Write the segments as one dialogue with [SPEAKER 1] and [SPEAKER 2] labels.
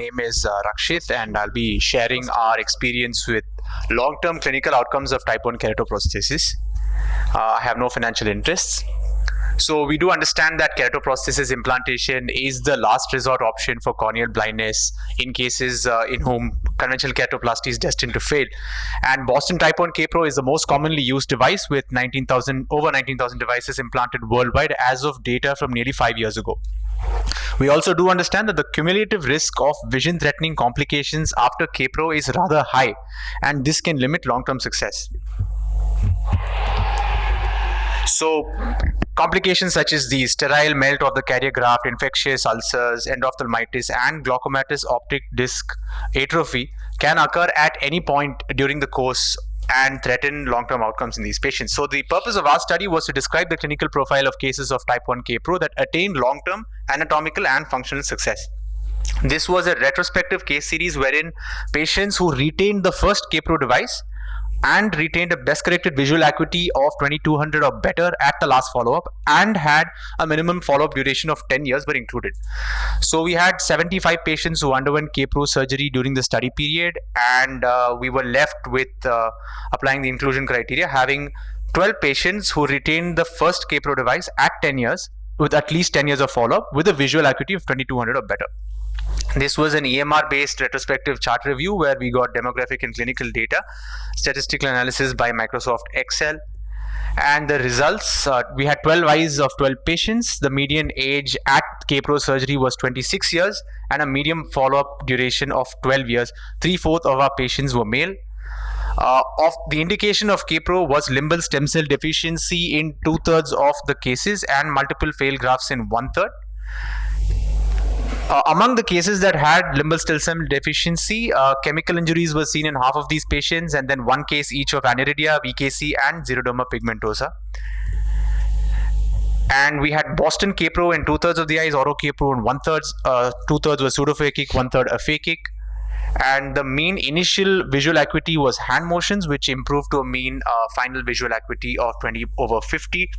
[SPEAKER 1] name is Rakshit, and I'll be sharing our experience with long-term clinical outcomes of type 1 keratoprosthesis. I have no financial interests. So we do understand that keratoprosthesis implantation is the last resort option for corneal blindness in cases in whom conventional keratoplasty is destined to fail. And Boston type 1 K-Pro is the most commonly used device with over 19,000 devices implanted worldwide as of data from nearly 5 years ago. We also do understand that the cumulative risk of vision-threatening complications after K-Pro is rather high, and this can limit long-term success. So, complications such as the sterile melt of the carrier graft, infectious ulcers, endophthalmitis, and glaucomatous optic disc atrophy can occur at any point during the course and threaten long-term outcomes in these patients. So the purpose of our study was to describe the clinical profile of cases of type 1 K-Pro that attained long-term anatomical and functional success. This was a retrospective case series wherein patients who retained the first K-Pro device and retained a best corrected visual acuity of 2200 or better at the last follow-up and had a minimum follow-up duration of 10 years were included. So we had 75 patients who underwent K-Pro surgery during the study period, and we were left with applying the inclusion criteria, having 12 patients who retained the first K-Pro device at 10 years with at least 10 years of follow-up with a visual acuity of 2200 or better. This was an EMR-based retrospective chart review where we got demographic and clinical data, statistical analysis by Microsoft Excel, and the results, we had 12 eyes of 12 patients. The median age at K-Pro surgery was 26 years and a median follow-up duration of 12 years. 3/4 of our patients were male. Of the indication of K-Pro was limbal stem cell deficiency in 2/3 of the cases and multiple failed grafts in 1/3. Among the cases that had limbal stem cell deficiency, chemical injuries were seen in half of these patients, and then one case each of aniridia, VKC, and xeroderma pigmentosa. And we had Boston K-Pro in 2/3 of the eyes, Oro K-Pro in 1/3, 2/3 was pseudophakic, 1/3 aphakic. And the mean initial visual acuity was hand motions, which improved to a mean final visual acuity of 20/50,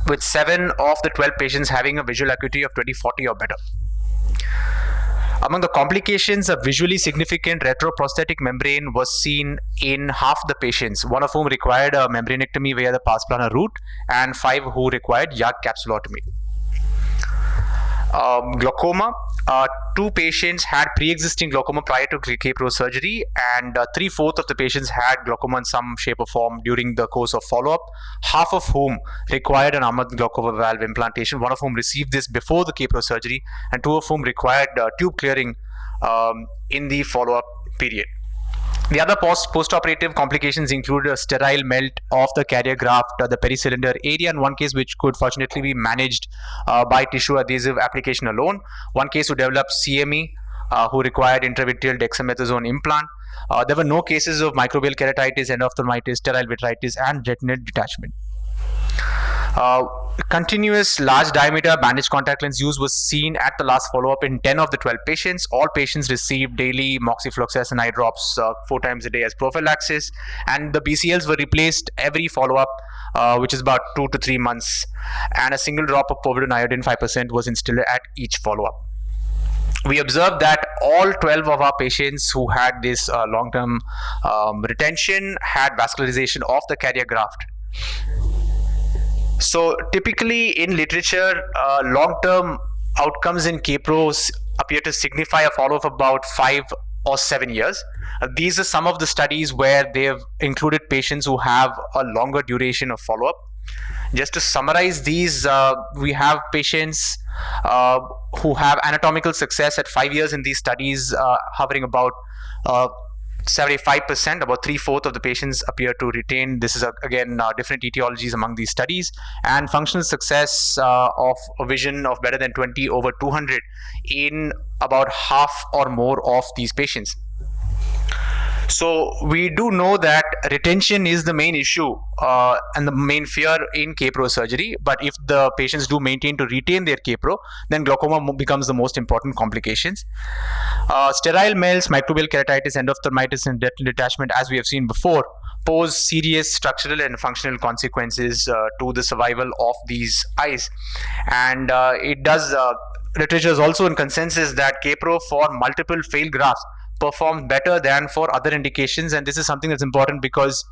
[SPEAKER 1] with 7 of the 12 patients having a visual acuity of 20/40 or better. Among the complications, a visually significant retroprosthetic membrane was seen in half the patients, one of whom required a membranectomy via the pars plana route, and 5 who required YAG capsulotomy. Glaucoma, 2 patients had pre-existing glaucoma prior to K-Pro surgery, and 3/4 of the patients had glaucoma in some shape or form during the course of follow-up, half of whom required an Ahmed glaucoma valve implantation, one of whom received this before the K-Pro surgery, and 2 of whom required tube clearing in the follow-up period. The other post-operative complications included a sterile melt of the carrier graft, the pericylinder area, in one case which could fortunately be managed by tissue adhesive application alone. One case who developed CME, who required intravitreal dexamethasone implant. There were no cases of microbial keratitis, endophthalmitis, sterile vitritis, and retinal detachment. Continuous large diameter bandage contact lens use was seen at the last follow-up in 10 of the 12 patients. All patients received daily moxifloxacin eye drops 4 times a day as prophylaxis, and the BCLs were replaced every follow-up, which is about 2 to 3 months, and a single drop of povidone iodine 5% was instilled at each follow-up. We observed that all 12 of our patients who had this long-term retention had vascularization of the carrier graft. So typically in literature, long-term outcomes in K-Pros appear to signify a follow-up of about 5 or 7 years. These are some of the studies where they have included patients who have a longer duration of follow-up. Just to summarize these, we have patients who have anatomical success at 5 years in these studies, hovering about 75%, about 3/4 of the patients appear to retain. This is again different etiologies among these studies, and functional success of a vision of better than 20/200 in about half or more of these patients. So we do know that retention is the main issue and the main fear in K-Pro surgery. But if the patients do maintain to retain their K-Pro, then glaucoma becomes the most important complications. Sterile melts, microbial keratitis, endophthalmitis, and retinal detachment, as we have seen before, pose serious structural and functional consequences to the survival of these eyes. And it does literature is also in consensus that Kpro for multiple failed grafts performed better than for other indications, and this is something that's important because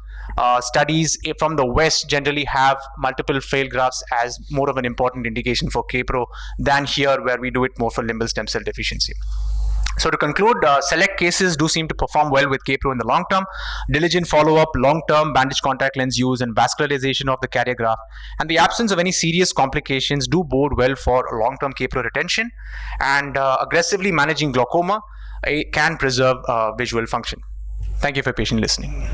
[SPEAKER 1] studies from the West generally have multiple failed grafts as more of an important indication for Kpro than here, where we do it more for limbal stem cell deficiency. So to conclude, select cases do seem to perform well with Kpro in the long term. Diligent follow-up, long-term bandage contact lens use, and vascularization of the carrier graft, and the absence of any serious complications do bode well for long-term Kpro retention. And aggressively managing glaucoma can preserve visual function. Thank you for patient listening.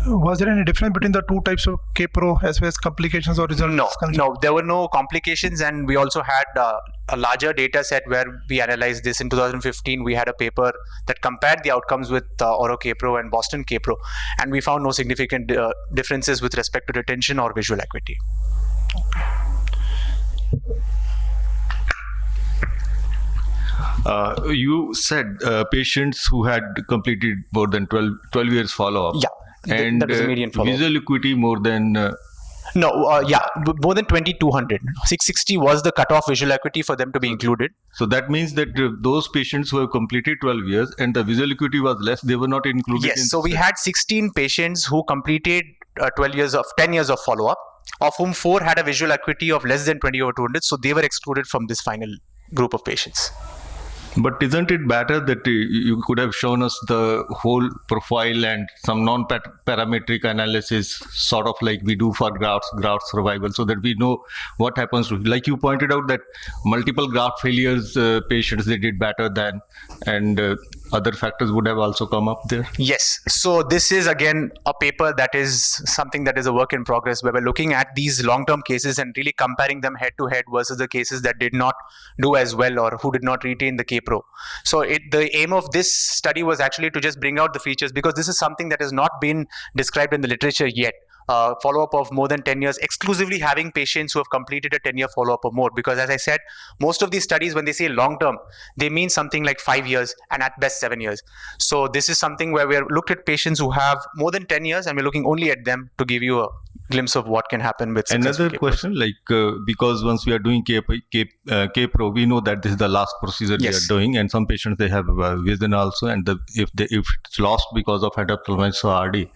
[SPEAKER 2] Was there any difference between the two types of Kpro as well as complications or results?
[SPEAKER 1] No, there were no complications, and we also had a larger data set where we analyzed this. In 2015, we had a paper that compared the outcomes with Oro Kpro and Boston Kpro, and we found no significant differences with respect to retention or visual acuity.
[SPEAKER 3] You said patients who had completed more than 12 years follow-up.
[SPEAKER 1] Yeah.
[SPEAKER 3] And
[SPEAKER 1] that was a median follow-up.
[SPEAKER 3] Visual acuity more than
[SPEAKER 1] more than 2200. 660 was the cutoff visual acuity for them to be included.
[SPEAKER 3] So that means that those patients who have completed 12 years and the visual acuity was less, they were not included.
[SPEAKER 1] Yes, so we had 16 patients who completed 10 years of follow-up, of whom 4 had a visual acuity of less than 20/200, so they were excluded from this final group of patients.
[SPEAKER 3] But isn't it better that you could have shown us the whole profile and some non-parametric analysis, sort of like we do for graft survival, so that we know what happens to, like you pointed out, that multiple graft failures patients, they did better than, and other factors would have also come up there?
[SPEAKER 1] Yes. So this is again a paper that is something that is a work in progress, where we're looking at these long-term cases and really comparing them head to head versus the cases that did not do as well or who did not retain the Kpro. So the aim of this study was actually to just bring out the features, because this is something that has not been described in the literature yet. Follow-up of more than 10 years, exclusively having patients who have completed a 10-year follow-up or more. Because as I said, most of these studies, when they say long-term, they mean something like 5 years and at best 7 years. So this is something where we're looked at patients who have more than 10 years and we're looking only at them to give you a glimpse of what can happen with
[SPEAKER 3] another question, like because once we are doing Kpro, we know that this is the last procedure we are doing, and some patients, they have vision also, and if it's lost because of adophthalmitis or RD,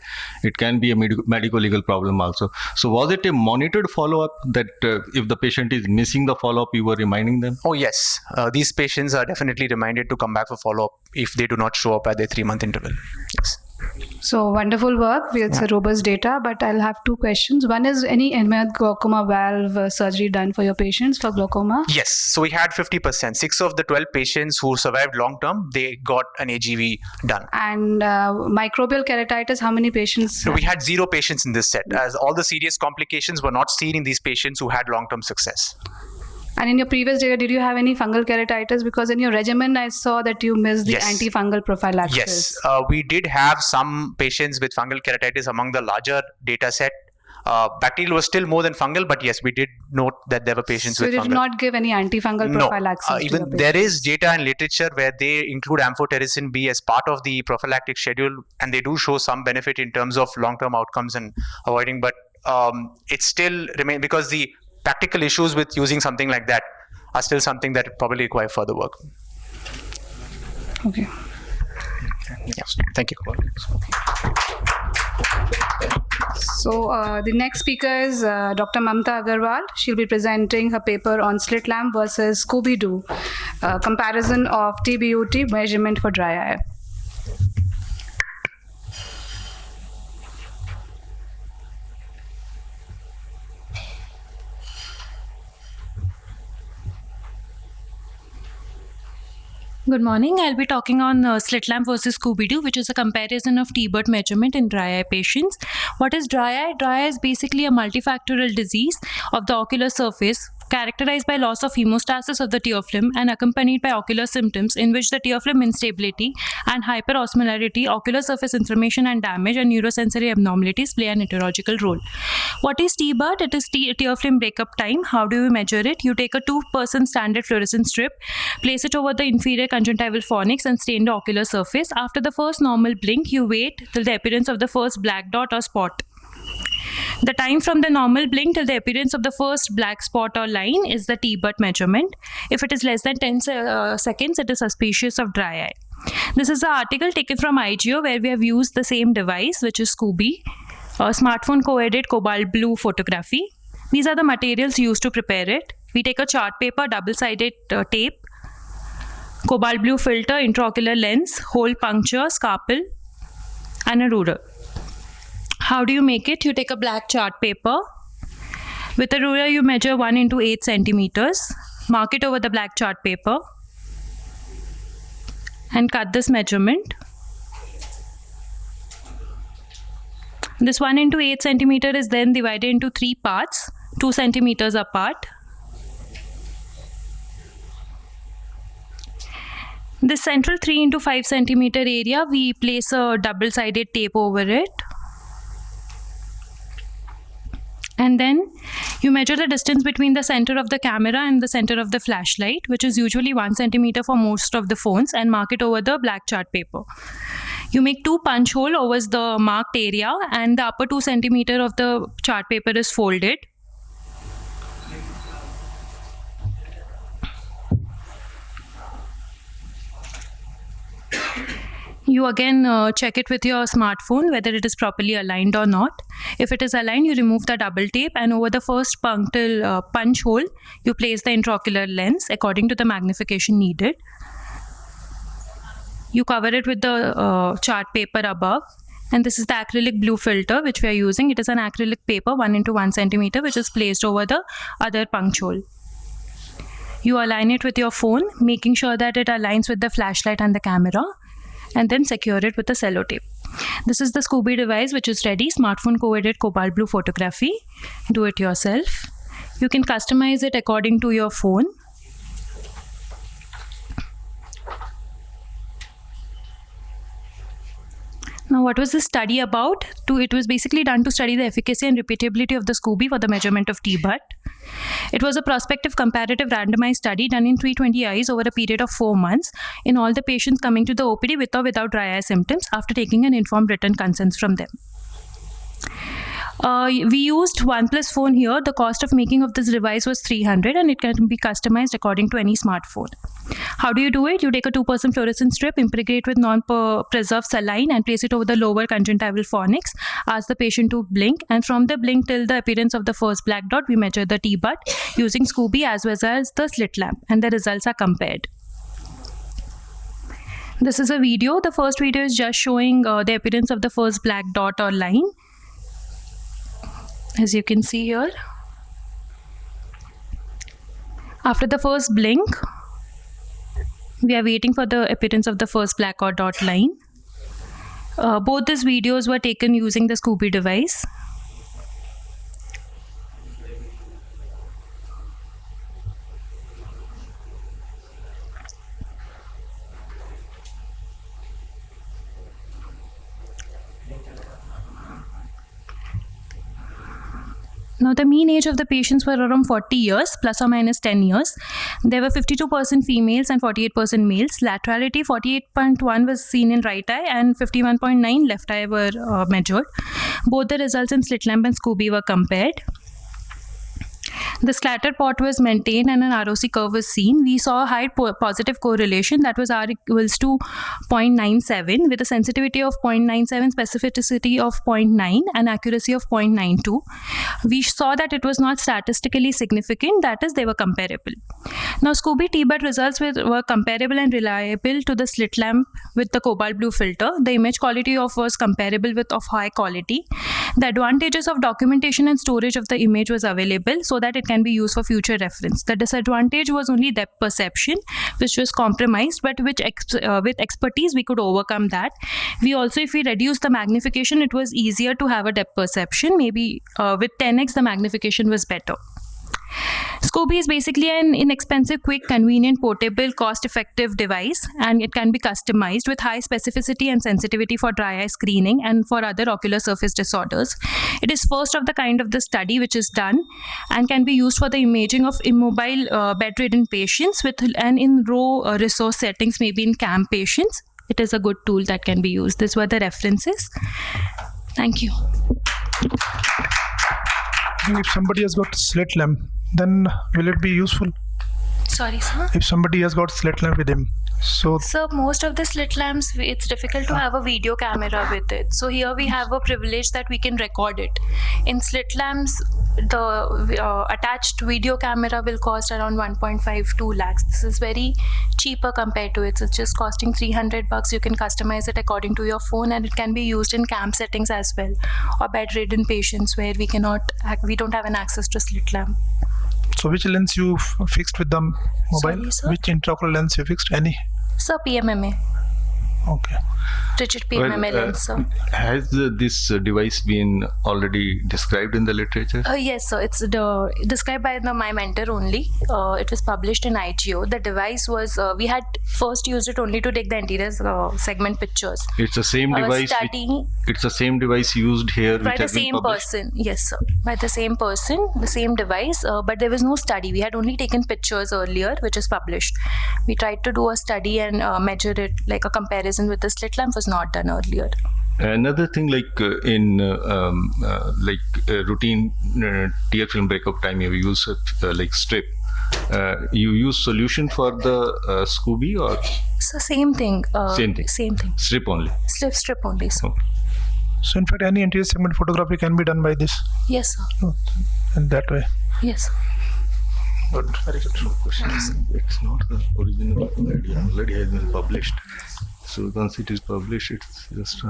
[SPEAKER 3] it can be a medical legal problem also. So was it a monitored follow-up that if the patient is missing the follow-up, you were reminding them?
[SPEAKER 1] Oh yes, these patients are definitely reminded to come back for follow-up if they do not show up at their 3-month interval. Yes.
[SPEAKER 4] So wonderful work with robust data, but I'll have 2 questions. One is, any enmethed glaucoma valve surgery done for your patients for glaucoma?
[SPEAKER 1] Yes. So we had 50%. 6 of the 12 patients who survived long term, they got an AGV done.
[SPEAKER 4] And microbial keratitis, how many patients?
[SPEAKER 1] So we had 0 patients in this set, as all the serious complications were not seen in these patients who had long term success.
[SPEAKER 4] And in your previous data, did you have any fungal keratitis? Because in your regimen, I saw that you missed the antifungal prophylaxis.
[SPEAKER 1] Yes, we did have some patients with fungal keratitis among the larger data set. Bacterial was still more than fungal, but yes, we did note that there were patients with fungal.
[SPEAKER 4] So you did not give any antifungal prophylaxis?
[SPEAKER 1] No, even there is data and literature where they include amphotericin B as part of the prophylactic schedule, and they do show some benefit in terms of long-term outcomes and avoiding, but it still remains, because the practical issues with using something like that are still something that probably require further work.
[SPEAKER 4] Okay.
[SPEAKER 1] Yeah. Thank you.
[SPEAKER 4] So the next speaker is Dr. Mamta Agarwal. She'll be presenting her paper on slit lamp versus Scooby-Doo, comparison of TBUT measurement for dry eye.
[SPEAKER 5] Good morning. I'll be talking on slit lamp versus Scooby-Doo, which is a comparison of T-BUT measurement in dry eye patients. What is dry eye? Dry eye is basically a multifactorial disease of the ocular surface characterized by loss of hemostasis of the tear film and accompanied by ocular symptoms in which the tear film instability and hyperosmolarity, ocular surface inflammation and damage, and neurosensory abnormalities play an etiological role. What is T-BUT? It is tear film breakup time. How do you measure it? You take a 2% standard fluorescent strip, place it over the inferior conjunctival fornix and stain the ocular surface. After the first normal blink, you wait till the appearance of the first black dot or spot. The time from the normal blink till the appearance of the first black spot or line is the T-BUT measurement. If it is less than 10 seconds, it is suspicious of dry eye. This is an article taken from IGO where we have used the same device, which is Scooby, a smartphone co-edit cobalt blue photography. These are the materials used to prepare it. We take a chart paper, double-sided tape, cobalt blue filter, intraocular lens, hole puncture, scalpel, and a ruler. How do you make it? You take a black chart paper. With a ruler, you measure 1 into 8 centimeters. Mark it over the black chart paper and cut this measurement. This 1 into 8 centimeter is then divided into 3 parts, 2 centimeters apart. This central 3 into 5 centimeter area, we place a double-sided tape over it. And then you measure the distance between the center of the camera and the center of the flashlight, which is usually 1 centimeter for most of the phones, and mark it over the black chart paper. You make 2 punch holes over the marked area, and the upper 2 centimeter of the chart paper is folded. You again check it with your smartphone whether it is properly aligned or not. If it is aligned, you remove the double tape, and over the first punctal punch hole, you place the intraocular lens according to the magnification needed. You cover it with the chart paper above, and this is the acrylic blue filter which we are using. It is an acrylic paper 1 into 1 centimeter which is placed over the other punch hole. You align it with your phone, making sure that it aligns with the flashlight and the camera, and then secure it with a cello tape. This is the Scooby device which is ready, smartphone co-edit cobalt blue photography. Do it yourself. You can customize it according to your phone. Now, what was this study about? It was basically done to study the efficacy and repeatability of the Scooby for the measurement of T-BUT. It was a prospective comparative randomized study done in 320 eyes over a period of 4 months in all the patients coming to the OPD with or without dry eye symptoms after taking an informed written consent from them. We used OnePlus phone here. The cost of making of this device was $300, and it can be customized according to any smartphone. How do you do it? You take a 2% fluorescent strip, impregnate with non-preserved saline, and place it over the lower conjunctival fornix. Ask the patient to blink, and from the blink till the appearance of the first black dot, we measure the T-BUT using Scooby as well as the slit lamp, and the results are compared. This is a video. The first video is just showing the appearance of the first black dot or line, as you can see here. After the first blink, we are waiting for the appearance of the first black or dot line. Both these videos were taken using the Scooby device. Now, the mean age of the patients were around 40 years, plus or minus 10 years. There were 52% females and 48% males. Laterality, 48.1 was seen in right eye and 51.9 left eye were measured. Both the results in slit lamp and Scooby were compared. The scatter plot was maintained and an ROC curve was seen. We saw a high positive correlation, that was R equals to 0.97 with a sensitivity of 0.97, specificity of 0.9 and accuracy of 0.92. We saw that it was not statistically significant, that is, they were comparable. Now, Scooby T-BUT results were comparable and reliable to the slit lamp with the cobalt blue filter. The image quality was comparable with of high quality. The advantages of documentation and storage of the image was available so that it can be used for future reference. The disadvantage was only depth perception, which was compromised, but with expertise we could overcome that. We also, if we reduce the magnification, it was easier to have a depth perception. Maybe with 10x the magnification was better. Scooby is basically an inexpensive, quick, convenient, portable, cost-effective device, and it can be customized with high specificity and sensitivity for dry eye screening and for other ocular surface disorders. It is first of the kind of the study which is done and can be used for the imaging of immobile bedridden patients and in low resource settings, maybe in camp patients. It is a good tool that can be used. These were the references. Thank you.
[SPEAKER 2] If somebody has got slit lamp, then will it be useful?
[SPEAKER 5] Sorry, sir.
[SPEAKER 2] If somebody has got slit lamp with him, so
[SPEAKER 5] So most of the slit lamps, it's difficult to have a video camera with it. So here we have a privilege that we can record it. In slit lamps, the attached video camera will cost around 1.52 lakhs. This is very cheaper compared to it. It's just costing $300. You can customize it according to your phone, and it can be used in camp settings as well, or bedridden patients where we don't have an access to slit lamp.
[SPEAKER 2] so which lens you fixed with the mobile?
[SPEAKER 5] Sorry, sir?
[SPEAKER 2] Which intraocular lens you fixed? Any?
[SPEAKER 5] So PMMA,
[SPEAKER 2] Okay.
[SPEAKER 5] rigid PMMA lens, sir.
[SPEAKER 3] Has this device been already described in the literature?
[SPEAKER 5] Yes, so it's described by my mentor only. It was published in IGO. The device was, we had first used it only to take the anterior segment pictures.
[SPEAKER 3] It's the same device.
[SPEAKER 5] Study
[SPEAKER 3] It's the same device used here,
[SPEAKER 5] by
[SPEAKER 3] which
[SPEAKER 5] the
[SPEAKER 3] has been
[SPEAKER 5] same
[SPEAKER 3] published.
[SPEAKER 5] person. Yes, sir. By the same person, the same device, but there was no study. We had only taken pictures earlier, which is published. We tried to do a study and measure it, like a comparison with the slit lamp was not done earlier.
[SPEAKER 3] Another thing, like in routine tear film breakup time, you use like strip. You use solution for the Scooby or
[SPEAKER 5] So same thing.
[SPEAKER 3] Same thing.
[SPEAKER 5] Same thing.
[SPEAKER 3] strip only?
[SPEAKER 5] Strip only, sir.
[SPEAKER 3] Okay.
[SPEAKER 2] So in fact, any anterior segment photography can be done by this
[SPEAKER 5] Yes, sir.
[SPEAKER 2] in that way.
[SPEAKER 5] Yes.
[SPEAKER 2] Good. Very good.
[SPEAKER 3] It's not the original idea. Already has been published. So once it is published, it's just.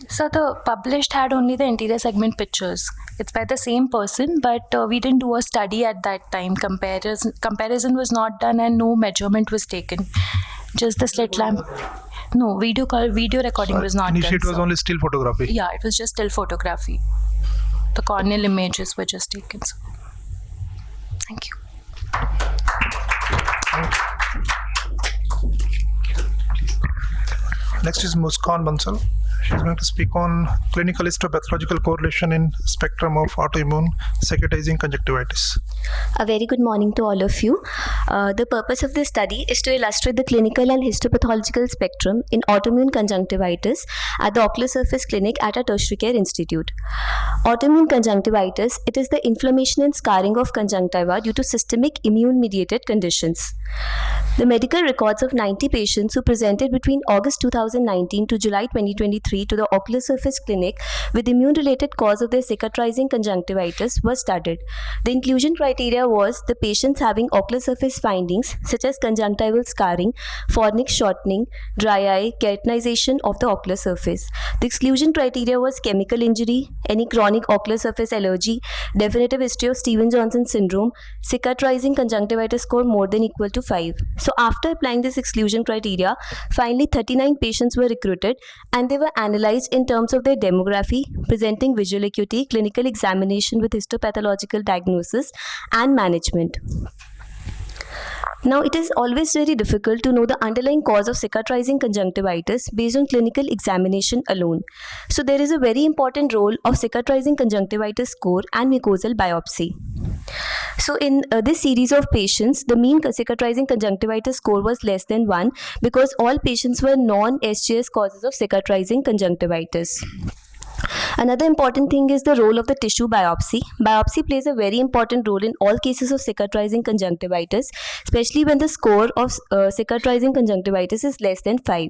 [SPEAKER 5] So the published had only the anterior segment pictures. It's by the same person, but we didn't do a study at that time. Comparison was not done and no measurement was taken. Just the slit lamp. No, video recording was not
[SPEAKER 2] Initially,
[SPEAKER 5] done.
[SPEAKER 2] it was
[SPEAKER 5] sir.
[SPEAKER 2] only still photography.
[SPEAKER 5] Yeah, it was just still photography. The corneal images were just taken. So. Thank you.
[SPEAKER 2] Next is Muskan Bansal. She's going to speak on clinical histopathological correlation in spectrum of autoimmune secretizing conjunctivitis.
[SPEAKER 6] A very good morning to all of you. The purpose of this study is to illustrate the clinical and histopathological spectrum in autoimmune conjunctivitis at the Ocular Surface Clinic at our tertiary care institute. Autoimmune conjunctivitis, it is the inflammation and scarring of conjunctiva due to systemic immune-mediated conditions. The medical records of 90 patients who presented between August 2019 to July 2023 to the Ocular Surface Clinic with immune-related cause of their cicatrizing conjunctivitis was studied. The inclusion criteria was the patients having ocular surface findings such as conjunctival scarring, fornix shortening, dry eye, keratinization of the ocular surface. The exclusion criteria was chemical injury, any chronic ocular surface allergy, definitive history of Stevens-Johnson syndrome, cicatrizing conjunctivitis score more than equal to 5. So after applying this exclusion criteria, finally 39 patients were recruited and they were analyzed in terms of their demography, presenting visual acuity, clinical examination with histopathological diagnosis and management. Now, it is always very difficult to know the underlying cause of cicatrizing conjunctivitis based on clinical examination alone. So, there is a very important role of cicatrizing conjunctivitis score and mucosal biopsy. So, in this series of patients, the mean cicatrizing conjunctivitis score was less than 1 because all patients were non-SJS causes of cicatrizing conjunctivitis. Another important thing is the role of the tissue biopsy. Biopsy plays a very important role in all cases of cicatrizing conjunctivitis, especially when the score of cicatrizing conjunctivitis is less than 5.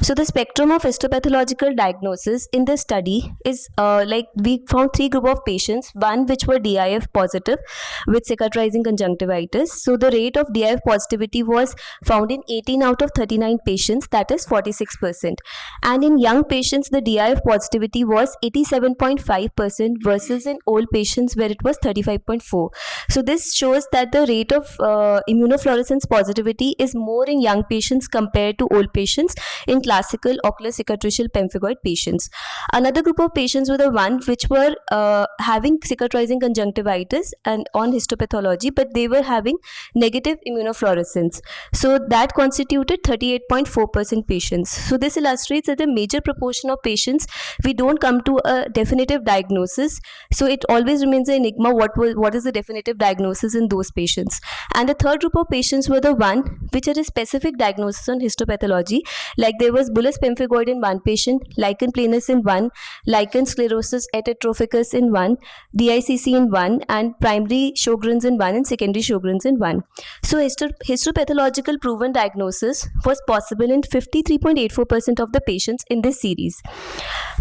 [SPEAKER 6] So the spectrum of histopathological diagnosis in this study is we found 3 groups of patients, one which were DIF positive with cicatrizing conjunctivitis. So the rate of DIF positivity was found in 18 out of 39 patients, that is 46%. And in young patients, the DIF positivity was 87.5% versus in old patients where it was 35.4%. So this shows that the rate of immunofluorescence positivity is more in young patients compared to old patients in classical ocular cicatricial pemphigoid patients. Another group of patients were the ones which were having cicatrizing conjunctivitis and on histopathology, but they were having negative immunofluorescence. So that constituted 38.4% patients. So this illustrates that a major proportion of patients, we don't come to a definitive diagnosis. So it always remains an enigma what is the definitive diagnosis in those patients. And the third group of patients were the one which had a specific diagnosis on histopathology. Like there was bullous pemphigoid in one patient, lichen planus in one, lichen sclerosus atrophicus in one, DICC in one, and primary Sjogren's in one and secondary Sjogren's in one. So histopathological proven diagnosis was possible in 53.84% of the patients in this series.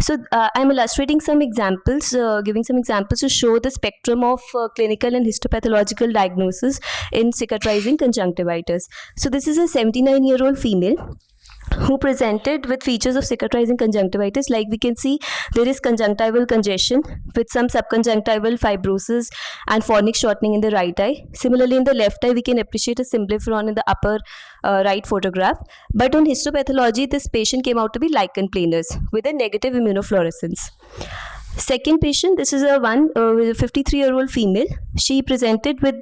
[SPEAKER 6] So I'm illustrating some examples, giving some examples to show the spectrum of clinical and histopathological diagnosis in cicatrizing conjunctivitis. So this is a 79-year-old female who presented with features of cicatrizing conjunctivitis. Like we can see, there is conjunctival congestion with some subconjunctival fibrosis and phonic shortening in the right eye. Similarly, in the left eye, we can appreciate a symblepharon in the upper right photograph. But on histopathology, this patient came out to be lichen planus with a negative immunofluorescence. Second patient, this is a 53-year-old female. She presented with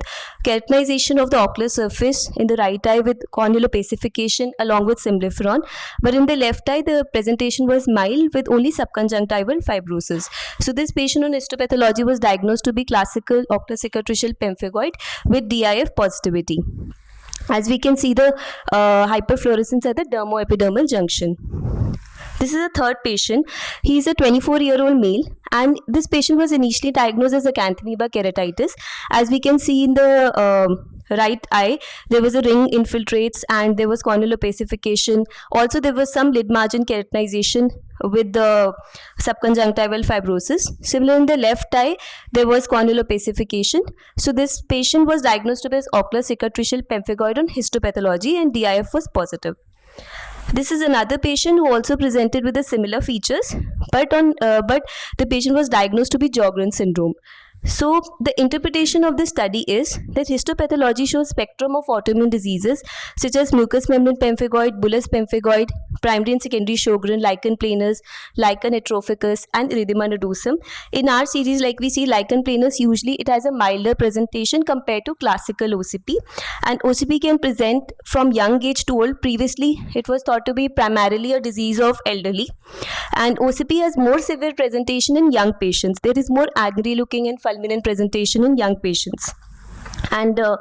[SPEAKER 6] keratinization of the ocular surface in the right eye with corneal opacification along with symblepharon. But in the left eye, the presentation was mild with only subconjunctival fibrosis. So this patient on histopathology was diagnosed to be classical ocular cicatricial pemphigoid with DIF positivity. As we can see, the hyperfluorescence at the dermoepidermal junction. This is a third patient. He is a 24-year-old male, and this patient was initially diagnosed as acanthamoeba keratitis. As we can see in the right eye, there was a ring infiltrates and there was corneal opacification. Also, there was some lid margin keratinization with the subconjunctival fibrosis. Similarly, in the left eye, there was corneal opacification. So this patient was diagnosed as ocular cicatricial pemphigoid on histopathology and DIF was positive. This is another patient who also presented with the similar features, but the patient was diagnosed to be Sjogren's syndrome. So the interpretation of this study is that histopathology shows spectrum of autoimmune diseases such as mucous membrane pemphigoid, bullous pemphigoid, primary and secondary Sjogren, lichen planus, lichen atrophicus, and erythema nodosum. In our series, like we see lichen planus, usually it has a milder presentation compared to classical OCP, and OCP can present from young age to old. Previously, it was thought to be primarily a disease of elderly, and OCP has more severe presentation in young patients. There is more angry looking and fulminant presentation in young patients. And the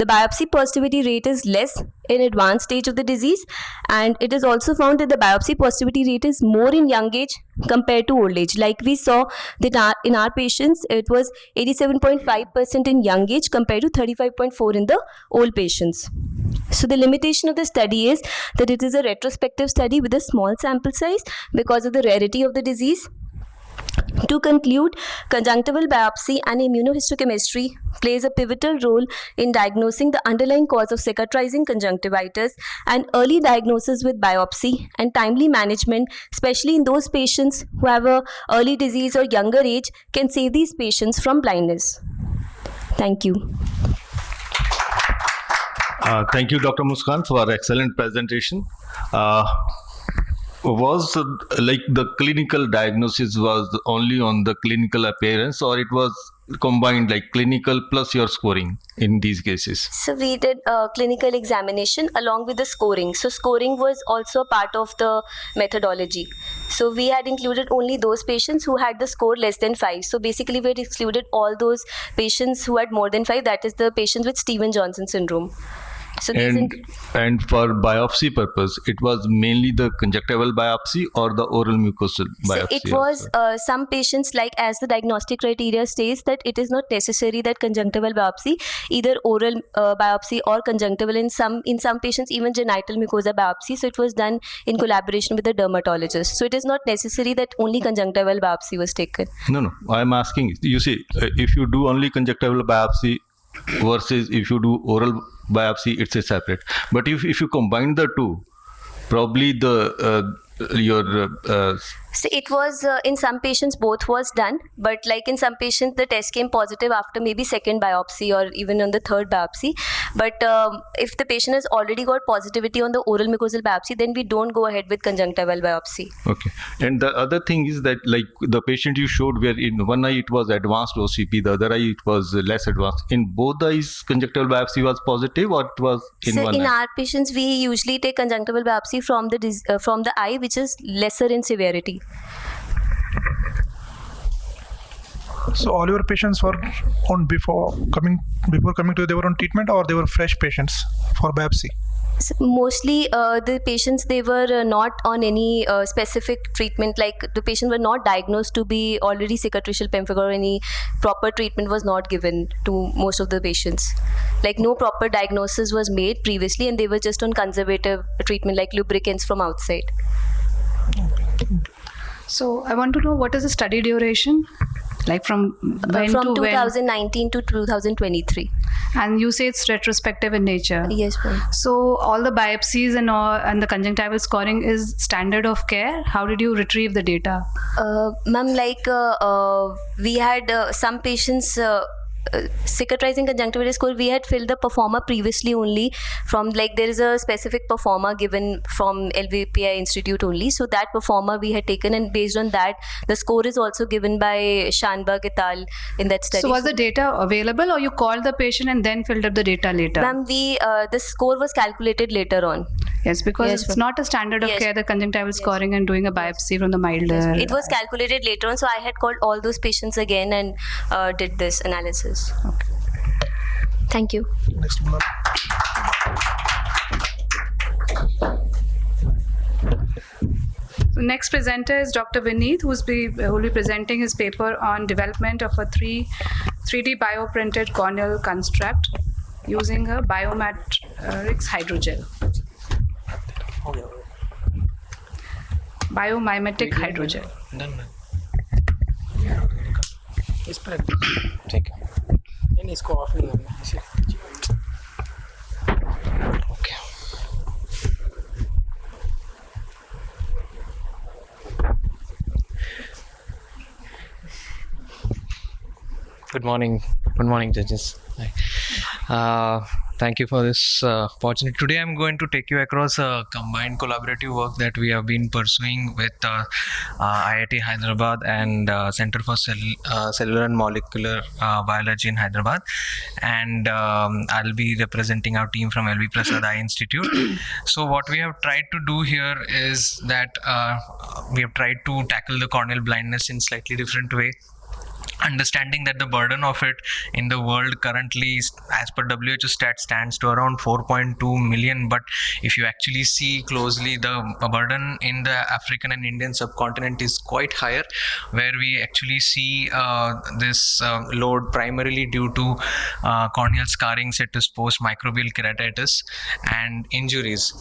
[SPEAKER 6] biopsy positivity rate is less in advanced stage of the disease, and it is also found that the biopsy positivity rate is more in young age compared to old age. Like we saw that in our patients, it was 87.5% in young age compared to 35.4% in the old patients. So the limitation of the study is that it is a retrospective study with a small sample size because of the rarity of the disease. To conclude, conjunctival biopsy and immunohistochemistry plays a pivotal role in diagnosing the underlying cause of cicatrizing conjunctivitis, and early diagnosis with biopsy and timely management, especially in those patients who have a early disease or younger age, can save these patients from blindness. Thank you.
[SPEAKER 3] Thank you, Dr. Muskan, for excellent presentation. Was like the clinical diagnosis was only on the clinical appearance, or it was combined like clinical plus your scoring in these cases?
[SPEAKER 6] So we did a clinical examination along with the scoring. So scoring was also part of the methodology. So we had included only those patients who had the score less than 5. So basically we had excluded all those patients who had more than 5. That is the patients with Stevens-Johnson syndrome. So
[SPEAKER 3] and for biopsy purpose, it was mainly the conjunctival biopsy or the oral mucosal biopsy?
[SPEAKER 6] So it was some patients, like as the diagnostic criteria states, that it is not necessary that conjunctival biopsy, either oral biopsy or conjunctival, in some patients even genital mucosa biopsy. So it was done in collaboration with the dermatologist. So it is not necessary that only conjunctival biopsy was taken.
[SPEAKER 3] No, I am asking, you see, if you do only conjunctival biopsy versus if you do oral biopsy, it's a separate. But if you combine the two, probably
[SPEAKER 6] So it was in some patients both was done, but like in some patients the test came positive after maybe second biopsy or even on the third biopsy. But if the patient has already got positivity on the oral mucosal biopsy, then we don't go ahead with conjunctival biopsy.
[SPEAKER 3] Okay. And the other thing is that, like the patient you showed, where in one eye it was advanced OCP, the other eye it was less advanced. In both eyes, conjunctival biopsy was positive, or it was in one eye?
[SPEAKER 6] So in our patients, we usually take conjunctival biopsy from the eye, which is lesser in severity.
[SPEAKER 2] So all your patients were on before coming to you, they were on treatment, or they were fresh patients for biopsy?
[SPEAKER 6] Mostly the patients, they were not on any specific treatment, like the patient were not diagnosed to be already cicatricial pemphigoid, or any proper treatment was not given to most of the patients. Like no proper diagnosis was made previously, and they were just on conservative treatment like lubricants from outside.
[SPEAKER 4] So I want to know, what is the study duration? Like from when
[SPEAKER 6] From
[SPEAKER 4] to when?
[SPEAKER 6] 2019 to 2023.
[SPEAKER 4] And you say it's retrospective in nature.
[SPEAKER 6] Yes, ma'am.
[SPEAKER 4] So all the biopsies and all and the conjunctival scoring is standard of care. How did you retrieve the data?
[SPEAKER 6] Ma'am, like we had some patients cicatrizing conjunctivitis score, we had filled the performer previously only from, like, there is a specific performer given from LVPI Institute only. So that performer we had taken, and based on that, the score is also given by Schanberg et al. In that study.
[SPEAKER 4] So was the data available, or you called the patient and then filled up the data later?
[SPEAKER 6] Ma'am, the score was calculated later on.
[SPEAKER 4] Yes, because
[SPEAKER 6] Yes,
[SPEAKER 4] it's
[SPEAKER 6] ma'am.
[SPEAKER 4] not a standard of
[SPEAKER 6] Yes.
[SPEAKER 4] care, the conjunctival scoring and doing a biopsy from the milder.
[SPEAKER 6] It was calculated later on, so I had called all those patients again and did this analysis.
[SPEAKER 4] Okay.
[SPEAKER 6] Thank you.
[SPEAKER 2] Next blood.
[SPEAKER 4] So next presenter is Dr. Vineet, who will be presenting his paper on development of a 3D bioprinted corneal construct using a biomatrix hydrogel. Biomimetic hydrogel.
[SPEAKER 7] इस पर ठीक है नहीं इसको of नहीं करना इसे okay good morning judges. Thank you for this opportunity. Today I'm going to take you across a combined collaborative work that we have been pursuing with IIT Hyderabad and Center for Cellular and Molecular Biology in Hyderabad, and I'll be representing our team from LV Prasad Eye Institute. So what we have tried to do here is that we have tried to tackle the corneal blindness in slightly different way, understanding that the burden of it in the world currently, as per WHO stat, stands to around 4.2 million. But if you actually see closely, the burden in the African and Indian subcontinent is quite higher, where we actually see this load primarily due to corneal scarring set to post microbial keratitis and injuries.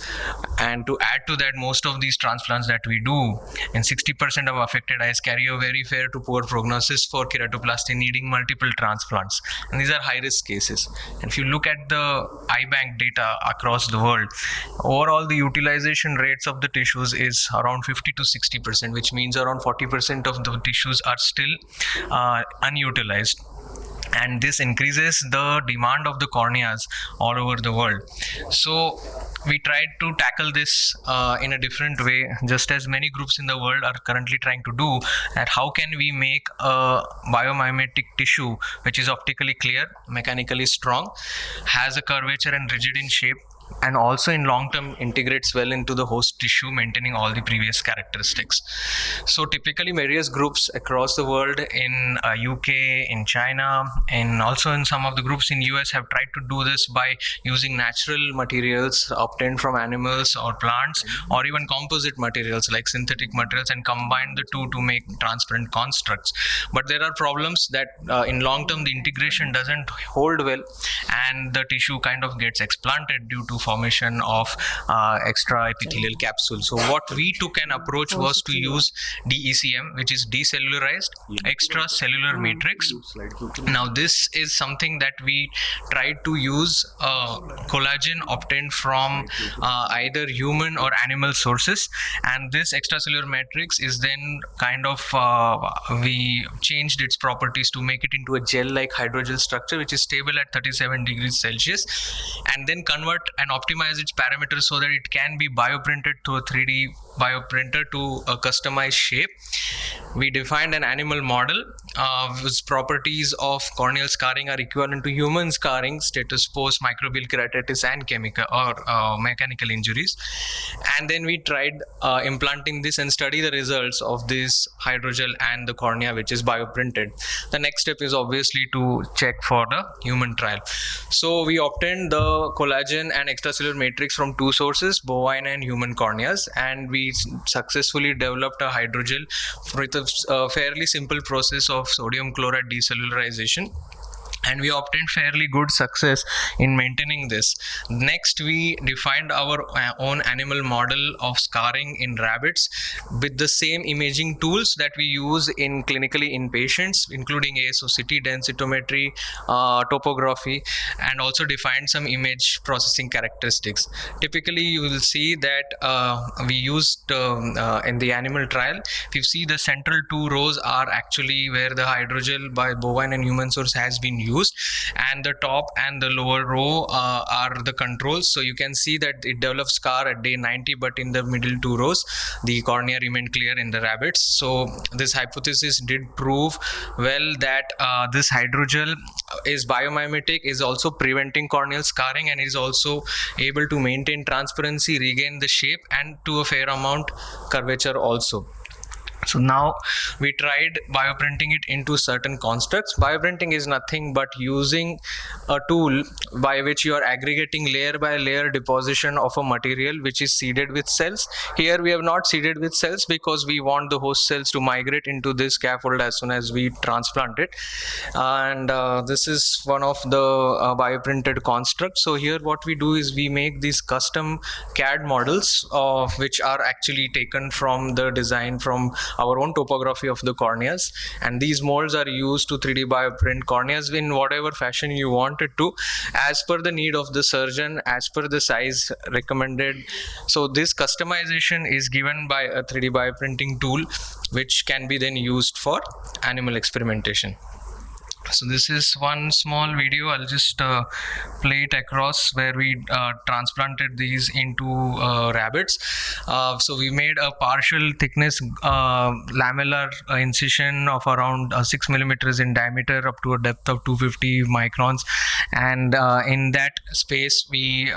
[SPEAKER 7] And to add to that, most of these transplants that we do, in 60% of affected eyes, carry a very fair to poor prognosis for keratoplasty needing multiple transplants, and these are high risk cases. And if you look at the eye bank data across the world, overall the utilization rates of the tissues is around 50 to 60%, which means around 40% of the tissues are still unutilized. And this increases the demand of the corneas all over the world. So we tried to tackle this in a different way, just as many groups in the world are currently trying to do, that how can we make a biomimetic tissue which is optically clear, mechanically strong, has a curvature and rigid in shape, and also in long term integrates well into the host tissue, maintaining all the previous characteristics. So typically various groups across the world in UK, in China, and also in some of the groups in US have tried to do this by using natural materials obtained from animals or plants, or even composite materials like synthetic materials, and combine the two to make transparent constructs. But there are problems that in long term the integration doesn't hold well, and the tissue kind of gets explanted due to formation of extra epithelial capsules. So what we took an approach was to use DECM, which is decellularized extracellular matrix. Now this is something that we tried to use collagen obtained from either human or animal sources, and this extracellular matrix is then kind of we changed its properties to make it into a gel-like hydrogel structure which is stable at 37 degrees Celsius, and then convert and optimize its parameters so that it can be bioprinted to a 3D bioprinter to a customized shape. We defined an animal model whose properties of corneal scarring are equivalent to human scarring, status post microbial keratitis and chemical or mechanical injuries. And then we tried implanting this and study the results of this hydrogel and the cornea, which is bioprinted. The next step is obviously to check for the human trial. So we obtained the collagen and extracellular matrix from two sources, bovine and human corneas, and we successfully developed a hydrogel with a fairly simple process of sodium chloride decellularization. And we obtained fairly good success in maintaining this. Next, we defined our own animal model of scarring in rabbits with the same imaging tools that we use clinically in patients, including ASOCT, densitometry, topography, and also defined some image processing characteristics. Typically, you will see that we used in the animal trial, if you see the central two rows are actually where the hydrogel by bovine and human source has been used, and the top and the lower row are the controls. So you can see that it develops scar at day 90, but in the middle two rows the cornea remained clear in the rabbits. So this hypothesis did prove well that this hydrogel is biomimetic, is also preventing corneal scarring, and is also able to maintain transparency, regain the shape, and to a fair amount curvature also. So now we tried bioprinting it into certain constructs. Bioprinting is nothing but using a tool by which you are aggregating layer by layer deposition of a material which is seeded with cells. Here we have not seeded with cells because we want the host cells to migrate into this scaffold as soon as we transplant it. And this is one of the bioprinted constructs. So here what we do is we make these custom CAD models which are actually taken from the design from our own topography of the corneas, and these molds are used to 3D bioprint corneas in whatever fashion you want it to, as per the need of the surgeon, as per the size recommended. So this customization is given by a 3D bioprinting tool which can be then used for animal experimentation. So this is one small video. I'll just play it across where we transplanted these into rabbits. So we made a partial thickness lamellar incision of around 6 millimeters in diameter up to a depth of 250 microns, and in that space we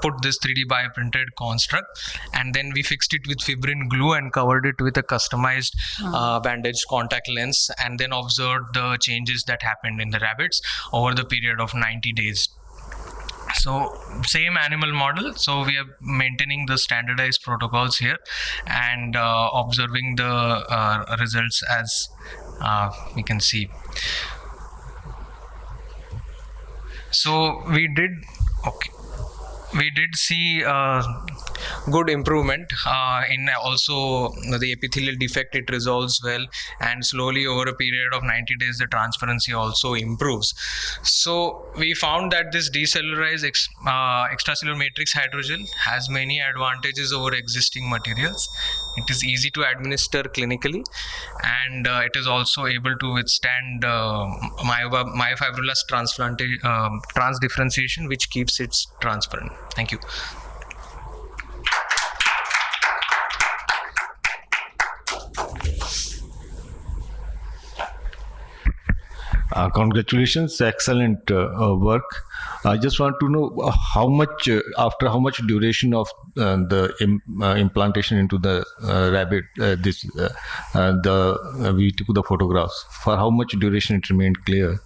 [SPEAKER 7] put this 3D bioprinted construct, and then we fixed it with fibrin glue and covered it with a customized bandage contact lens, and then observed the changes that happened in the rabbits over the period of 90 days. So same animal model, so we are maintaining the standardized protocols here and observing the results as we can see. So we did see good improvement in also the epithelial defect. It resolves well, and slowly over a period of 90 days the transparency also improves. So we found that this decellularized extracellular matrix hydrogel has many advantages over existing materials. It is easy to administer clinically, and it is also able to withstand myofibrillous transdifferentiation, which keeps it transparent. Thank you.
[SPEAKER 3] Congratulations, excellent work. I just want to know how much, after how much duration of the implantation into the rabbit, we took the photographs. For how much duration it remained clear?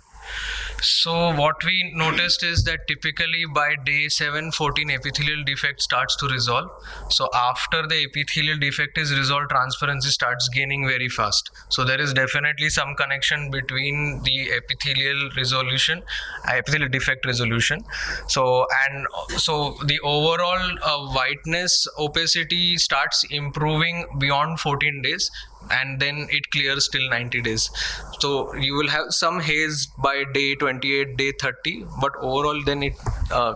[SPEAKER 7] So what we noticed is that typically by day 7, 14 epithelial defect starts to resolve. So after the epithelial defect is resolved, transparency starts gaining very fast. So there is definitely some connection between the epithelial defect resolution. So the overall whiteness opacity starts improving beyond 14 days, and then it clears till 90 days. So you will have some haze by day 28, day 30, but overall then it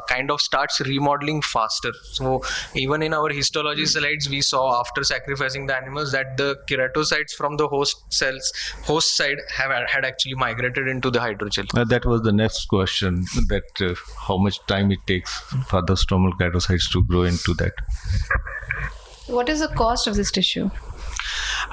[SPEAKER 7] kind of starts remodeling faster. So even in our histology slides, we saw after sacrificing the animals that the keratocytes from the host side had actually migrated into the hydrogel.
[SPEAKER 3] That was the next question, that how much time it takes for the stromal keratocytes to grow into that.
[SPEAKER 4] What is the cost of this tissue?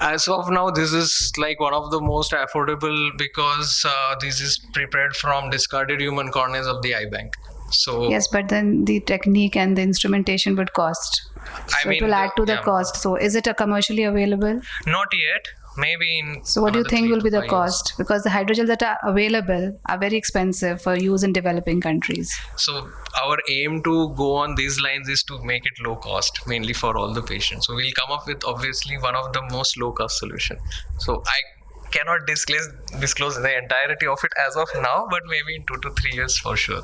[SPEAKER 7] As of now, this is like one of the most affordable because this is prepared from discarded human corneas of the eye bank. So
[SPEAKER 4] Yes, but then the technique and the instrumentation would cost. So it will add to the cost. So is it commercially available?
[SPEAKER 7] not yet. Maybe in.
[SPEAKER 4] So what do you
[SPEAKER 7] another
[SPEAKER 4] think
[SPEAKER 7] 3
[SPEAKER 4] will
[SPEAKER 7] to
[SPEAKER 4] be the
[SPEAKER 7] 5 years.
[SPEAKER 4] cost? Because the hydrogels that are available are very expensive for use in developing countries.
[SPEAKER 7] So our aim to go on these lines is to make it low cost, mainly for all the patients. So we'll come up with obviously one of the most low cost solution. So I cannot disclose the entirety of it as of now, but maybe in 2 to 3 years for sure.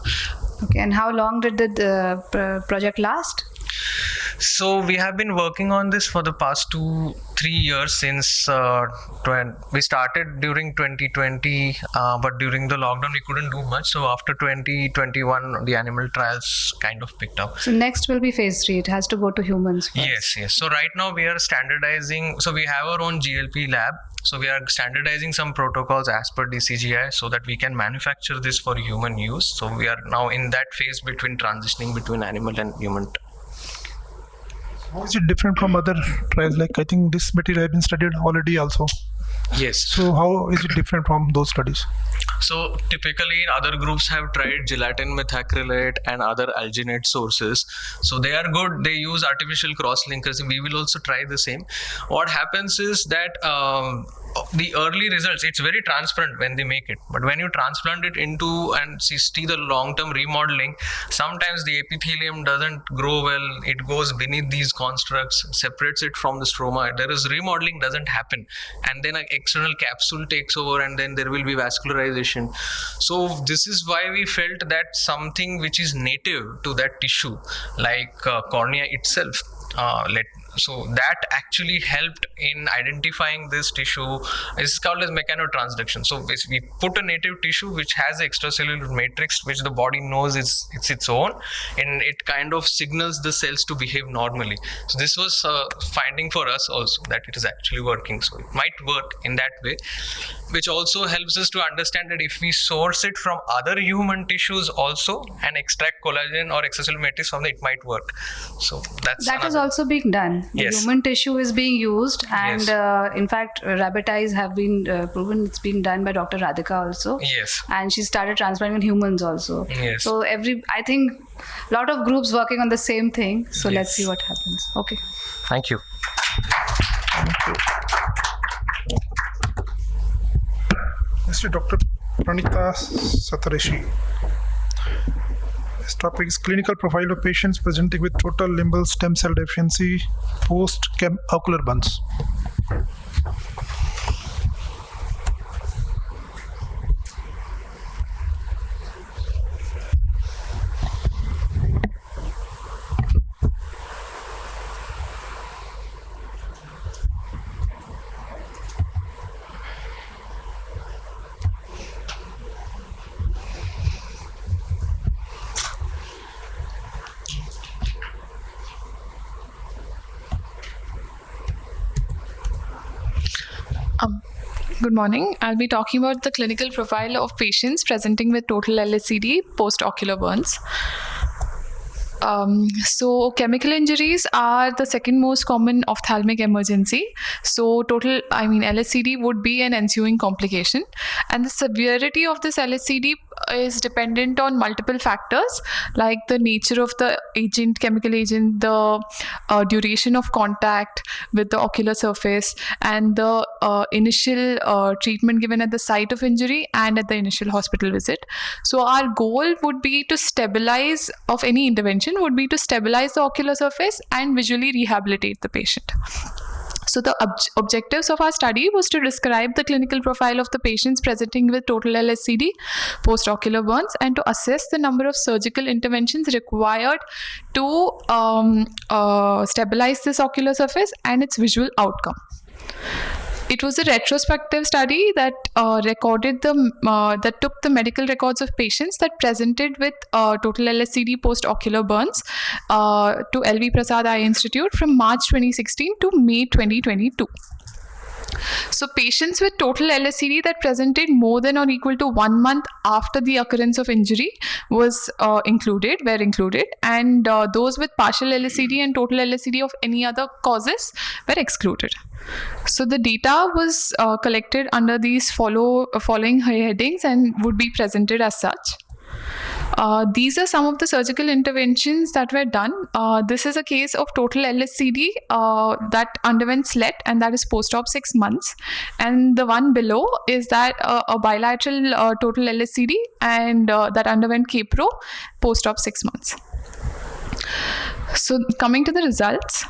[SPEAKER 4] Okay, and how long did the project last?
[SPEAKER 7] So we have been working on this for the past 2-3 years since we started during 2020, but during the lockdown we couldn't do much. So after 2021, the animal trials kind of picked up.
[SPEAKER 4] So next will be phase 3. It has to go to humans first.
[SPEAKER 7] Yes. So right now we are standardizing. So we have our own GLP lab. So we are standardizing some protocols as per DCGI so that we can manufacture this for human use. So we are now in that phase between transitioning between animal and human.
[SPEAKER 2] How is it different from other trials? Like I think this material has been studied already also.
[SPEAKER 7] Yes.
[SPEAKER 2] So how is it different from those studies?
[SPEAKER 7] So typically other groups have tried gelatin methacrylate and other alginate sources. So they are good. They use artificial cross-linkers. We will also try the same. What happens is that the early results, it's very transparent when they make it. But when you transplant it into and see the long-term remodeling, sometimes the epithelium doesn't grow well. It goes beneath these constructs, separates it from the stroma. There is remodeling doesn't happen. And then an external capsule takes over and then there will be vascularization. So this is why we felt that something which is native to that tissue, like cornea itself, so that actually helped in identifying this tissue. It's called as mechanotransduction. So we put a native tissue which has extracellular matrix which the body knows it's its own, and it kind of signals the cells to behave normally. So this was finding for us also that it is actually working. So it might work in that way, which also helps us to understand that if we source it from other human tissues also and extract collagen or extracellular matrix from it, it might work. So that
[SPEAKER 4] is also being done. The
[SPEAKER 7] Yes.
[SPEAKER 4] human tissue is being used, and
[SPEAKER 7] Yes.
[SPEAKER 4] in fact, rabbit eyes have been proven. It's been done by Dr. Radhika also.
[SPEAKER 7] Yes.
[SPEAKER 4] And she started transplanting in humans also.
[SPEAKER 7] Yes.
[SPEAKER 4] So I think a lot of groups working on the same thing. So let's see what happens. Okay.
[SPEAKER 7] Thank you.
[SPEAKER 2] Mr. Dr. Pranita Satareshi. This topic is clinical profile of patients presenting with total limbal stem cell deficiency post-ocular burns.
[SPEAKER 8] Good morning. I'll be talking about the clinical profile of patients presenting with total LSCD post-ocular burns. So chemical injuries are the second most common ophthalmic emergency. So LSCD would be an ensuing complication, and the severity of this LSCD is dependent on multiple factors like the nature of the chemical agent, the duration of contact with the ocular surface, and the initial treatment given at the site of injury and at the initial hospital visit. So our goal would be to stabilize of any intervention would be to stabilize the ocular surface and visually rehabilitate the patient. So the objectives of our study was to describe the clinical profile of the patients presenting with total LSCD post-ocular burns and to assess the number of surgical interventions required to stabilize this ocular surface and its visual outcome. It was a retrospective study that that took the medical records of patients that presented with total LSCD post-ocular burns to LV Prasad Eye Institute from March 2016 to May 2022. So patients with total LSCD that presented more than or equal to 1 month after the occurrence of injury were included, and those with partial LSCD and total LSCD of any other causes were excluded. So the data was collected under these following headings and would be presented as such. These are some of the surgical interventions that were done. This is a case of total LSCD that underwent SLET, and that is post-op 6 months. And the one below is that a bilateral total LSCD and that underwent K-Pro post-op 6 months. So coming to the results.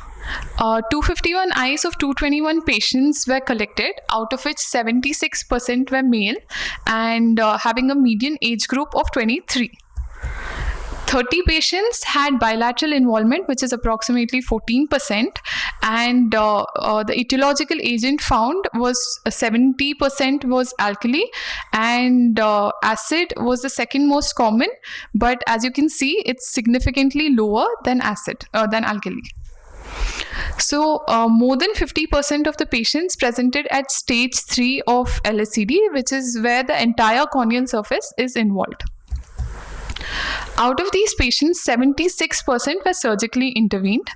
[SPEAKER 8] 251 eyes of 221 patients were collected, out of which 76% were male and having a median age group of 23. 30 patients had bilateral involvement, which is approximately 14%, and the etiological agent found was 70% was alkali, and acid was the second most common, but as you can see, it's significantly lower than alkali. So more than 50% of the patients presented at stage 3 of LSCD, which is where the entire corneal surface is involved. Out of these patients, 76% were surgically intervened,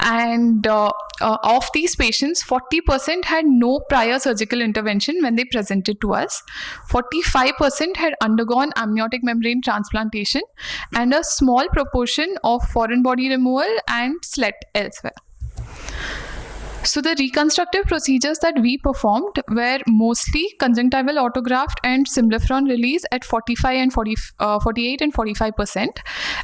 [SPEAKER 8] and of these patients, 40% had no prior surgical intervention when they presented to us. 45% had undergone amniotic membrane transplantation, and a small proportion of foreign body removal and SLET elsewhere. So the reconstructive procedures that we performed were mostly conjunctival autograft and symblepharon release at 48 and 45%,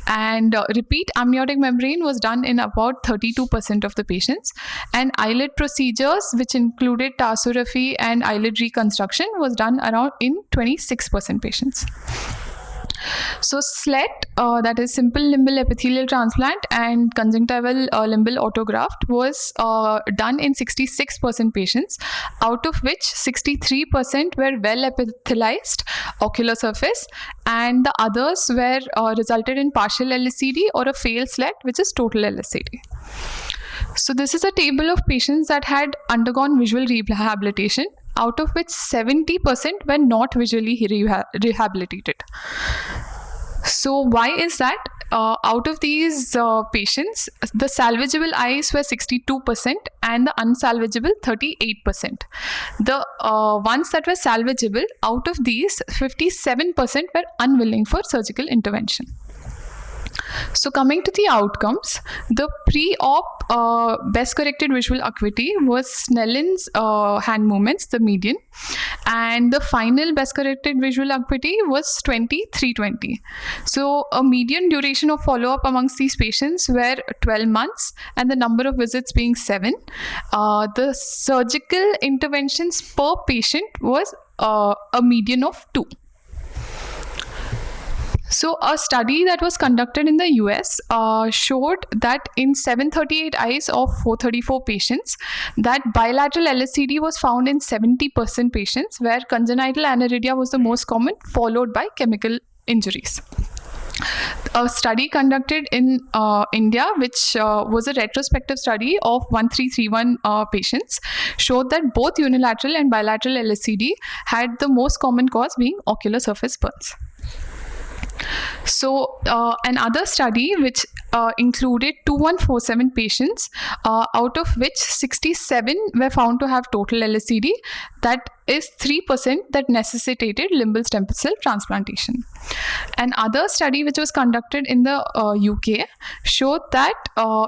[SPEAKER 8] and repeat amniotic membrane was done in about 32% of the patients, and eyelid procedures, which included tarsorrhaphy and eyelid reconstruction, was done around in 26% patients. So SLET, that is simple limbal epithelial transplant, and conjunctival limbal autograft was done in 66% patients, out of which 63% were well epithelialized ocular surface, and the others were resulted in partial LSCD or a failed SLET, which is total LSCD. So this is a table of patients that had undergone visual rehabilitation, out of which 70% were not visually rehabilitated. So why is that? Out of these patients, the salvageable eyes were 62% and the unsalvageable 38%. The ones that were salvageable, out of these, 57% were unwilling for surgical intervention. So coming to the outcomes, the pre-op best corrected visual acuity was Snellen's hand movements, the median, and the final best corrected visual acuity was 20/320. So a median duration of follow-up amongst these patients were 12 months and the number of visits being 7. The surgical interventions per patient was a median of 2. So a study that was conducted in the US showed that in 738 eyes of 434 patients, that bilateral LSCD was found in 70% patients, where congenital aniridia was the most common, followed by chemical injuries. A study conducted in India, which was a retrospective study of 1331 patients, showed that both unilateral and bilateral LSCD had the most common cause being ocular surface burns. So another study which included 2147 patients, out of which 67 were found to have total LSCD, that is 3% that necessitated limbal stem cell transplantation. Another study which was conducted in the UK showed that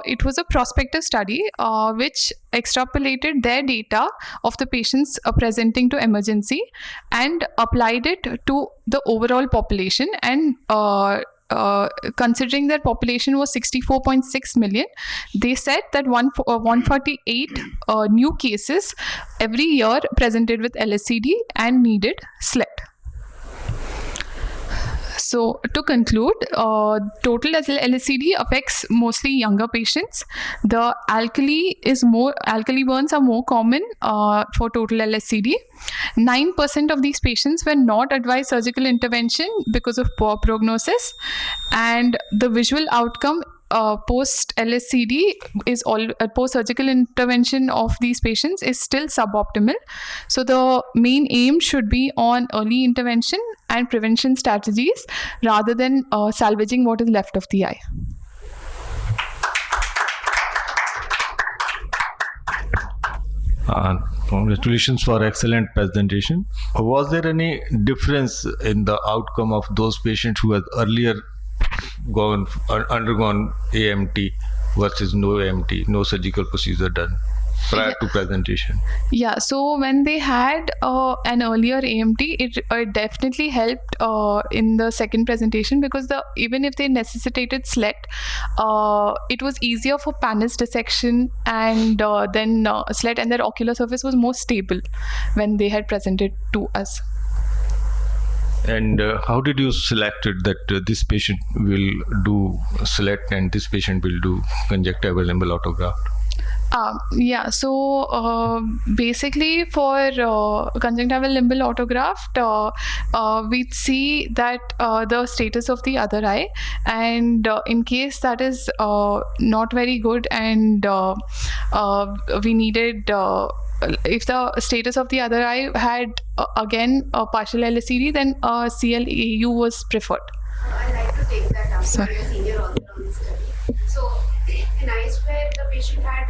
[SPEAKER 8] it was a prospective study which extrapolated their data of the patients presenting to emergency and applied it to the overall population, and considering their population was 64.6 million, they said that 148 new cases every year presented with LSCD and needed SLET. So to conclude, total LSCD affects mostly younger patients. The alkali burns are more common for total LSCD. 9% of these patients were not advised surgical intervention because of poor prognosis, and the visual outcome post LSCD is all post surgical intervention of these patients is still suboptimal. So the main aim should be on early intervention and prevention strategies rather than salvaging what is left of the eye.
[SPEAKER 3] Congratulations for excellent presentation. Was there any difference in the outcome of those patients who had earlier undergone AMT versus no AMT, no surgical procedure done prior to presentation?
[SPEAKER 8] Yeah, so when they had an earlier AMT, it definitely helped in the second presentation, because even if they necessitated SLET, it was easier for panis dissection, and then SLET, and their ocular surface was more stable when they had presented to us.
[SPEAKER 3] And how did you select it that this patient will do SLET and this patient will do conjunctival limbal autograft?
[SPEAKER 8] Yeah, so basically for conjunctival limbal autograft, we'd see that the status of the other eye, and in case that is not very good, and we needed if the status of the other eye had again a partial LSCD, then CLAU was preferred.
[SPEAKER 9] I'd like to take that up.
[SPEAKER 8] Sorry.
[SPEAKER 9] I'm a senior author on the study. So, in eyes where the patient had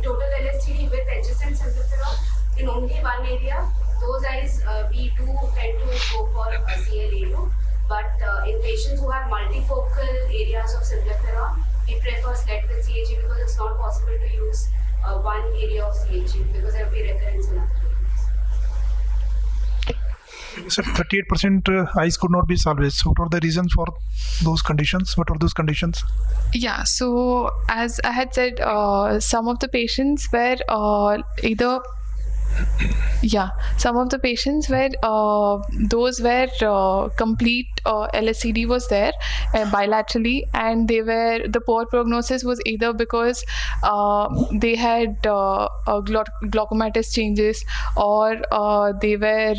[SPEAKER 9] total LSCD with adjacent symplectron in only one area, those eyes we do tend to go for a CLAU. But in patients who have multifocal areas of symplectron, we prefer SLET with CHE, because it's not possible to use one area of CHE because there will be recurrence in other areas.
[SPEAKER 2] You said 38% eyes could not be salvaged. So what are the reasons for those conditions? What are those conditions?
[SPEAKER 8] Yeah, so as I had said, some of the patients were some of the patients where those were complete LSCD was there bilaterally, and the poor prognosis was either because they had glaucomatous changes, or they were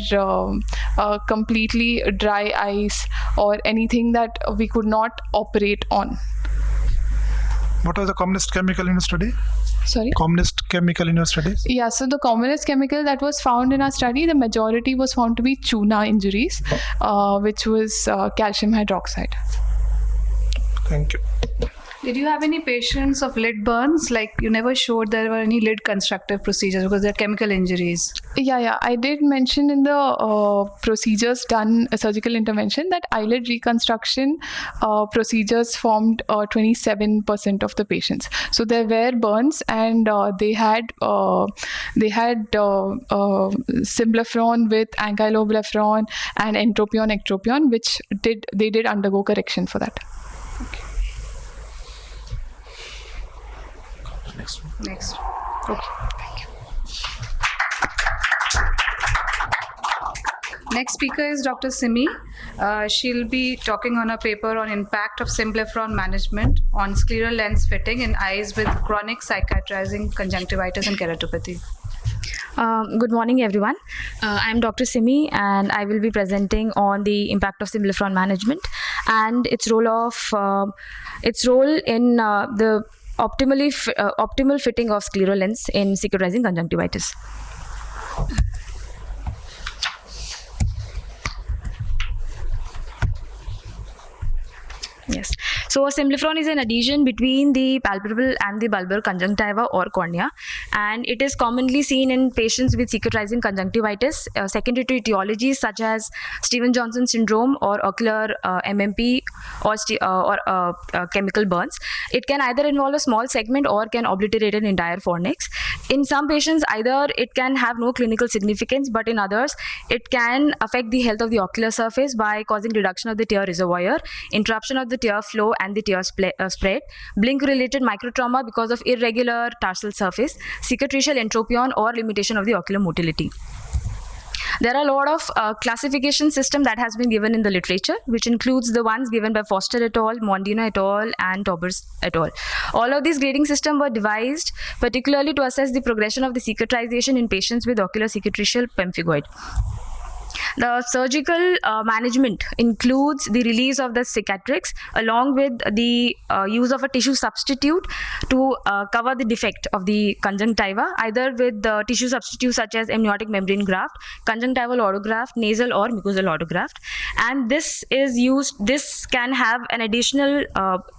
[SPEAKER 8] completely dry eyes, or anything that we could not operate on.
[SPEAKER 2] What was the commonest chemical in your study?
[SPEAKER 8] Sorry?
[SPEAKER 2] Commonest chemical in your studies?
[SPEAKER 8] Yeah, so the commonest chemical that was found in our study, the majority was found to be tuna injuries, which was calcium hydroxide.
[SPEAKER 2] Thank you.
[SPEAKER 4] Did you have any patients of lid burns? Like, you never showed there were any lid constructive procedures because they're chemical injuries.
[SPEAKER 8] Yeah, I did mention in the procedures done, surgical intervention, that eyelid reconstruction procedures formed 27% of the patients. So there were burns, and they had symblepharon with ankyloblepharon and entropion, ectropion, which they did undergo correction for that.
[SPEAKER 4] Next. Okay. Thank you. Next speaker is Dr. Simi. She'll be talking on a paper on impact of symblepharon management on scleral lens fitting in eyes with chronic cicatrizing conjunctivitis and keratopathy.
[SPEAKER 6] Good morning, everyone. I'm Dr. Simi, and I will be presenting on the impact of symblepharon management and its role in the optimal fitting of scleral lens in cicatrizing conjunctivitis. Yes. So a symblepharon is an adhesion between the palpebral and the bulbar conjunctiva or cornea, and it is commonly seen in patients with cicatrizing conjunctivitis, secondary to etiologies such as Stevens-Johnson syndrome or ocular MMP or chemical burns. It can either involve a small segment or can obliterate an entire fornix. In some patients, either it can have no clinical significance, but in others, it can affect the health of the ocular surface by causing reduction of the tear reservoir, interruption of the tear flow and the tear spread, blink-related microtrauma because of irregular tarsal surface, cicatricial entropion, or limitation of the ocular motility. There are a lot of classification system that has been given in the literature, which includes the ones given by Foster et al., Mondino et al., and Taubers et al. All of these grading systems were devised particularly to assess the progression of the cicatrization in patients with ocular cicatricial pemphigoid.
[SPEAKER 10] The surgical management includes the release of the cicatrix along with the use of a tissue substitute to cover the defect of the conjunctiva, either with the tissue substitute such as amniotic membrane graft, conjunctival autograft, nasal or mucosal autograft. And this can have an additional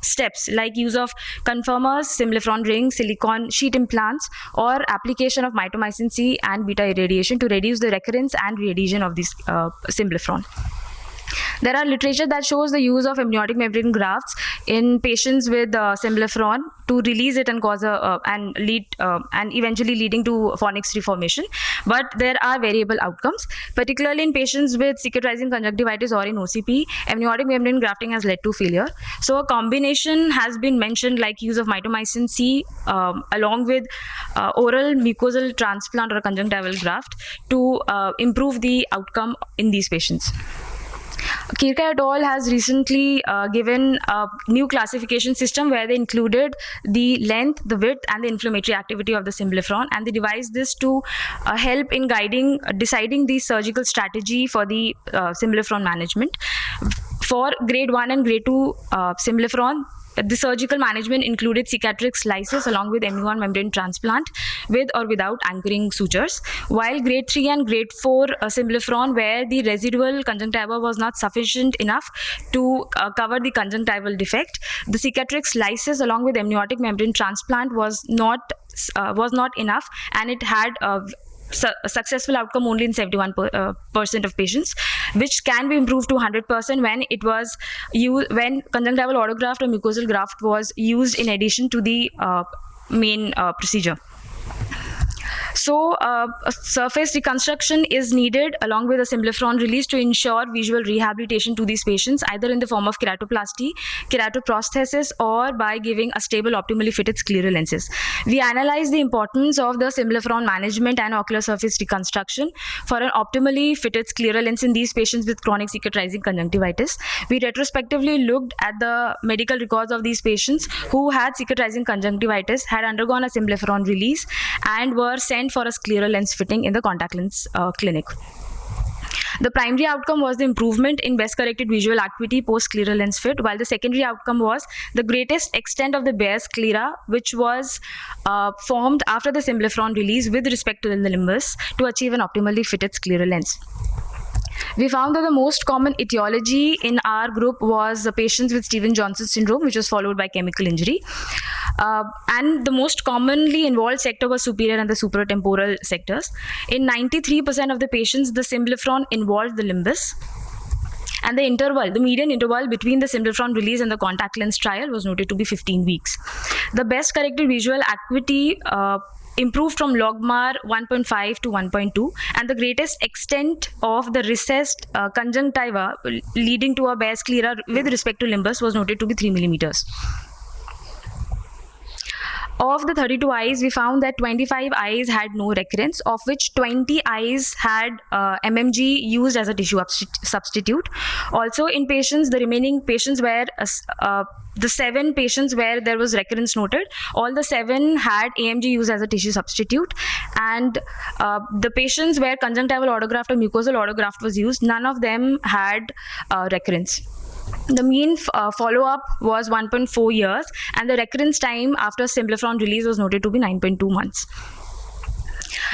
[SPEAKER 10] steps like use of conformers, simplifron rings, silicone sheet implants, or application of mitomycin C and beta irradiation to reduce the recurrence and readhesion of this simplifron. There are literature that shows the use of amniotic membrane grafts in patients with simplifron to release it and cause and eventually leading to fornix reformation. But there are variable outcomes, particularly in patients with cicatrizing conjunctivitis or in OCP. Amniotic membrane grafting has led to failure. So a combination has been mentioned, like use of mitomycin C along with oral mucosal transplant or a conjunctival graft to improve the outcome in these patients. Kirka et al. Has recently given a new classification system where they included the length, the width, and the inflammatory activity of the simplifron, and they devised this to help in deciding the surgical strategy for the simplifron management. For grade 1 and grade 2 simplifron, the surgical management included cicatrix slices along with M1 membrane transplant with or without anchoring sutures, while grade 3 and grade 4 simplifron, where the residual conjunctiva was not sufficient enough to cover the conjunctival defect, the cicatrix slices along with amniotic membrane transplant was not enough, and it had a successful outcome only in 71% of patients, which can be improved to 100% when it was when conjunctival autograft or mucosal graft was used in addition to the main procedure. So a surface reconstruction is needed along with a simplifron release to ensure visual rehabilitation to these patients, either in the form of keratoplasty, keratoprosthesis, or by giving a stable, optimally fitted scleral lenses. We analyze the importance of the simplifron management and ocular surface reconstruction for an optimally fitted scleral lens in these patients with chronic cicatrizing conjunctivitis. We retrospectively looked at the medical records of these patients who had cicatrizing conjunctivitis, had undergone a simplifron release, and were sent for a scleral lens fitting in the contact lens clinic. The primary outcome was the improvement in best corrected visual acuity post scleral lens fit, while the secondary outcome was the greatest extent of the bare sclera, which was formed after the simplifron release with respect to the limbus to achieve an optimally fitted scleral lens. We found that the most common etiology in our group was the patients with Stevens-Johnson syndrome, which was followed by chemical injury. And the most commonly involved sector was superior and the supratemporal sectors. In 93% of the patients, the simplifron involved the limbus. And the median interval between the simplifron release and the contact lens trial was noted to be 15 weeks. The best corrected visual acuity improved from logMAR 1.5 to 1.2, and the greatest extent of the recessed conjunctiva leading to a bare sclera with respect to limbus was noted to be 3 millimeters. Of the 32 eyes, we found that 25 eyes had no recurrence, of which 20 eyes had MMG used as a tissue substitute. Also, in patients, the remaining patients were the 7 patients where there was recurrence noted. All the 7 had AMG used as a tissue substitute, and the patients where conjunctival autograft or mucosal autograft was used, none of them had recurrence. The mean follow-up was 1.4 years, and the recurrence time after simplifron release was noted to be 9.2 months.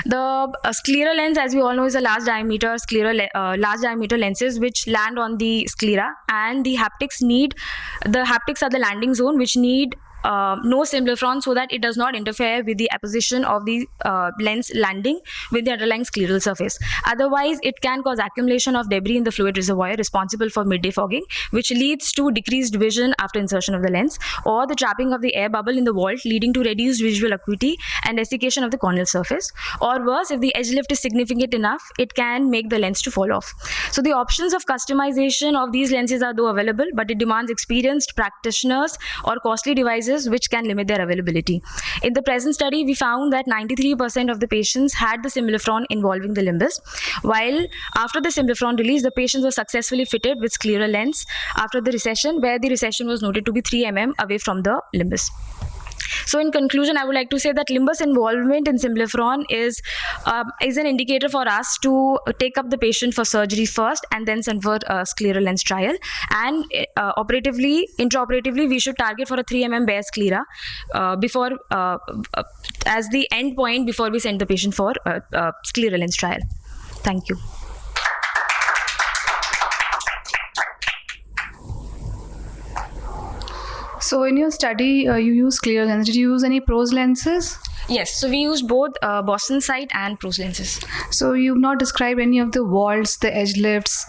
[SPEAKER 10] The scleral lens, as we all know, is a large diameter lenses which land on the sclera, and the haptics are the landing zone, which need no simplifron so that it does not interfere with the apposition of the lens landing with the underlying scleral surface. Otherwise, it can cause accumulation of debris in the fluid reservoir responsible for midday fogging, which leads to decreased vision after insertion of the lens, or the trapping of the air bubble in the vault leading to reduced visual acuity and desiccation of the corneal surface. Or worse, if the edge lift is significant enough, it can make the lens to fall off. So the options of customization of these lenses are though available, but it demands experienced practitioners or costly devices which can limit their availability. In the present study, we found that 93% of the patients had the simplifron involving the limbus, while after the simplifron release, the patients were successfully fitted with scleral lens after the recession, where the recession was noted to be 3 mm away from the limbus. So in conclusion, I would like to say that limbus involvement in symblepharon is an indicator for us to take up the patient for surgery first and then send for scleral lens trial. And intraoperatively, we should target for a 3 mm bare sclera before as the end point before we send the patient for scleral lens trial. Thank you.
[SPEAKER 4] So in your study, you use clear lens. Did you use any pros lenses?
[SPEAKER 10] Yes, so we used both Boston Sight and Pros lenses.
[SPEAKER 4] So you've not described any of the vaults, the edge lifts,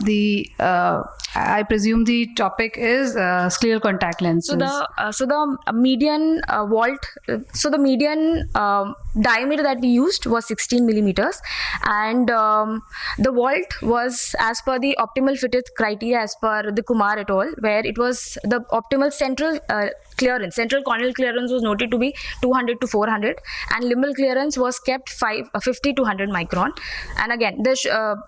[SPEAKER 4] I presume the topic is scleral contact lenses.
[SPEAKER 10] So the median vault, so the median diameter that we used was 16 millimeters, and the vault was as per the optimal fitted criteria as per the Kumar et al., where it was the optimal central clearance. Central corneal clearance was noted to be 200 to 400, and limbal clearance was kept 50 to 100 micron. And again, the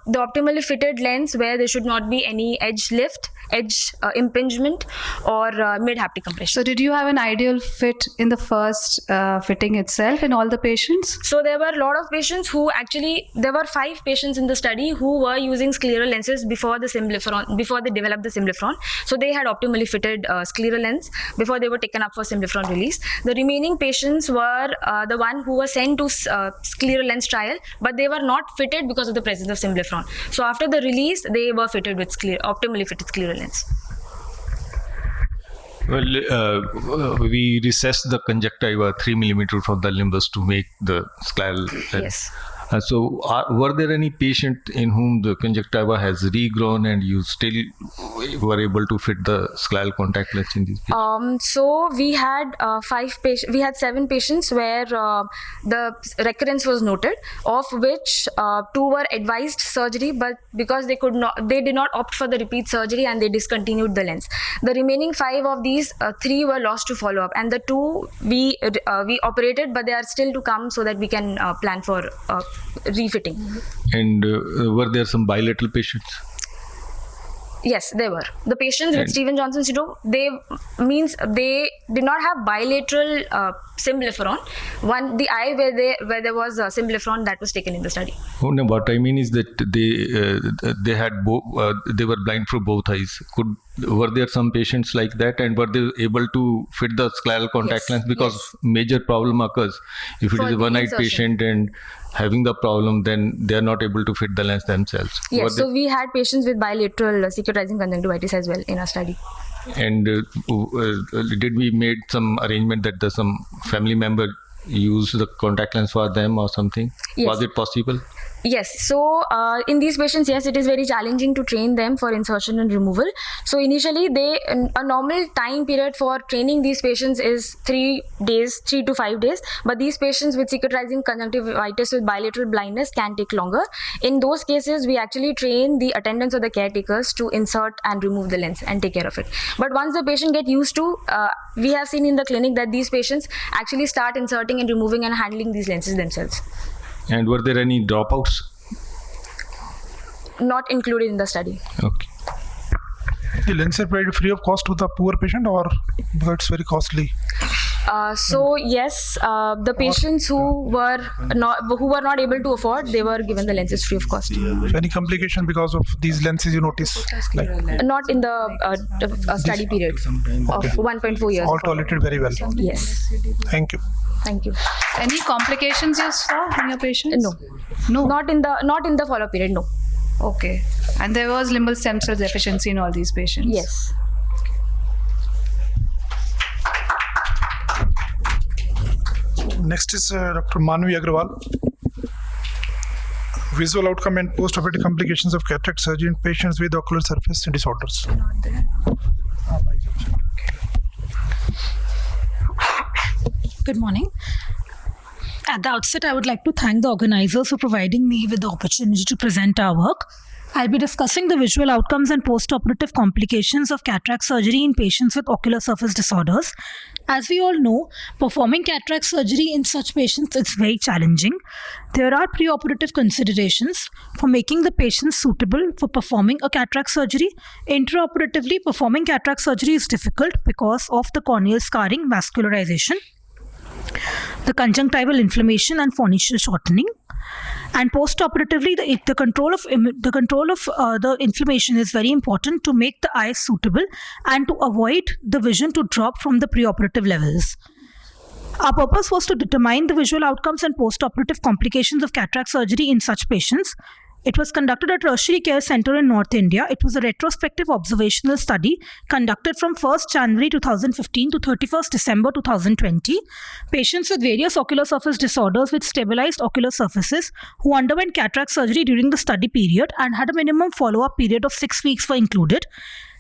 [SPEAKER 10] optimally fitted lens where there should not be any edge lift, edge impingement, or mid haptic compression.
[SPEAKER 4] So did you have an ideal fit in the first fitting itself in all the patients?
[SPEAKER 10] So there were a lot of patients who there were 5 patients in the study who were using scleral lenses before they developed the symblepharon. So they had optimally fitted scleral lens before they were taken up for symblepharon release. The remaining patients were the one who were sent to scleral lens trial, but they were not fitted because of the presence of symblepharon. So after the release, they were fitted with optimally fitted scleral lens.
[SPEAKER 3] Well, we recessed the conjunctiva 3 millimeter from the limbus to make the scleral lens.
[SPEAKER 10] Yes.
[SPEAKER 3] So were there any patient in whom the conjunctiva has regrown and you still were able to fit the scleral contact lens in these patients?
[SPEAKER 10] So we had 7 patients where the recurrence was noted, of which 2 were advised surgery, but because they did not opt for the repeat surgery and they discontinued the lens. The remaining 5 of these 3 were lost to follow up, and the 2 we operated, but they are still to come so that we can plan for refitting.
[SPEAKER 3] And were there some bilateral patients?
[SPEAKER 10] Yes, they were. The patients with Stevens-Johnson syndrome, they did not have bilateral symblepharon. The eye where there was symblepharon, that was taken in the study.
[SPEAKER 3] Oh, no, what I mean is that they had they were blind for both eyes. Were there some patients like that, and were they able to fit the scleral contact lens? Because major problem occurs if it is a one-eyed patient and having the problem, then they are not able to fit the lens themselves.
[SPEAKER 10] Yes, so we had patients with bilateral cicatrizing conjunctivitis as well in our study.
[SPEAKER 3] And did we made some arrangement that some family member use the contact lens for them or something?
[SPEAKER 10] Yes.
[SPEAKER 3] Was it possible?
[SPEAKER 10] Yes, so in these patients, yes, it is very challenging to train them for insertion and removal. So initially, a normal time period for training these patients is 3 to 5 days. But these patients with cicatrizing conjunctivitis with bilateral blindness can take longer. In those cases, we actually train the attendants or the caretakers to insert and remove the lens and take care of it. But once the patient get used to, we have seen in the clinic that these patients actually start inserting and removing and handling these lenses themselves.
[SPEAKER 3] And were there any dropouts?
[SPEAKER 10] Not included in the study.
[SPEAKER 3] Okay.
[SPEAKER 2] The lens are provided free of cost to the poor patient, or because it's very costly?
[SPEAKER 10] So yes, the patients who were not able to afford, they were given the lenses free of cost.
[SPEAKER 2] Any complication because of these lenses you notice?
[SPEAKER 10] Not in the study period of 1.4 years.
[SPEAKER 2] All tolerated very well.
[SPEAKER 10] Yes.
[SPEAKER 2] Thank you.
[SPEAKER 10] Thank you.
[SPEAKER 4] Any complications you saw in your patients?
[SPEAKER 10] No. Not in the follow-up period. No.
[SPEAKER 4] Okay. And there was limbal stem cell deficiency in all these patients?
[SPEAKER 10] Yes.
[SPEAKER 2] Next is Dr. Manvi Agrawal. Visual outcome and post-operative complications of cataract surgery in patients with ocular surface disorders.
[SPEAKER 11] Good morning. At the outset, I would like to thank the organizers for providing me with the opportunity to present our work. I'll be discussing the visual outcomes and post-operative complications of cataract surgery in patients with ocular surface disorders. As we all know, performing cataract surgery in such patients is very challenging. There are preoperative considerations for making the patient suitable for performing a cataract surgery. Intraoperatively, performing cataract surgery is difficult because of the corneal scarring vascularization. the conjunctival inflammation and phoneal shortening. And post-operatively, the control of the inflammation is very important to make the eyes suitable and to avoid the vision to drop from the preoperative levels. Our purpose was to determine the visual outcomes and post-operative complications of cataract surgery in such patients. It was conducted at Tertiary Care Center in North India. It was a retrospective observational study conducted from 1st January 2015 to 31st December 2020. Patients with various ocular surface disorders with stabilized ocular surfaces who underwent cataract surgery during the study period and had a minimum follow-up period of 6 weeks were included.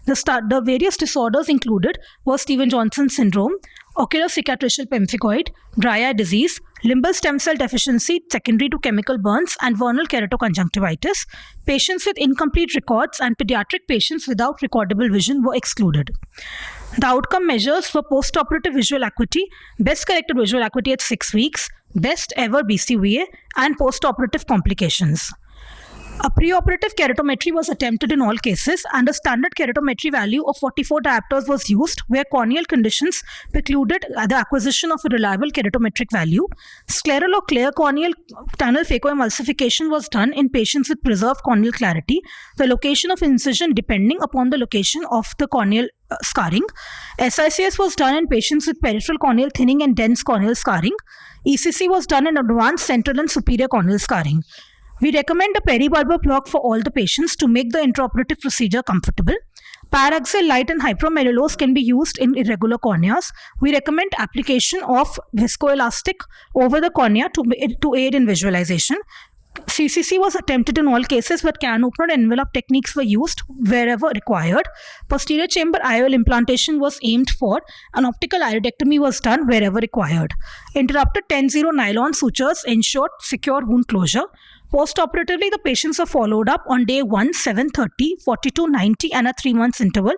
[SPEAKER 11] The various disorders included were Stevens-Johnson syndrome, ocular cicatricial pemphigoid, dry eye disease, limbal stem cell deficiency secondary to chemical burns, and vernal keratoconjunctivitis. Patients with incomplete records and pediatric patients without recordable vision were excluded. The outcome measures for postoperative visual acuity, best corrected visual acuity at 6 weeks, best ever BCVA, and postoperative complications. A preoperative keratometry was attempted in all cases, and a standard keratometry value of 44 diopters was used, where corneal conditions precluded the acquisition of a reliable keratometric value. Scleral or clear corneal tunnel phacoemulsification was done in patients with preserved corneal clarity, the location of incision depending upon the location of the corneal scarring. SICS was done in patients with peripheral corneal thinning and dense corneal scarring. ECC was done in advanced central and superior corneal scarring. We recommend a peribulbar block for all the patients to make the intraoperative procedure comfortable. Paraxial light and hypromellulose can be used in irregular corneas. We recommend application of viscoelastic over the cornea to aid in visualization. CCC was attempted in all cases, but can opener and envelope techniques were used wherever required. Posterior chamber IOL implantation was aimed for, and optical iridectomy was done wherever required. Interrupted 10-0 nylon sutures ensured secure wound closure. Post-operatively, the patients are followed up on day 1, 7:30, 42, 90, and a 3 months interval.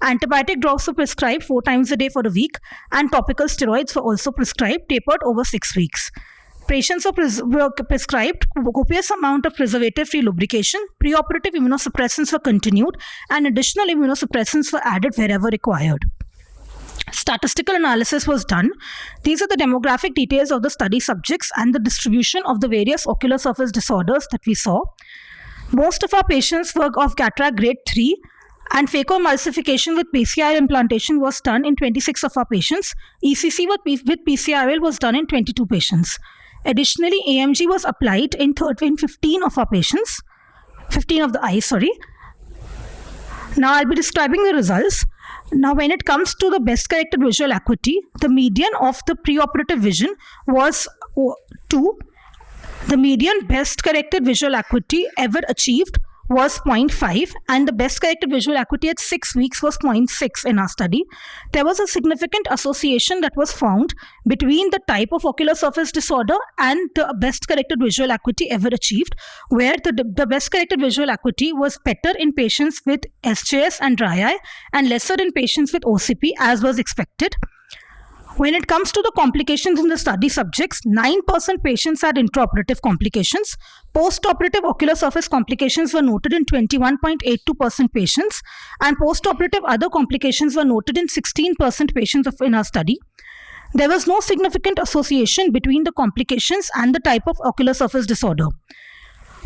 [SPEAKER 11] Antibiotic drops were prescribed 4 times a day for a week, and topical steroids were also prescribed, tapered over 6 weeks. Patients were prescribed copious amount of preservative-free lubrication. Preoperative immunosuppressants were continued, and additional immunosuppressants were added wherever required. Statistical analysis was done. These are the demographic details of the study subjects and the distribution of the various ocular surface disorders that we saw. Most of our patients were of cataract grade 3, and phacoemulsification with PCIOL implantation was done in 26 of our patients. ECC with PCIOL was done in 22 patients. Additionally, AMG was applied in 15 of our patients, 15 of the eyes, sorry. Now I'll be describing the results. Now, when it comes to the best corrected visual acuity, the median of the preoperative vision was 2. The median best corrected visual acuity ever achieved was 0.5, and the best corrected visual acuity at 6 weeks was 0.6 in our study. There was a significant association that was found between the type of ocular surface disorder and the best corrected visual acuity ever achieved, where the best corrected visual acuity was better in patients with SJS and dry eye and lesser in patients with OCP, as was expected. When it comes to the complications in the study subjects, 9% patients had intraoperative complications. Post-operative ocular surface complications were noted in 21.82% patients, and post-operative other complications were noted in 16% patients in our study. There was no significant association between the complications and the type of ocular surface disorder.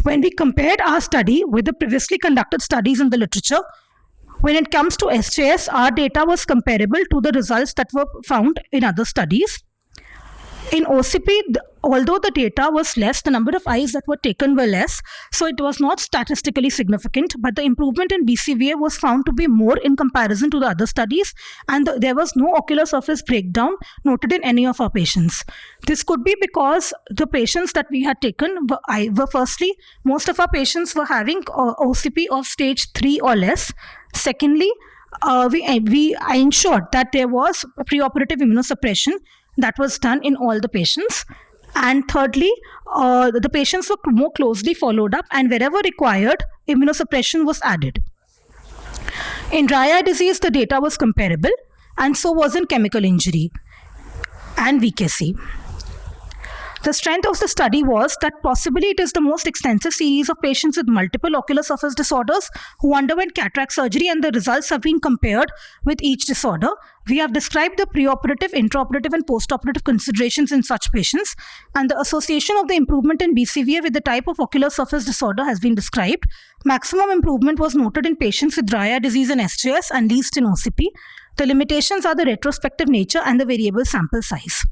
[SPEAKER 11] When we compared our study with the previously conducted studies in the literature, when it comes to SJS, our data was comparable to the results that were found in other studies. In OCP, although the data was less, the number of eyes that were taken were less, so it was not statistically significant, but the improvement in BCVA was found to be more in comparison to the other studies, and there was no ocular surface breakdown noted in any of our patients. This could be because the patients that we had taken were firstly, most of our patients were having OCP of stage 3 or less. Secondly, we ensured that there was preoperative immunosuppression that was done in all the patients. And thirdly, the patients were more closely followed up, and wherever required, immunosuppression was added. In dry eye disease, the data was comparable, and so was in chemical injury and VKC. The strength of the study was that possibly it is the most extensive series of patients with multiple ocular surface disorders who underwent cataract surgery, and the results have been compared with each disorder. We have described the preoperative, intraoperative, and postoperative considerations in such patients, and the association of the improvement in BCVA with the type of ocular surface disorder has been described. Maximum improvement was noted in patients with dry eye disease and SJS, and least in OCP. The limitations are the retrospective nature and the variable sample size.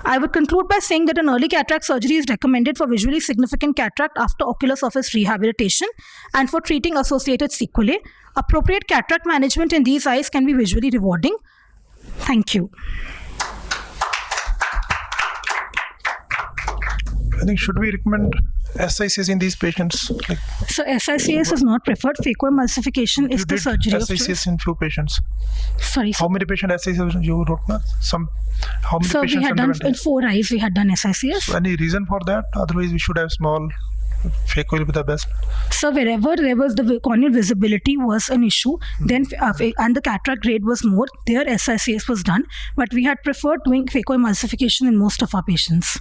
[SPEAKER 11] I would conclude by saying that an early cataract surgery is recommended for visually significant cataract after ocular surface rehabilitation and for treating associated sequelae. Appropriate cataract management in these eyes can be visually rewarding. Thank you.
[SPEAKER 2] I think should we recommend SICs in these patients? Like,
[SPEAKER 11] So SICS is not preferred. Phacoemulsification is
[SPEAKER 2] you
[SPEAKER 11] the
[SPEAKER 2] did
[SPEAKER 11] surgery of
[SPEAKER 2] SICs
[SPEAKER 11] choice.
[SPEAKER 2] in few patients.
[SPEAKER 11] Sorry,
[SPEAKER 2] How many patients SICs you wrote? Na? How many
[SPEAKER 11] so we
[SPEAKER 2] patients
[SPEAKER 11] had done
[SPEAKER 2] underwent
[SPEAKER 11] in 4 eyes. We had done SICS.
[SPEAKER 2] So any reason for that? Otherwise, we should have small phaco will be the best.
[SPEAKER 11] So wherever there was the corneal visibility was an issue, then and the cataract grade was more, there SICS was done. But we had preferred doing phacoemulsification in most of our patients.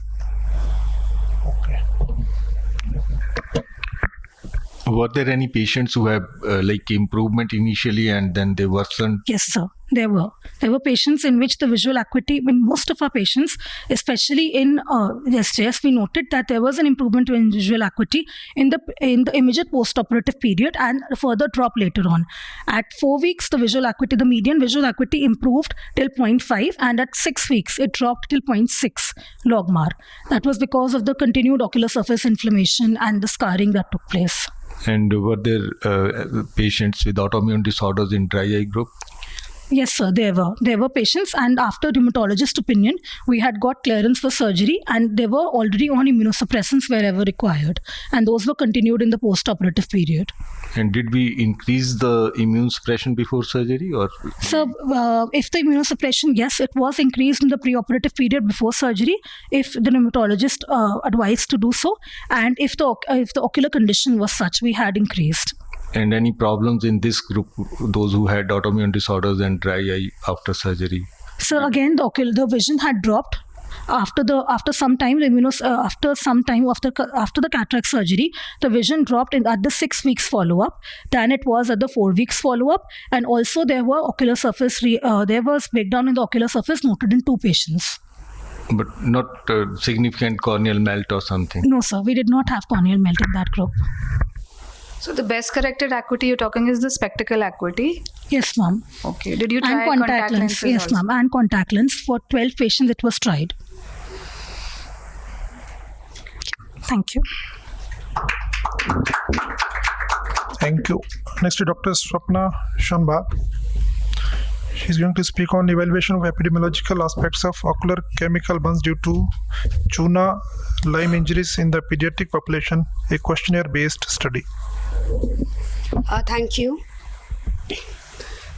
[SPEAKER 3] Were there any patients who have like improvement initially and then they worsened?
[SPEAKER 11] Yes, sir. There were patients in which the visual acuity, in most of our patients, especially in SJS, we noted that there was an improvement in visual acuity in the immediate postoperative period and a further drop later on. At 4 weeks, the median visual acuity improved till 0.5, and at 6 weeks, it dropped till 0.6 logmar. That was because of the continued ocular surface inflammation and the scarring that took place.
[SPEAKER 3] And were there patients with autoimmune disorders in dry eye group?
[SPEAKER 11] Yes, sir, there were patients, and after rheumatologist opinion, we had got clearance for surgery, and they were already on immunosuppressants wherever required, and those were continued in the post-operative period.
[SPEAKER 3] And did we increase the immune suppression before surgery, or?
[SPEAKER 11] So, if the immunosuppression, yes, it was increased in the preoperative period before surgery, if the rheumatologist advised to do so, and if the ocular condition was such, we had increased.
[SPEAKER 3] And any problems in this group, those who had autoimmune disorders and dry eye after surgery?
[SPEAKER 11] So again, the vision had dropped after some time. After the cataract surgery, the vision dropped at the 6 weeks follow-up than it was at the 4 weeks follow-up, and also there were ocular surface. There was breakdown in the ocular surface noted in 2 patients.
[SPEAKER 3] But not significant corneal melt or something?
[SPEAKER 11] No, sir, we did not have corneal melt in that group.
[SPEAKER 4] So the best corrected acuity you're talking is the spectacle acuity.
[SPEAKER 11] Yes, ma'am.
[SPEAKER 4] Okay. Did you
[SPEAKER 11] And
[SPEAKER 4] try
[SPEAKER 11] contact lens.
[SPEAKER 4] lenses
[SPEAKER 11] Yes,
[SPEAKER 4] also?
[SPEAKER 11] ma'am. And contact lens. For 12 patients, it was tried. Thank you.
[SPEAKER 2] Thank you. Next to Dr. Swapna Shanbag. She's going to speak on evaluation of epidemiological aspects of ocular chemical burns due to Chuna Lyme injuries in the pediatric population, a questionnaire-based study.
[SPEAKER 9] Thank you.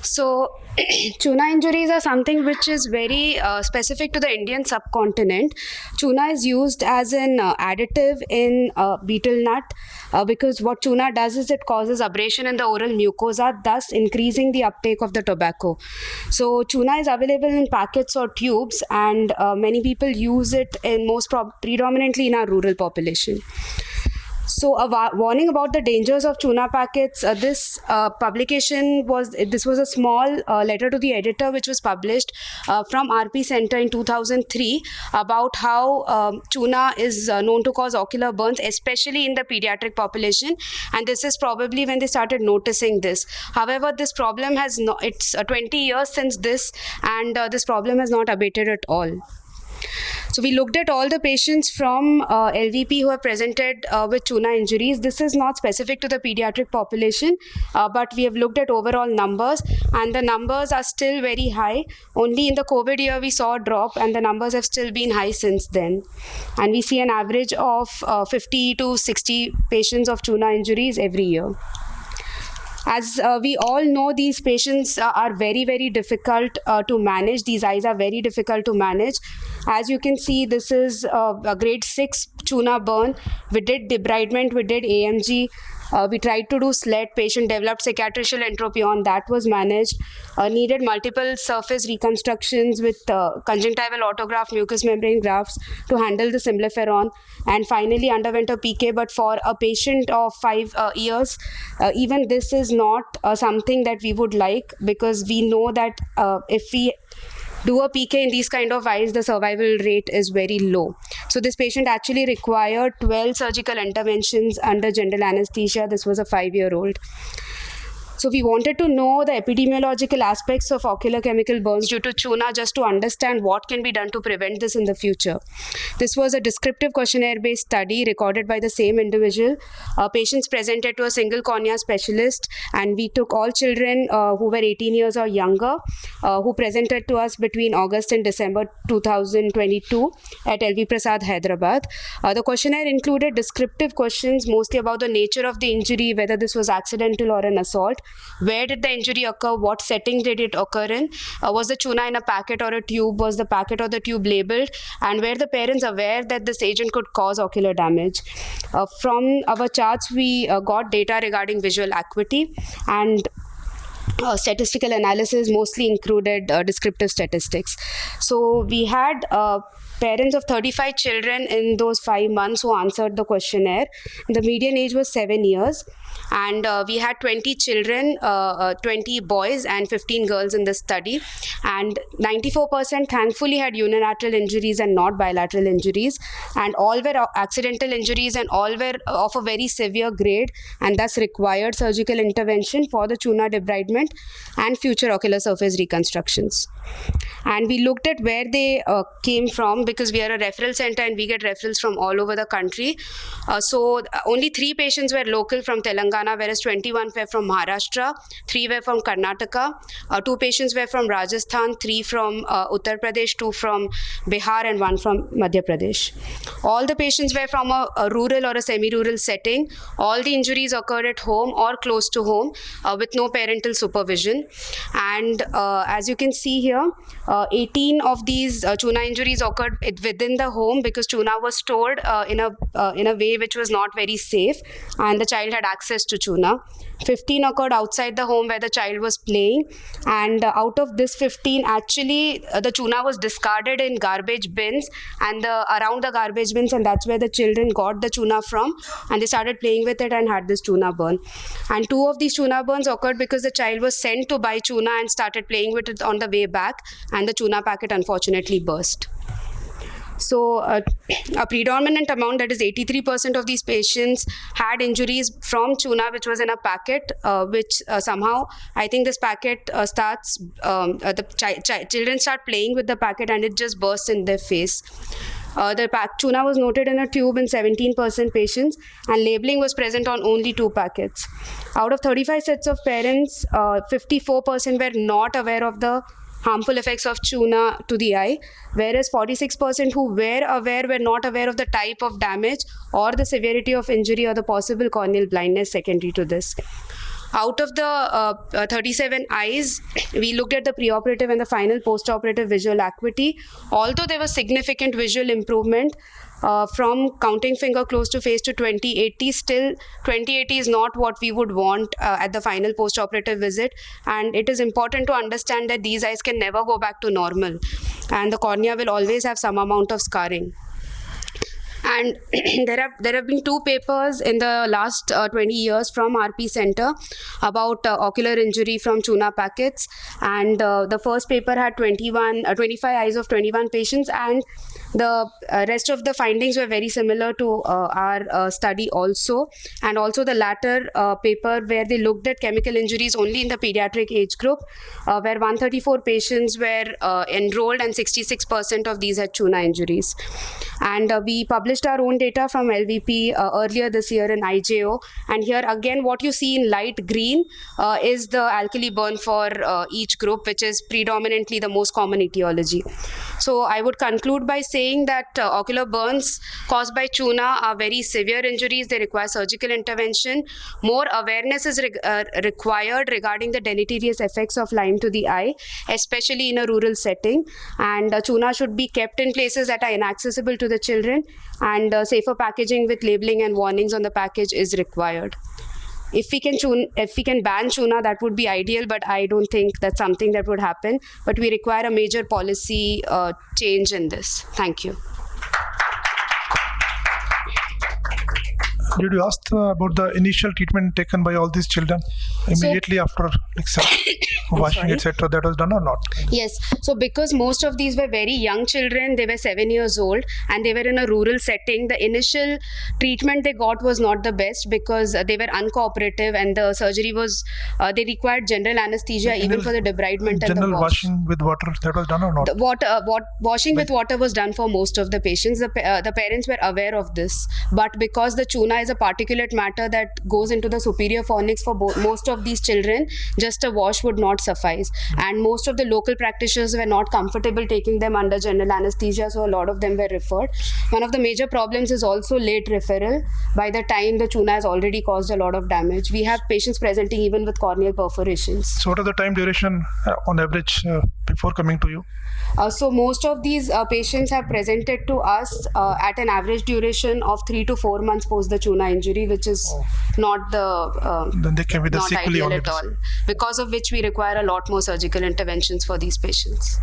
[SPEAKER 9] So, Chuna injuries are something which is very specific to the Indian subcontinent. Chuna is used as an additive in betel nut because what Chuna does is it causes abrasion in the oral mucosa, thus increasing the uptake of the tobacco. So, Chuna is available in packets or tubes, and many people use it in predominantly in our rural population. So a warning about the dangers of Chuna packets. This publication was a small letter to the editor which was published from RP Center in 2003 about how Chuna is known to cause ocular burns, especially in the pediatric population. And this is probably when they started noticing this. However, this problem has not, it's 20 years since this, and this problem has not abated at all. So we looked at all the patients from LVP who have presented with Chuna injuries. This is not specific to the pediatric population, but we have looked at overall numbers, and the numbers are still very high. Only in the COVID year we saw a drop, and the numbers have still been high since then. And we see an average of 50 to 60 patients of Chuna injuries every year. As we all know, these patients are very, very difficult to manage. These eyes are very difficult to manage. As you can see, this is a grade 6 Chuna burn. We did debridement, we did AMG. We tried to do SLED, patient developed cicatricial entropy on, that was managed. Needed multiple surface reconstructions with conjunctival autograft mucous membrane grafts to handle the symblepharon, and finally underwent a PK. But for a patient of 5 years, even this is not something that we would like, because we know that if we do a PK in these kind of eyes, the survival rate is very low. So this patient actually required 12 surgical interventions under general anesthesia. This was a 5-year-old. So we wanted to know the epidemiological aspects of ocular chemical burns due to tuna, just to understand what can be done to prevent this in the future. This was a descriptive questionnaire-based study recorded by the same individual. Patients presented to a single cornea specialist, and we took all children who were 18 years or younger, who presented to us between August and December 2022 at LV Prasad, Hyderabad. The questionnaire included descriptive questions, mostly about the nature of the injury, whether this was accidental or an assault. Where did the injury occur? What setting did it occur in? Was the tuna in a packet or a tube? Was the packet or the tube labeled? And were the parents aware that this agent could cause ocular damage? From our charts, we got data regarding visual acuity, and statistical analysis mostly included descriptive statistics. So we had parents of 35 children in those 5 months who answered the questionnaire. The median age was 7 years. And we had 20 children, 20 boys and 15 girls in the study. And 94% thankfully had unilateral injuries and not bilateral injuries. And all were accidental injuries, and all were of a very severe grade, and thus required surgical intervention for the tuna debridement and future ocular surface reconstructions. And we looked at where they came from, because we are a referral center and we get referrals from all over the country. So only 3 patients were local from Telangana, whereas 21 were from Maharashtra, 3 were from Karnataka, 2 patients were from Rajasthan, 3 from Uttar Pradesh, 2 from Bihar, and 1 from Madhya Pradesh. All the patients were from a rural or a semi-rural setting. All the injuries occurred at home or close to home with no parental supervision. And as you can see here, 18 of these tuna injuries occurred within the home, because tuna was stored in a way which was not very safe, and the child had access to tuna. 15 occurred outside the home where the child was playing, and out of this 15, actually the tuna was discarded in garbage bins and around the garbage bins, and that's where the children got the tuna from, and they started playing with it and had this tuna burn. And 2 of these tuna burns occurred because the child was sent to buy tuna and started playing with it on the way back, and the tuna packet unfortunately burst. So a predominant amount, that is 83% of these patients, had injuries from tuna which was in a packet, which somehow, I think this packet starts, children start playing with the packet and it just bursts in their face. The tuna was noted in a tube in 17% patients, and labeling was present on only 2 packets. Out of 35 sets of parents, 54% were not aware of the harmful effects of tuna to the eye, whereas 46% who were aware were not aware of the type of damage or the severity of injury or the possible corneal blindness secondary to this. Out of the 37 eyes, we looked at the preoperative and the final postoperative visual acuity. Although there was significant visual improvement from counting finger close to face to 20/80, still 20/80 is not what we would want at the final postoperative visit. And it is important to understand that these eyes can never go back to normal, and the cornea will always have some amount of scarring. And there have been 2 papers in the last 20 years from RP Center about ocular injury from tuna packets. And the first paper had 25 eyes of 21 patients, and the rest of the findings were very similar to our study also. And also the latter paper, where they looked at chemical injuries only in the pediatric age group, where 134 patients were enrolled, and 66% of these had tuna injuries. And we published our own data from LVP earlier this year in IJO. And here again, what you see in light green is the alkali burn for each group, which is predominantly the most common etiology. So I would conclude by saying that ocular burns caused by tuna are very severe injuries. They require surgical intervention. More awareness is required regarding the deleterious effects of lyme to the eye, especially in a rural setting. And tuna should be kept in places that are inaccessible to the children, and safer packaging with labeling and warnings on the package is required. if we can ban Chuna, that would be ideal, but I don't think that's something that would happen. But we require a major policy change in this. Thank you.
[SPEAKER 2] Did you ask about the initial treatment taken by all these children immediately after like, washing,
[SPEAKER 9] sorry?
[SPEAKER 2] etc.? That was done or not?
[SPEAKER 9] Yes. So because most of these were very young children, they were 7 years old and they were in a rural setting, the initial treatment they got was not the best because they were uncooperative and the surgery was, they required general anesthesia even for the debridement and the
[SPEAKER 2] General
[SPEAKER 9] wash.
[SPEAKER 2] washing with water, that was done or not?
[SPEAKER 9] Washing with water was done for most of the patients. The parents were aware of this, but because the Chuna is a particulate matter that goes into the superior fornix for most of these children, just a wash would not suffice. And most of the local practitioners were not comfortable taking them under general anesthesia, so a lot of them were referred. One of the major problems is also late referral. By the time the Chuna has already caused a lot of damage, we have patients presenting even with corneal perforations.
[SPEAKER 2] So what is the time duration on average before coming to you?
[SPEAKER 9] So most of these patients have presented to us at an average duration of 3 to 4 months post the Chuna injury, which is not the
[SPEAKER 2] Then they came with the
[SPEAKER 9] not
[SPEAKER 2] sequelae
[SPEAKER 9] ideal
[SPEAKER 2] only.
[SPEAKER 9] at all. Because of which we require a lot more surgical interventions for these patients.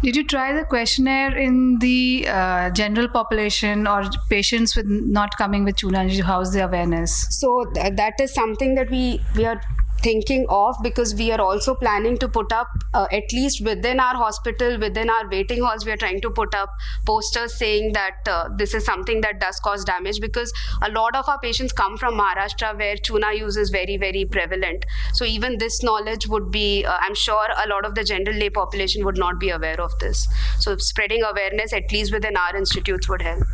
[SPEAKER 4] Did you try the questionnaire in the general population or patients with not coming with Chuna injury? How's the awareness?
[SPEAKER 9] So that is something that we are thinking of, because we are also planning to put up at least within our hospital, within our waiting halls, we are trying to put up posters saying that this is something that does cause damage, because a lot of our patients come from Maharashtra where Chuna use is very, very prevalent. So even this knowledge would be, I'm sure a lot of the general lay population would not be aware of this. So spreading awareness at least within our institutes would help.